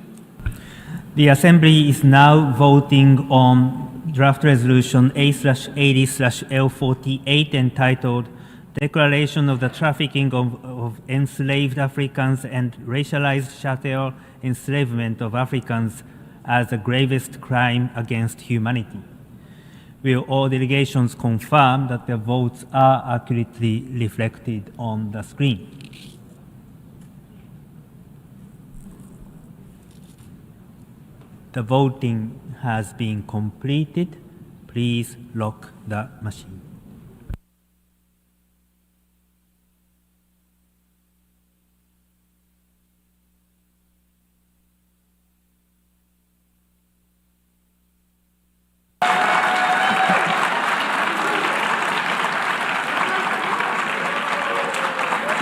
The Assembly is now voting on draft resolution A/80/L48 entitled Declaration of the Trafficking of Enslaved Africans and Racialized Chattel Enslavement of Africans as the gravest crime against humanity. Will all delegations confirm that their votes are accurately reflected on the screen? The voting has been completed. Please lock the machine.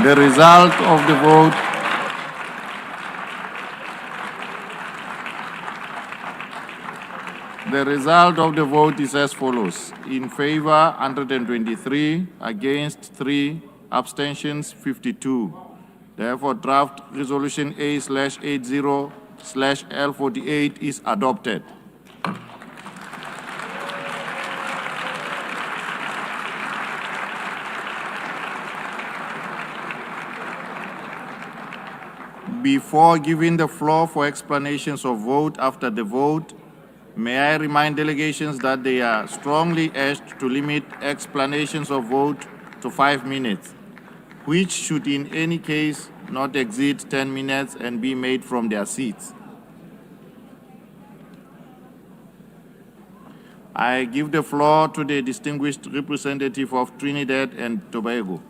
The result of the vote is as follows. In favor, 123, against 3, abstentions 52. Therefore, draft resolution A/80/L48 is adopted. Before giving the floor for explanations of vote after the vote, may I remind delegations that they are strongly urged to limit explanations of vote to 5 minutes, which should in any case not exceed 10 minutes and be made from their seats. I give the floor to the distinguished representative of Trinidad and Tobago.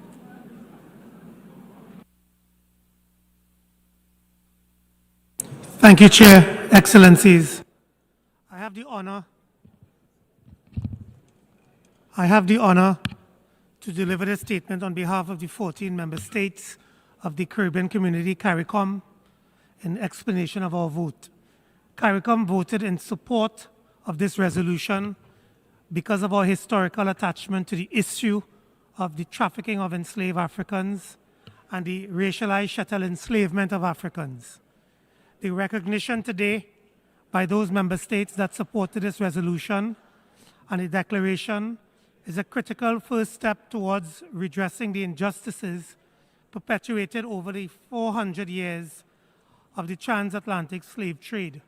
Thank you, Chair. Excellencies. I have the honor to deliver this statement on behalf of the 14 member states of the Caribbean Community, CARICOM, in explanation of our vote. CARICOM voted in support of this resolution because of our historical attachment to the issue of the trafficking of enslaved Africans and the racialized chattel enslavement of Africans. The recognition today by those member states that supported this resolution and the declaration is a critical first step towards redressing the injustices perpetuated over the 400 years of the transatlantic slave trade.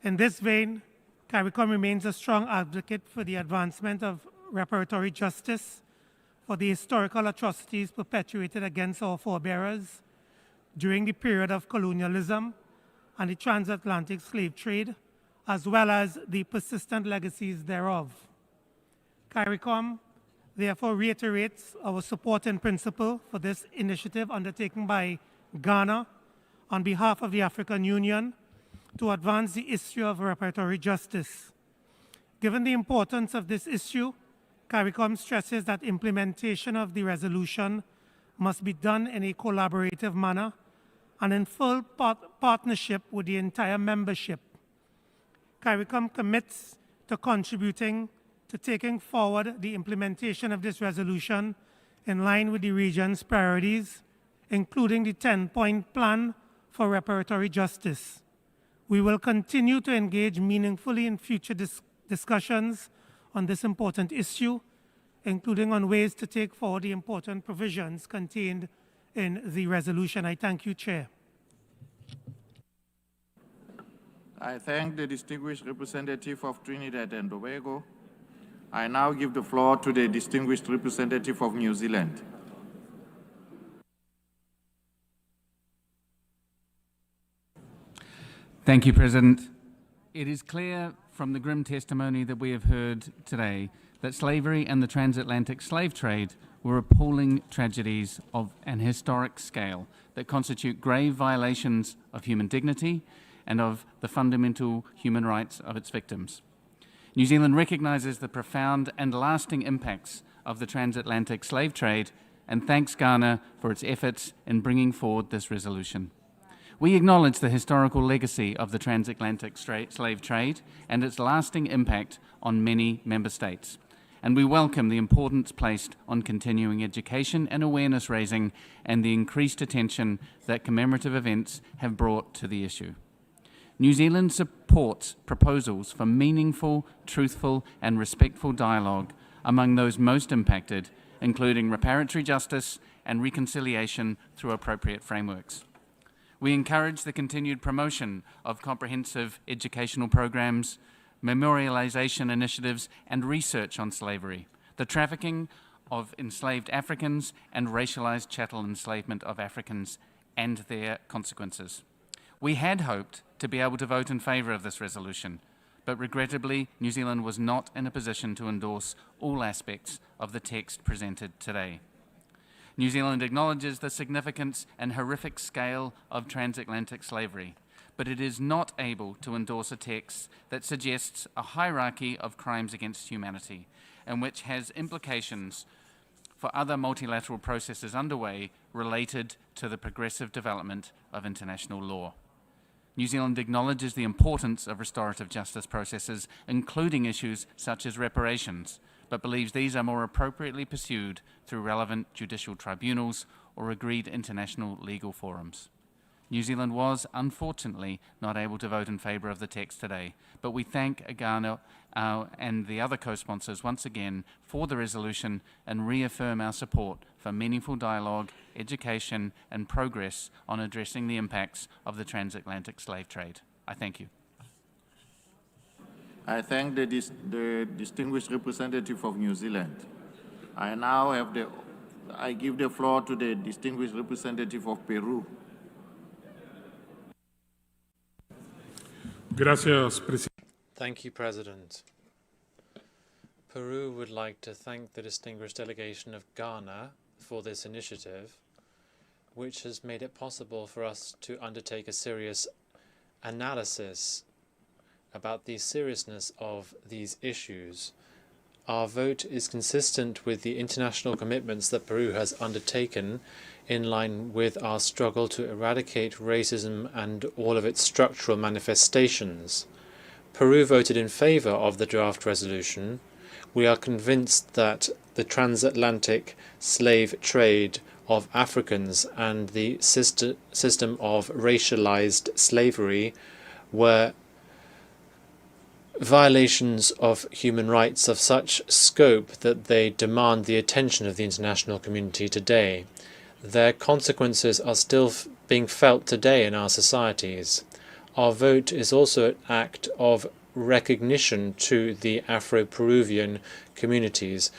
In this vein, CARICOM remains a strong advocate for the advancement of reparatory justice for the historical atrocities perpetuated against our forebears during the period of colonialism and the transatlantic slave trade, as well as the persistent legacies thereof. CARICOM therefore reiterates our support in principle for this initiative undertaken by Ghana on behalf of the African Union to advance the issue of reparatory justice. Given the importance of this issue, CARICOM stresses that implementation of the resolution must be done in a collaborative manner and in full partnership with the entire membership. CARICOM commits to contributing to taking forward the implementation of this resolution in line with the region's priorities, including the 10-point plan for reparatory justice. We will continue to engage meaningfully in future discussions on this important issue, including on ways to take forward the important provisions contained in the resolution. I thank you, Chair. I thank the distinguished representative of Trinidad and Tobago. I now give the floor to the distinguished representative of New Zealand. Thank you, President. It is clear from the grim testimony that we have heard today that slavery and the transatlantic slave trade were appalling tragedies of an historic scale that constitute grave violations of human dignity and of the fundamental human rights of its victims. New Zealand recognises the profound and lasting impacts of the transatlantic slave trade and thanks Ghana for its efforts in bringing forward this resolution. We acknowledge the historical legacy of the transatlantic slave trade and its lasting impact on many member states, and we welcome the importance placed on continuing education and awareness raising and the increased attention that commemorative events have brought to the issue. New Zealand supports proposals for meaningful, truthful and respectful dialogue among those most impacted, including reparatory justice and reconciliation through appropriate frameworks. We encourage the continued promotion of comprehensive educational programs, memorialization initiatives and research on slavery, the trafficking of enslaved Africans and racialized chattel enslavement of Africans and their consequences. We had hoped to be able to vote in favour of this resolution, but regrettably New Zealand was not in a position to endorse all aspects of the text presented today. New Zealand acknowledges the significance and horrific scale of transatlantic slavery, but it is not able to endorse a text that suggests a hierarchy of crimes against humanity and which has implications for other multilateral processes underway related to the progressive development of international law. New Zealand acknowledges the importance of restorative justice processes, including issues such as reparations, but believes these are more appropriately pursued through relevant judicial tribunals or agreed international legal forums. New Zealand was, unfortunately, not able to vote in favour of the text today, but we thank Ghana and the other co-sponsors once again for the resolution and reaffirm our support for meaningful dialogue, education and progress on addressing the impacts of the transatlantic slave trade. I thank you. I thank the distinguished representative of New Zealand. I give the floor to the distinguished representative of Peru. Thank you, President. Peru would like to thank the distinguished delegation of Ghana for this initiative, which has made it possible for us to undertake a serious analysis about the seriousness of these issues. Our vote is consistent with the international commitments that Peru has undertaken in line with our struggle to eradicate racism and all of its structural manifestations. Peru voted in favor of the draft resolution. We are convinced that the transatlantic slave trade of Africans and the system of racialized slavery were violations of human rights of such scope that they demand the attention of the international community today. Their consequences are still being felt today in our societies. Our vote is also an act of recognition to the Afro-Peruvian communities.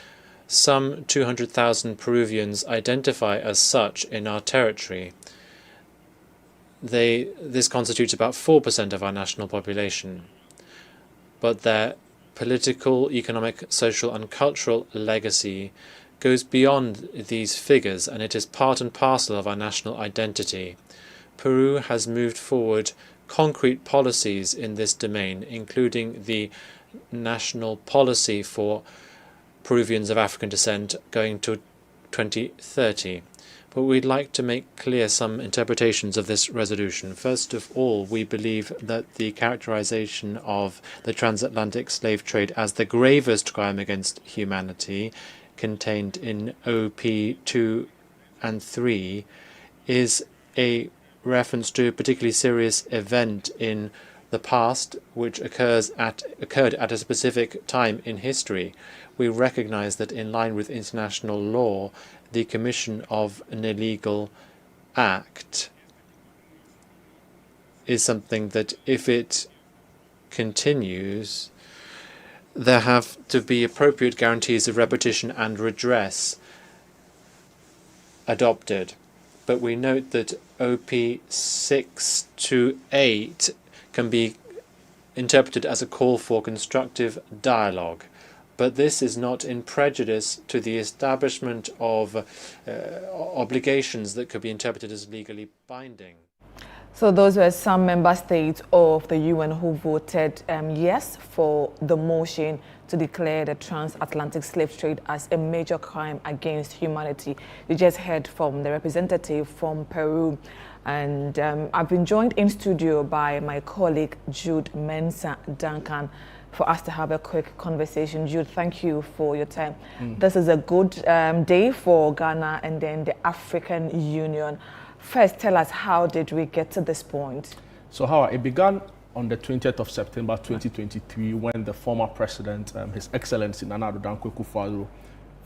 Some 200,000 Peruvians identify as such in our territory. This constitutes about 4% of our national population. but their political, economic, social and cultural legacy goes beyond these figures, and it is part and parcel of our national identity. Peru has moved forward concrete policies in this domain, including the national policy for Peruvians of African descent going to 2030. But we'd like to make clear some interpretations of this resolution. First of all, we believe that the characterization of the transatlantic slave trade as the gravest crime against humanity contained in OP 2 and 3 is a reference to a particularly serious event in the past which occurred at a specific time in history. We recognize that in line with international law, the commission of an illegal act is something that, if it continues, there have to be appropriate guarantees of repetition and redress adopted. But we note that OP 6 to 8 can be interpreted as a call for constructive dialogue. But this is not in prejudice to the establishment of obligations that could be interpreted as legally binding. So those were some member states of the UN who voted yes for the motion to declare the transatlantic slave trade as a major crime against humanity. You just heard from the representative from Peru. And I've been joined in studio by my colleague Jude Mensah Duncan for us to have a quick conversation. Jude, thank you for your time. This is a good day for Ghana and then the African Union. First, tell us, how did we get to this point? So, how it began on the 20th of September 2023 when the former president, His Excellency Nana Addo Dankwa Akufo-Addo,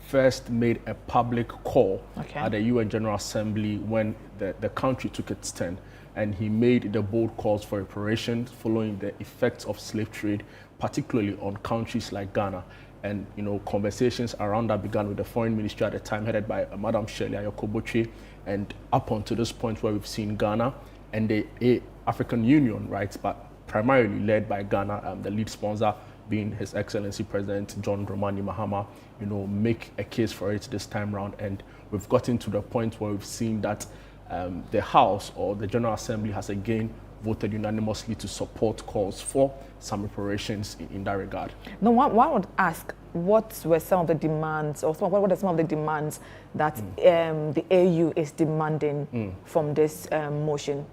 first made a public call at the UN General Assembly when the country took its turn. And he made the bold calls for reparations following the effects of slave trade, particularly on countries like Ghana. And, you know, conversations around that began with the foreign ministry at the time, headed by Madam Shirley Ayokoboche, and up until this point where we've seen Ghana and the African Union, right, but primarily led by Ghana, the lead sponsor being His Excellency President John Dramani Mahama, you know, make a case for it this time around. And we've gotten to the point where we've seen that the House or the General Assembly has again voted unanimously to support calls for some reparations in that regard. Now, one would ask, what were some of the demands, or what are some of the demands that the AU is demanding from this motion?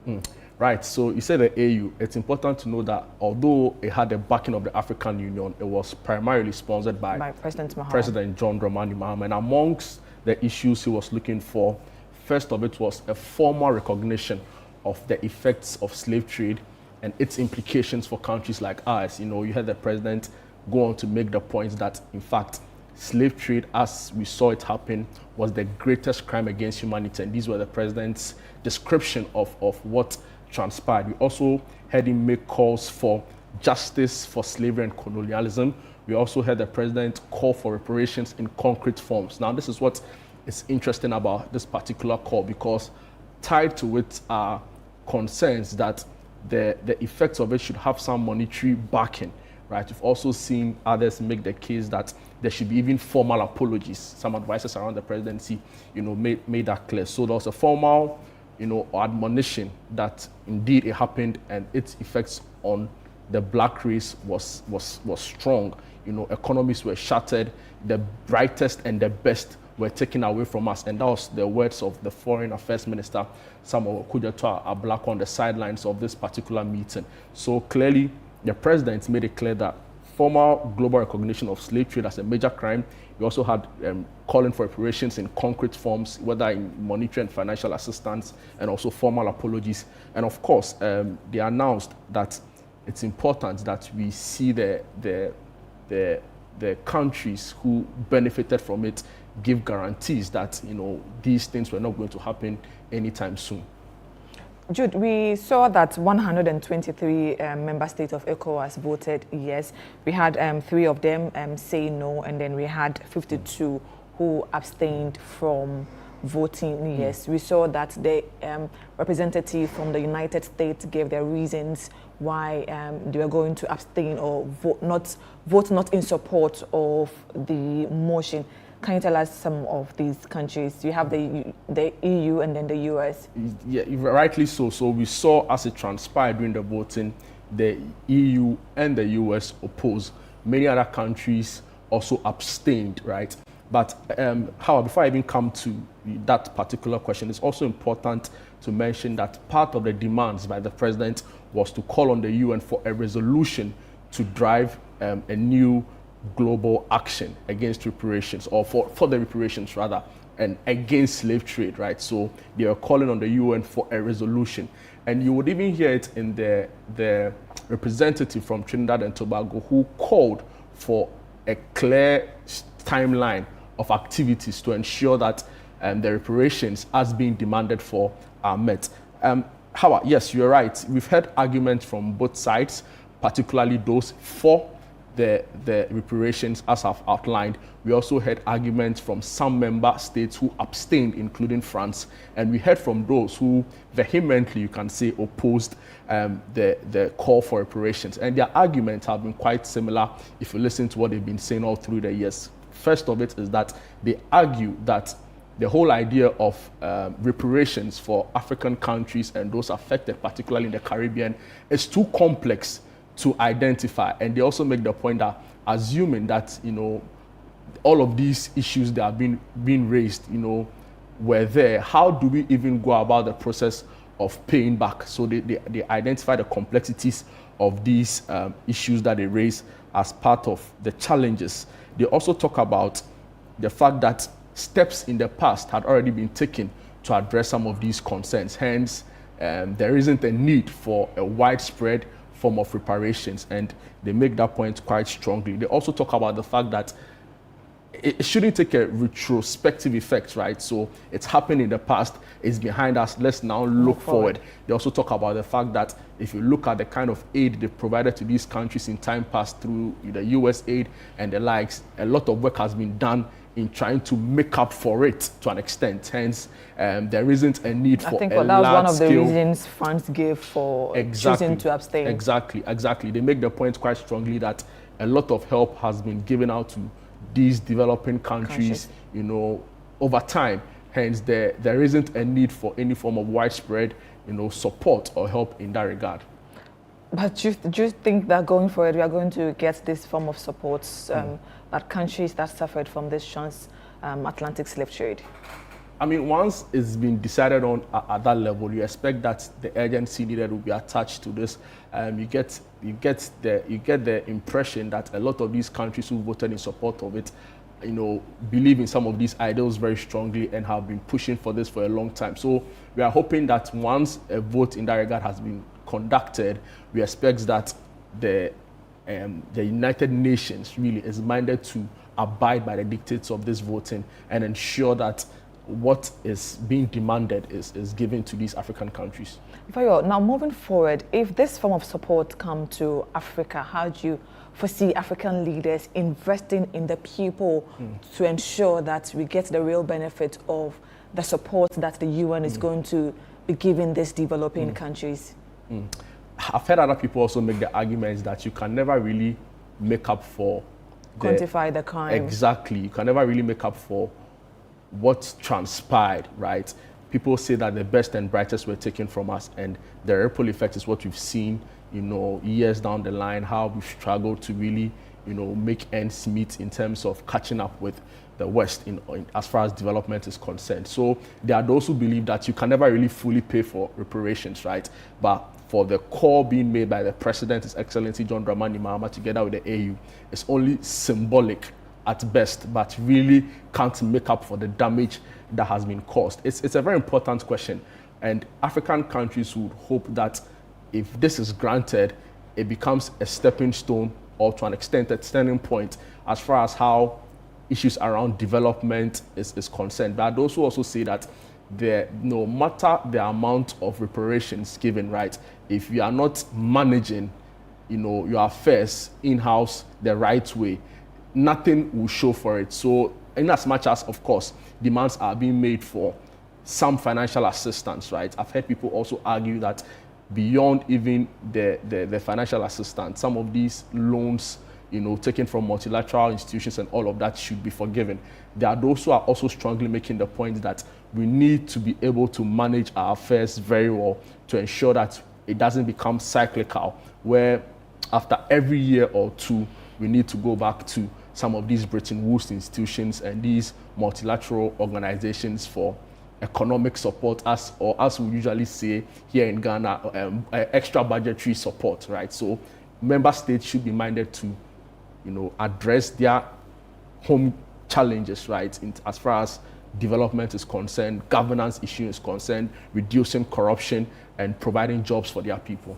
Right, so you said the AU. It's important to know that although it had the backing of the African Union, it was primarily sponsored by President Mahama. President John Dramani Mahama. And amongst the issues he was looking for, first of it was a formal recognition of the effects of slave trade and its implications for countries like ours. You know, you had the president go on to make the point that, in fact, slave trade, as we saw it happen, was the greatest crime against humanity. And these were the president's description of what transpired. We also heard him make calls for justice for slavery and colonialism. We also heard the president call for reparations in concrete forms. Now, this is what is interesting about this particular call, because tied to it are concerns that the effects of it should have some monetary backing, right? We've also seen others make the case that there should be even formal apologies. Some advisors around the presidency, you know, made that clear. So there was a formal, you know, admonition that indeed it happened and its effects on the black race was strong. You know, economies were shattered, the brightest and the best were taken away from us. And that was the words of the Foreign Affairs Minister, Samuel Okudzeto Ablakwa, on the sidelines of this particular meeting. So clearly, the president made it clear that formal global recognition of slave trade as a major crime. We also had calling for reparations in concrete forms, whether in monetary and financial assistance, and also formal apologies. And of course, they announced that it's important that we see the countries who benefited from it give guarantees that, you know, these things were not going to happen anytime soon. Jude, we saw that 123 member states of ECOWAS voted yes. We had 3 of them say no, and then we had 52 who abstained from voting yes. We saw that the representative from the United States gave their reasons why they were going to abstain or vote not in support of the motion. Can you tell us some of these countries? You have the EU and then the US. Yeah, rightly so. So we saw as it transpired during the voting, the EU and the US opposed. Many other countries also abstained, right? But however, before I even come to that particular question, it's also important to mention that part of the demands by the president was to call on the UN for a resolution to drive a new global action against reparations, or for the reparations rather, and against slave trade, right? So they are calling on the UN for a resolution. And you would even hear it in the representative from Trinidad and Tobago who called for a clear timeline of activities to ensure that the reparations as being demanded for are met. However, yes, you're right. We've heard arguments from both sides, particularly those for the reparations as I've outlined. We also heard arguments from some member states who abstained, including France, and we heard from those who vehemently, you can say, opposed the call for reparations. And their arguments have been quite similar if you listen to what they've been saying all through the years. First of it is that they argue that the whole idea of reparations for African countries and those affected, particularly in the Caribbean, is too complex to identify. And they also make the point that assuming that, all of these issues that have been raised, were there, how do we even go about the process of paying back? So they identify the complexities of these issues that they raise as part of the challenges. They also talk about the fact that steps in the past had already been taken to address some of these concerns. Hence, there isn't a need for a widespread form of reparations, and they make that point quite strongly. They also talk about the fact that it shouldn't take a retrospective effect, right? So it's happened in the past, it's behind us, let's now look forward. They also talk about the fact that if you look at the kind of aid they provided to these countries in time past through the US aid and the likes, a lot of work has been done in trying to make up for it to an extent. Hence, there isn't a need for a large scale. I think that was one of the reasons France gave for choosing to abstain. Exactly. They make the point quite strongly that a lot of help has been given out to these developing countries, over time. Hence, there isn't a need for any form of widespread, support or help in that regard. But do you think that going forward, we are going to get this form of support that countries that suffered from this transatlantic slave trade? I mean, once it's been decided on at that level, you expect that the urgency needed will be attached to this. You get the impression that a lot of these countries who voted in support of it, believe in some of these ideals very strongly and have been pushing for this for a long time. So we are hoping that once a vote in that regard has been conducted, we expect that the United Nations really is minded to abide by the dictates of this voting and ensure that what is being demanded is given to these African countries. Now, moving forward, if this form of support come to Africa, how do you foresee African leaders investing in the people to ensure that we get the real benefit of the support that the UN is going to be giving these developing countries? I've heard other people also make the arguments that you can never really make up for quantify the crime. Exactly. You can never really make up for what transpired, right? People say that the best and brightest were taken from us, and the ripple effect is what we've seen, years down the line, how we've struggled to really, make ends meet in terms of catching up with the West as far as development is concerned. So there are those who believe that you can never really fully pay for reparations, right? But for the call being made by the President, His Excellency John Dramani Mahama, together with the AU, it's only symbolic at best, but really can't make up for the damage that has been caused. It's a very important question, and African countries would hope that if this is granted, it becomes a stepping stone, or to an extent, a turning point as far as how issues around development is concerned. But those who also say that no matter the amount of reparations given, right, if you are not managing, your affairs in-house the right way, nothing will show for it. So in as much as, of course, demands are being made for some financial assistance, right? I've heard people also argue that beyond even the financial assistance, some of these loans, you know, taken from multilateral institutions and all of that should be forgiven. There are those who are also strongly making the point that we need to be able to manage our affairs very well to ensure that it doesn't become cyclical, where after every year or two, we need to go back to some of these Bretton Woods institutions and these multilateral organizations for economic support, as we usually say here in Ghana, extra budgetary support, right? So member states should be minded to, you know, address their home challenges, right? As far as development is concerned, governance issue is concerned, reducing corruption and providing jobs for their people.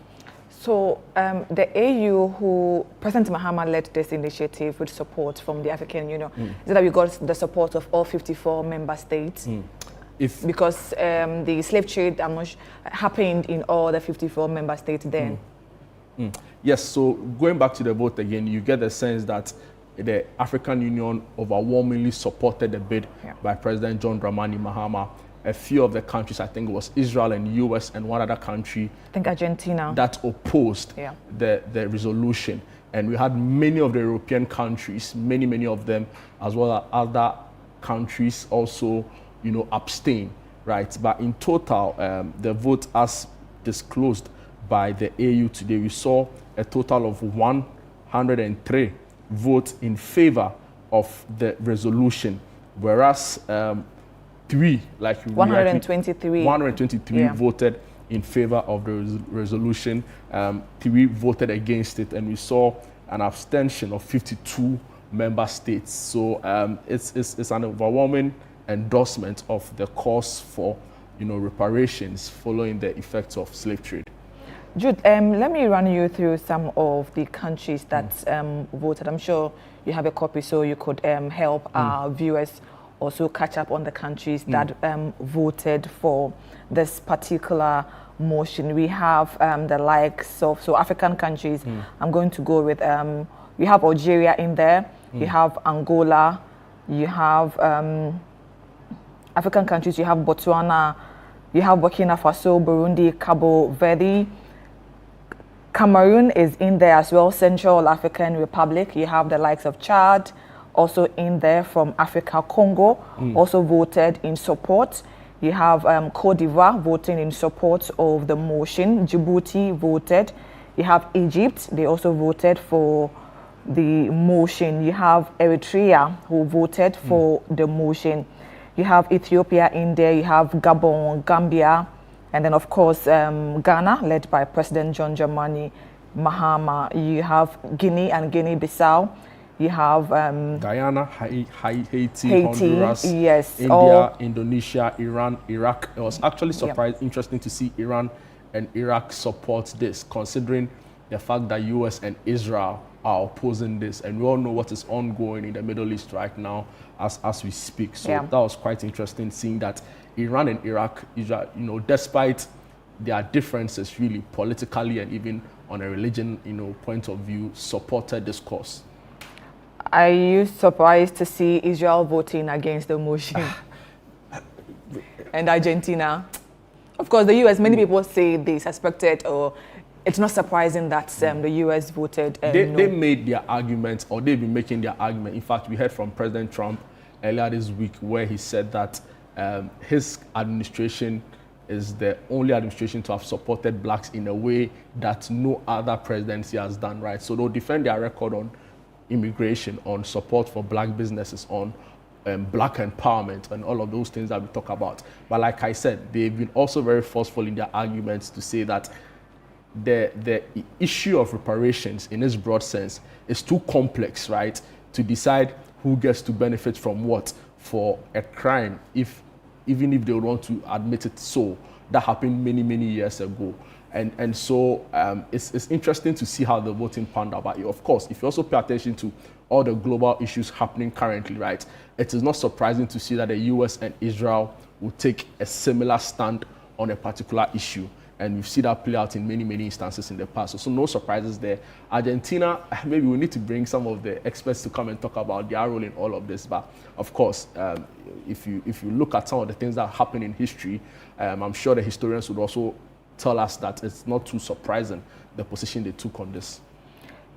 So the AU, who President Mahama led this initiative with support from the African Union, is it that we got the support of all 54 member states? Because the slave trade happened in all the 54 member states then. Yes, so going back to the vote again, you get the sense that the African Union overwhelmingly supported the bid by President John Dramani Mahama. A few of the countries, I think it was Israel and US and one other country, I think Argentina, that opposed the resolution. And we had many of the European countries, many of them, as well as other countries also, you know, abstain, right? But in total, the vote as disclosed by the AU today, we saw a total of 103 votes in favor of the resolution, whereas 123 voted in favor of the resolution, 3 voted against it, and we saw an abstention of 52 member states. So it's an overwhelming endorsement of the cause for, you know, reparations following the effects of slave trade. Jude, let me run you through some of the countries that voted. I'm sure you have a copy, so you could help our viewers also catch up on the countries that voted for this particular motion. We have the likes of, so African countries, I'm going to go with, you have Algeria in there, you have Angola, you have African countries, you have Botswana, you have Burkina Faso, Burundi, Cabo Verde, Cameroon is in there as well, Central African Republic, you have the likes of Chad, also in there from Africa, Congo, also voted in support. You have Cote d'Ivoire voting in support of the motion. Djibouti voted. You have Egypt, they also voted for the motion. You have Eritrea, who voted for the motion. You have Ethiopia in there. You have Gabon, Gambia, and then of course Ghana, led by President John Dramani Mahama. You have Guinea and Guinea-Bissau. You have Guyana, Haiti, Honduras, India, Indonesia, Iran, Iraq. It was actually interesting to see Iran and Iraq support this, considering the fact that US and Israel are opposing this. And we all know what is ongoing in the Middle East right now as we speak. So that was quite interesting, seeing that Iran and Iraq, you know, despite their differences really politically and even on a religion, you know, point of view, supported this cause. Are you surprised to see Israel voting against the motion? And Argentina? Of course, the US, many people say they suspected, or it's not surprising that the US voted no. They made their argument, or they've been making their argument. In fact, we heard from President Trump earlier this week where he said that his administration is the only administration to have supported blacks in a way that no other presidency has done, right? So they'll defend their record on immigration, on support for black businesses, on black empowerment, and all of those things that we talk about. But like I said, they've been also very forceful in their arguments to say that the issue of reparations in its broad sense is too complex, right, to decide who gets to benefit from what for a crime, even if they would want to admit it. So that happened many years ago. And so it's interesting to see how the voting panned out. But of course, if you also pay attention to all the global issues happening currently, right, it is not surprising to see that the US and Israel will take a similar stand on a particular issue. And we've seen that play out in many, many instances in the past. So no surprises there. Argentina, maybe we need to bring some of the experts to come and talk about their role in all of this. But of course, if you look at some of the things that happen in history, I'm sure the historians would also tell us that it's not too surprising, the position they took on this.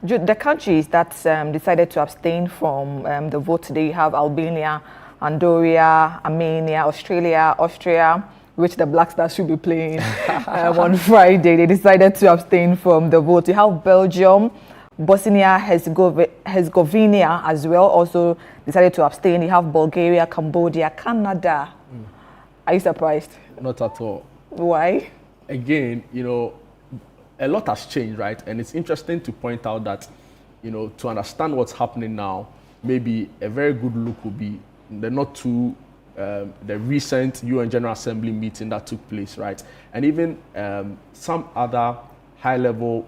The countries that decided to abstain from the vote today, you have Albania, Andorra, Armenia, Australia, Austria, which the Black Stars should be playing on Friday. They decided to abstain from the vote. You have Belgium, Bosnia-Herzegovina as well, also decided to abstain. You have Bulgaria, Cambodia, Canada. Are you surprised? Not at all. Why? Again, you know, a lot has changed, right? And it's interesting to point out that, you know, to understand what's happening now, maybe a very good look would be the recent UN General Assembly meeting that took place, right? And even some other high-level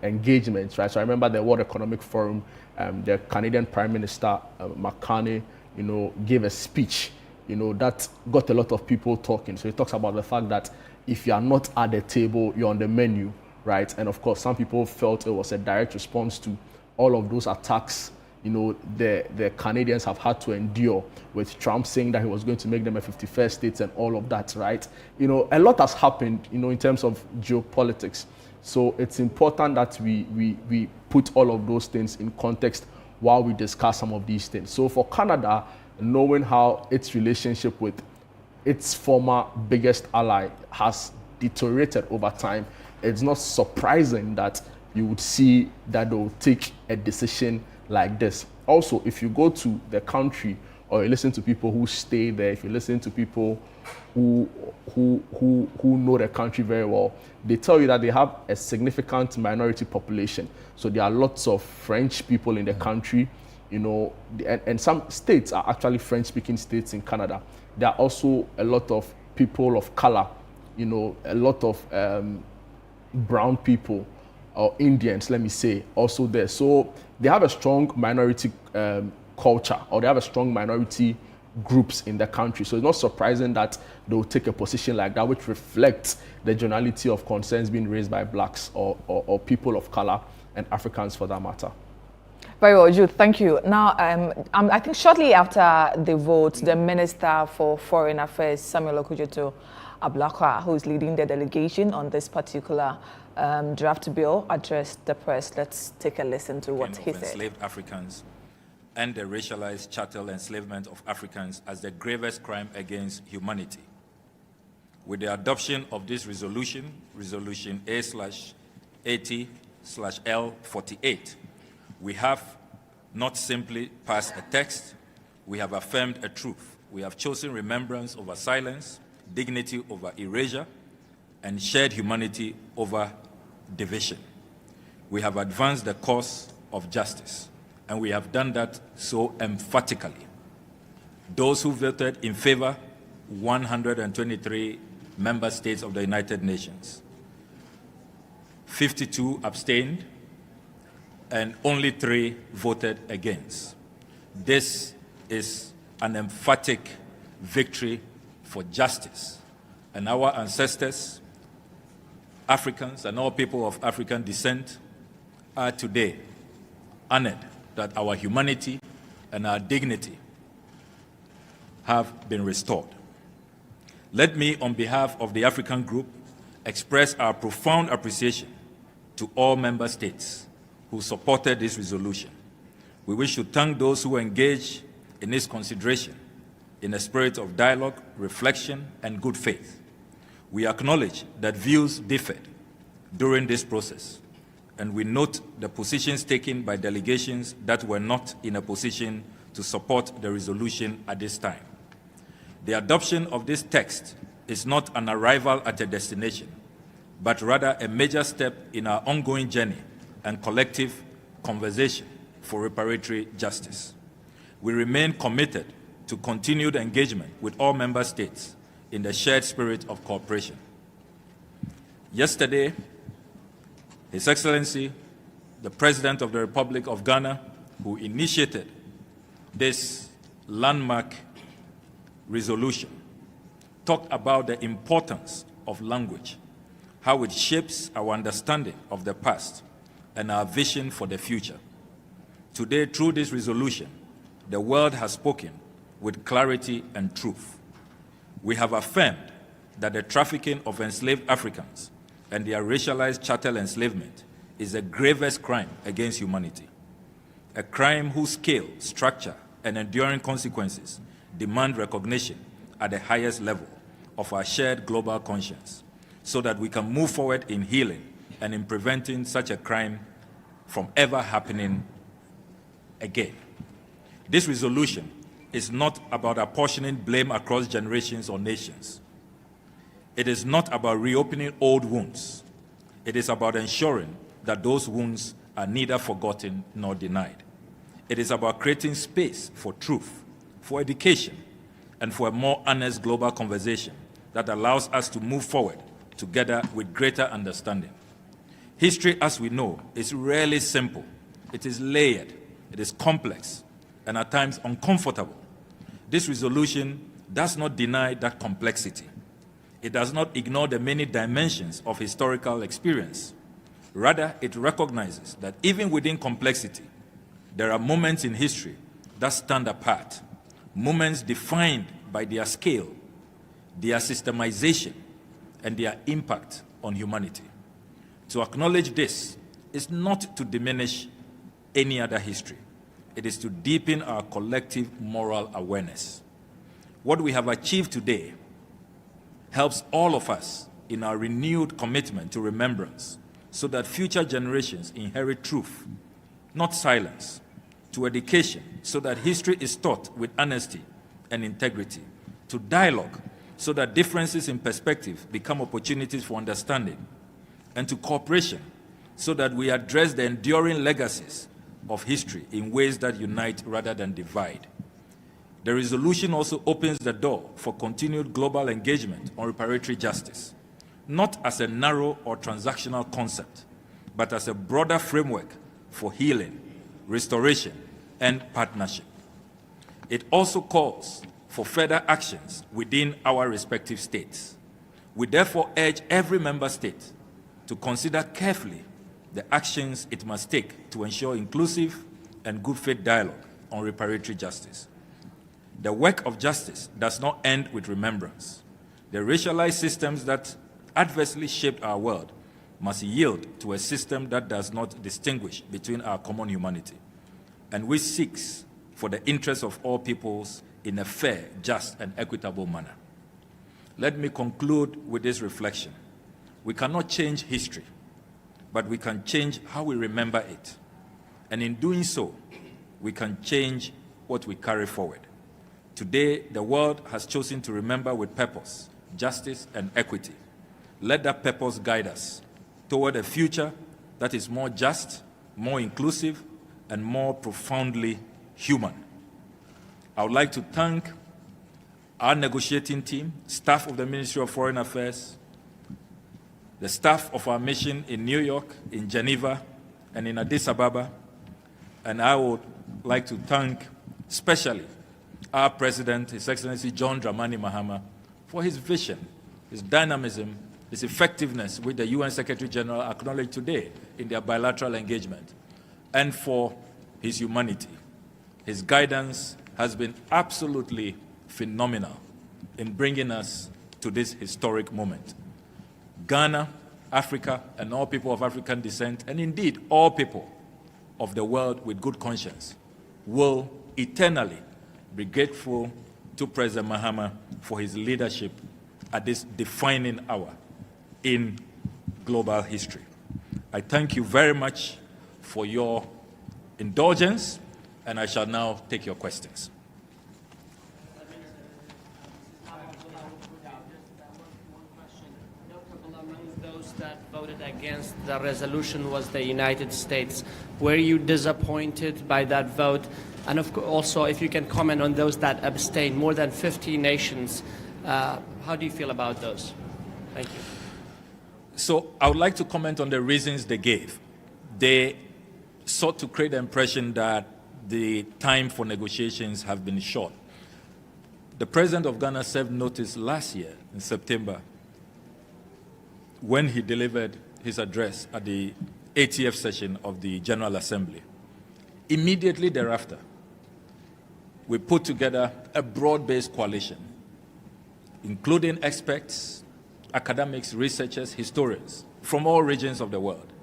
engagements, right? So I remember the World Economic Forum, the Canadian Prime Minister, McCartney, you know, gave a speech, you know, that got a lot of people talking. So he talks about the fact that if you are not at the table, you're on the menu, right? And of course, some people felt it was a direct response to all of those attacks, you know, the Canadians have had to endure with Trump saying that he was going to make them a 51st state and all of that, right? You know, a lot has happened, you know, in terms of geopolitics. So it's important that we put all of those things in context while we discuss some of these things. So for Canada, knowing how its relationship with its former biggest ally has deteriorated over time, it's not surprising that you would see that they will take a decision like this. Also, if you go to the country or you listen to people who stay there, if you listen to people who know the country very well, they tell you that they have a significant minority population. So there are lots of French people in the country, you know, and some states are actually French-speaking states in Canada. There are also a lot of people of color, you know, a lot of brown people or Indians, let me say, also there. So they have a strong minority culture, or they have a strong minority groups in the country. So it's not surprising that they will take a position like that, which reflects the generality of concerns being raised by blacks or people of color and Africans for that matter. Very well, Jude, thank you. Now, I think shortly after the vote, the Minister for Foreign Affairs, Samuel Okudzeto Ablakwa, who is leading the delegation on this particular draft bill, addressed the press. Let's take a listen to what he said. Enslaved Africans and the racialized chattel enslavement of Africans as the gravest crime against humanity. With the adoption of this resolution, Resolution A/80/L48, we have not simply passed a text, we have affirmed a truth. We have chosen remembrance over silence, dignity over erasure, and shared humanity over division. We have advanced the cause of justice, and we have done that so emphatically. Those who voted in favor, 123 member states of the United Nations. 52 abstained, and only 3 voted against. This is an emphatic victory for justice. And our ancestors, Africans, and all people of African descent are today honored that our humanity and our dignity have been restored. Let me, on behalf of the African Group, express our profound appreciation to all member states who supported this resolution. We wish to thank those who engaged in its consideration in a spirit of dialogue, reflection, and good faith. We acknowledge that views differed during this process, and we note the positions taken by delegations that were not in a position to support the resolution at this time. The adoption of this text is not an arrival at a destination, but rather a major step in our ongoing journey and collective conversation for reparatory justice. We remain committed to continued engagement with all member states in the shared spirit of cooperation. Yesterday, His Excellency, the President of the Republic of Ghana, who initiated this landmark resolution, talked about the importance of language how it shapes our understanding of the past and our vision for the future. Today, through this resolution, the world has spoken with clarity and truth. We have affirmed that the trafficking of enslaved Africans and their racialized chattel enslavement is the gravest crime against humanity, a crime whose scale, structure, and enduring consequences demand recognition at the highest level of our shared global conscience, so that we can move forward in healing and in preventing such a crime from ever happening again. This resolution is not about apportioning blame across generations or nations. It is not about reopening old wounds. It is about ensuring that those wounds are neither forgotten nor denied. It is about creating space for truth, for education, and for a more honest global conversation that allows us to move forward together with greater understanding. History, as we know, is rarely simple. It is layered, it is complex, and at times uncomfortable. This resolution does not deny that complexity. It does not ignore the many dimensions of historical experience. Rather, it recognizes that even within complexity, there are moments in history that stand apart, moments defined by their scale, their systemization, and their impact on humanity. To acknowledge this is not to diminish any other history. It is to deepen our collective moral awareness. What we have achieved today helps all of us in our renewed commitment to remembrance, so that future generations inherit truth, not silence, to education, so that history is taught with honesty and integrity, to dialogue, so that differences in perspective become opportunities for understanding, and to cooperation, so that we address the enduring legacies of history in ways that unite rather than divide. The resolution also opens the door for continued global engagement on reparatory justice, not as a narrow or transactional concept, but as a broader framework for healing, restoration, and partnership. It also calls for further actions within our respective states. We therefore urge every member state to consider carefully the actions it must take to ensure inclusive and good faith dialogue on reparatory justice. The work of justice does not end with remembrance. The racialized systems that adversely shaped our world must yield to a system that does not distinguish between our common humanity, and which seeks for the interests of all peoples in a fair, just, and equitable manner. Let me conclude with this reflection. We cannot change history, but we can change how we remember it. And in doing so, we can change what we carry forward. Today, the world has chosen to remember with purpose, justice, and equity. Let that purpose guide us toward a future that is more just, more inclusive, and more profoundly human. I would like to thank our negotiating team, staff of the Ministry of Foreign Affairs, the staff of our mission in New York, in Geneva, and in Addis Ababa. And I would like to thank especially our President, His Excellency John Dramani Mahama, for his vision, his dynamism, his effectiveness, which the UN Secretary General acknowledged today in their bilateral engagement, and for his humanity. His guidance has been absolutely phenomenal in bringing us to this historic moment. Ghana, Africa, and all people of African descent, and indeed all people of the world with good conscience, will eternally be grateful to President Mahama for his leadership at this defining hour in global history. I thank you very much for your indulgence, and I shall now take your questions. Those that voted against the resolution was the United States. Were you disappointed by that vote? And also, if you can comment on those that abstained, more than 50 nations. How do you feel about those? Thank you. So I would like to comment on the reasons they gave. They sought to create the impression that the time for negotiations have been short. The President of Ghana served notice last year in September when he delivered his address at the 80th session of the General Assembly. Immediately thereafter, we put together a broad-based coalition, including experts, academics, researchers, historians from all regions of the world,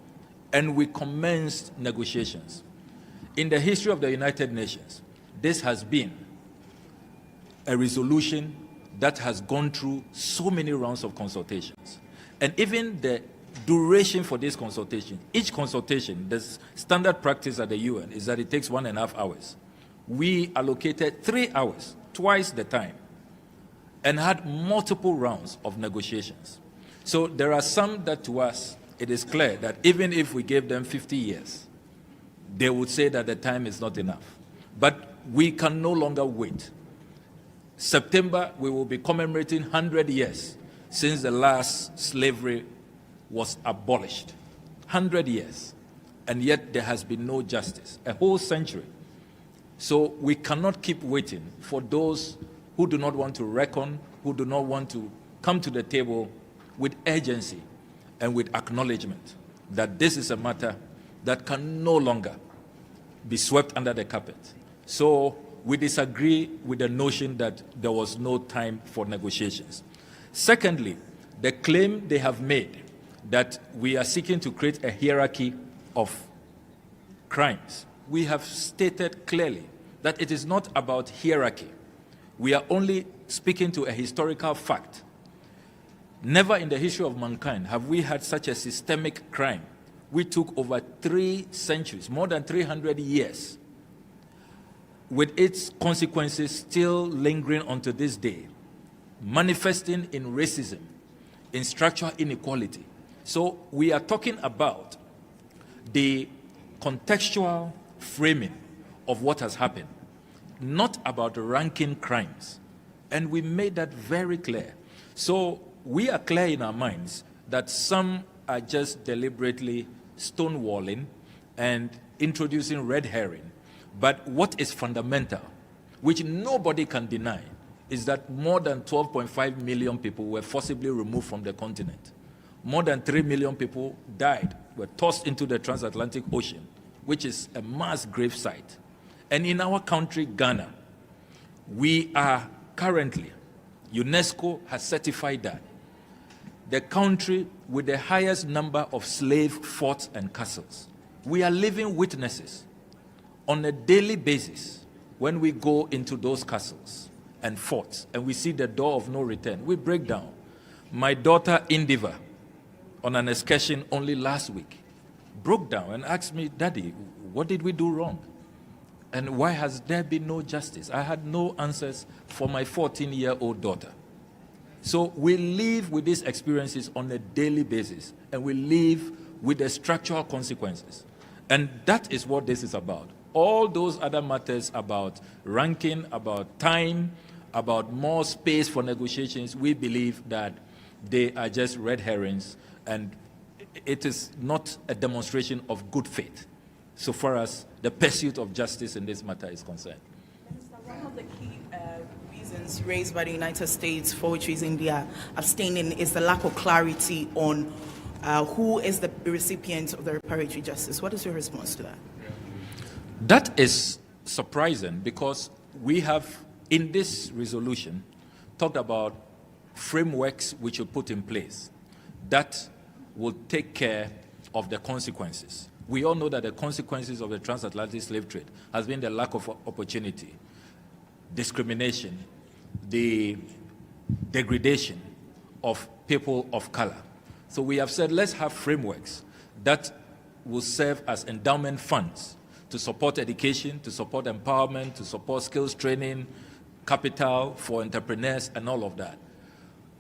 and we commenced negotiations. In the history of the United Nations, this has been a resolution that has gone through so many rounds of consultations. And even the duration for this consultation, each consultation, the standard practice at the UN is that it takes 1.5 hours. We allocated 3 hours, twice the time, and had multiple rounds of negotiations. So there are some that to us, it is clear that even if we gave them 50 years, they would say that the time is not enough. But we can no longer wait. September, we will be commemorating 100 years since the last slavery was abolished. 100 years. And yet there has been no justice. A whole century. So we cannot keep waiting for those who do not want to reckon, who do not want to come to the table with urgency and with acknowledgement that this is a matter that can no longer be swept under the carpet. So we disagree with the notion that there was no time for negotiations. Secondly, the claim they have made that we are seeking to create a hierarchy of crimes. We have stated clearly that it is not about hierarchy. We are only speaking to a historical fact. Never in the history of mankind have we had such a systemic crime. We took over 3 centuries, more than 300 years, with its consequences still lingering onto this day, manifesting in racism, in structural inequality. So we are talking about the contextual framing of what has happened, not about ranking crimes. And we made that very clear. So we are clear in our minds that some are just deliberately stonewalling and introducing red herring. But what is fundamental, which nobody can deny, is that more than 12.5 million people were forcibly removed from the continent. More than 3 million people died, were tossed into the transatlantic ocean, which is a mass grave site. And in our country, Ghana, we are currently, UNESCO has certified that, the country with the highest number of slave forts and castles. We are living witnesses on a daily basis when we go into those castles and forts and we see the door of no return. We break down. My daughter Indiva, on an excursion only last week, broke down and asked me, "Daddy, what did we do wrong? And why has there been no justice?" I had no answers for my 14-year-old daughter. So we live with these experiences on a daily basis, and we live with the structural consequences. And that is what this is about. All those other matters about ranking, about time, about more space for negotiations, we believe that they are just red herrings, and it is not a demonstration of good faith so far as the pursuit of justice in this matter is concerned. One of the key reasons raised by the United States for which reason they are abstaining is the lack of clarity on who is the recipient of the reparatory justice. What is your response to that? That is surprising because we have, in this resolution, talked about frameworks which will put in place that will take care of the consequences. We all know that the consequences of the transatlantic slave trade has been the lack of opportunity, discrimination, the degradation of people of color. So we have said, let's have frameworks that will serve as endowment funds to support education, to support empowerment, to support skills training, capital for entrepreneurs, and all of that.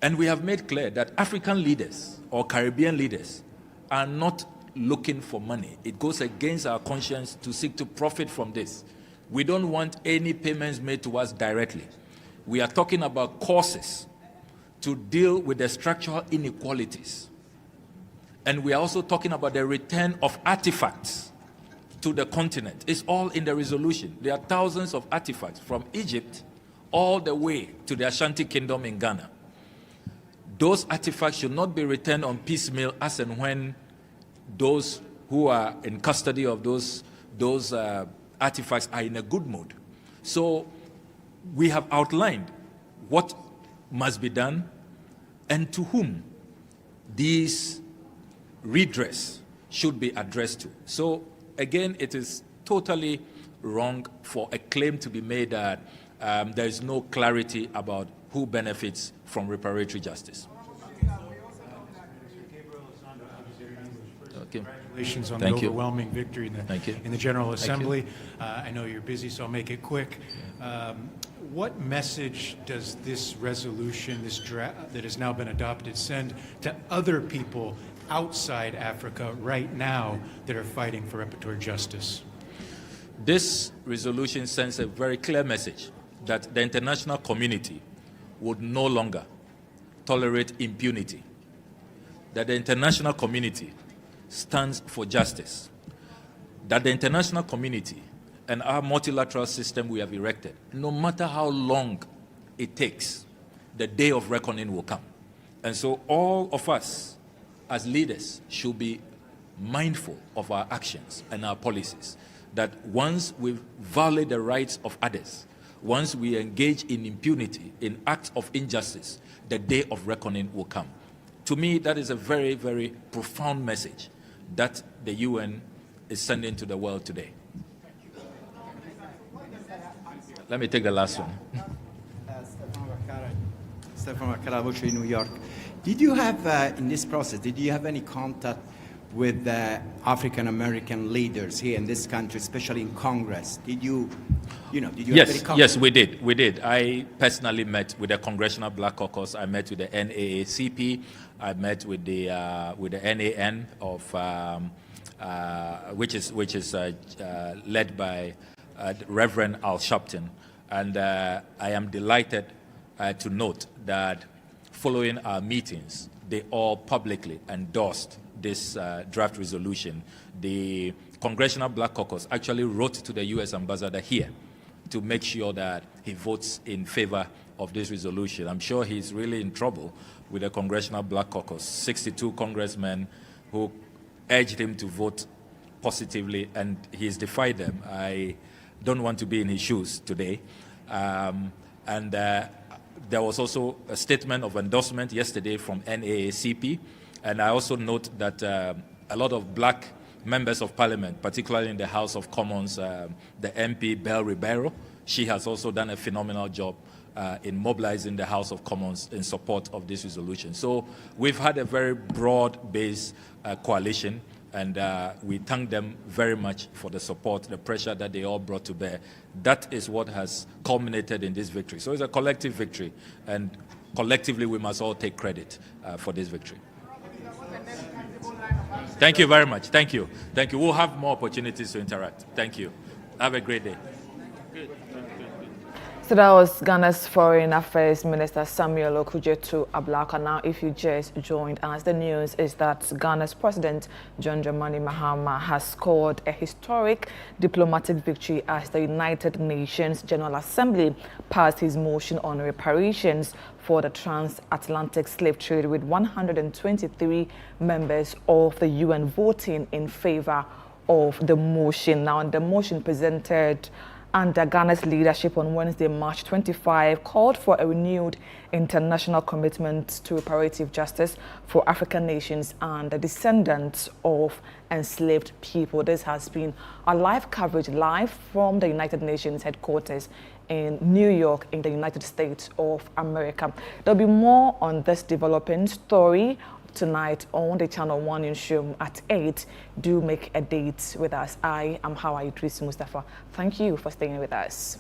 And we have made clear that African leaders or Caribbean leaders are not looking for money. It goes against our conscience to seek to profit from this. We don't want any payments made to us directly. We are talking about courses to deal with the structural inequalities. And we are also talking about the return of artifacts to the continent. It's all in the resolution. There are thousands of artifacts from Egypt all the way to the Ashanti Kingdom in Ghana. those artifacts should not be returned on piecemeal as and when those who are in custody of those artifacts are in a good mood. So we have outlined what must be done and to whom these redress should be addressed to. So again, it is totally wrong for a claim to be made that there is no clarity about who benefits from reparatory justice. Okay. Congratulations on the overwhelming victory in the General Assembly. I know you're busy, so I'll make it quick. What message does this resolution, this draft that has now been adopted, send to other people outside Africa right now that are fighting for reparatory justice? This resolution sends a very clear message that the international community would no longer tolerate impunity, that the international community stands for justice, that the international community and our multilateral system we have erected, no matter how long it takes, the day of reckoning will come. And so all of us as leaders should be mindful of our actions and our policies, that once we violate the rights of others, once we engage in impunity, in acts of injustice, the day of reckoning will come. To me, that is a very, very profound message that the UN is sending to the world today. Let me take the last one. Stefan Vaccaro, in New York. Did you have, in this process, did you have any contact with African-American leaders here in this country, especially in Congress? Did you have any contact? Yes, we did. We did. I personally met with the Congressional Black Caucus. I met with the NAACP. I met with the NAN of which is led by Reverend Al Sharpton, and I am delighted to note that following our meetings, they all publicly endorsed this draft resolution. The Congressional Black Caucus actually wrote to the U.S. ambassador here to make sure that he votes in favor of this resolution. I'm sure he's really in trouble with the Congressional Black Caucus, 62 congressmen who urged him to vote positively, and he's defied them. I don't want to be in his shoes today. There was also a statement of endorsement yesterday from NAACP, and I also note that a lot of black members of parliament, particularly in the House of Commons, the MP Belle Ribeiro, she has also done a phenomenal job in mobilizing the House of Commons in support of this resolution. So we've had a very broad-based coalition, and we thank them very much for the support, the pressure that they all brought to bear. That is what has culminated in this victory. So it's a collective victory, and collectively we must all take credit for this victory. Thank you very much. Thank you. Thank you. We'll have more opportunities to interact. Thank you. Have a great day. So that was Ghana's Foreign Affairs Minister Samuel Okudzeto Ablaka. Now, if you just joined us, the news is that Ghana's President John Dramani Mahama has scored a historic diplomatic victory as the United Nations General Assembly passed his motion on reparations for the transatlantic slave trade, with 123 members of the UN voting in favor of the motion. Now, the motion presented under Ghana's leadership on Wednesday, March 25, called for a renewed international commitment to reparative justice for African nations and the descendants of enslaved people. This has been a live coverage live from the United Nations headquarters in New York in the United States of America. There'll be more on this developing story tonight on the Channel 1 newsroom at 8. Do make a date with us. I am Hawa Idris Mustafa. Thank you for staying with us.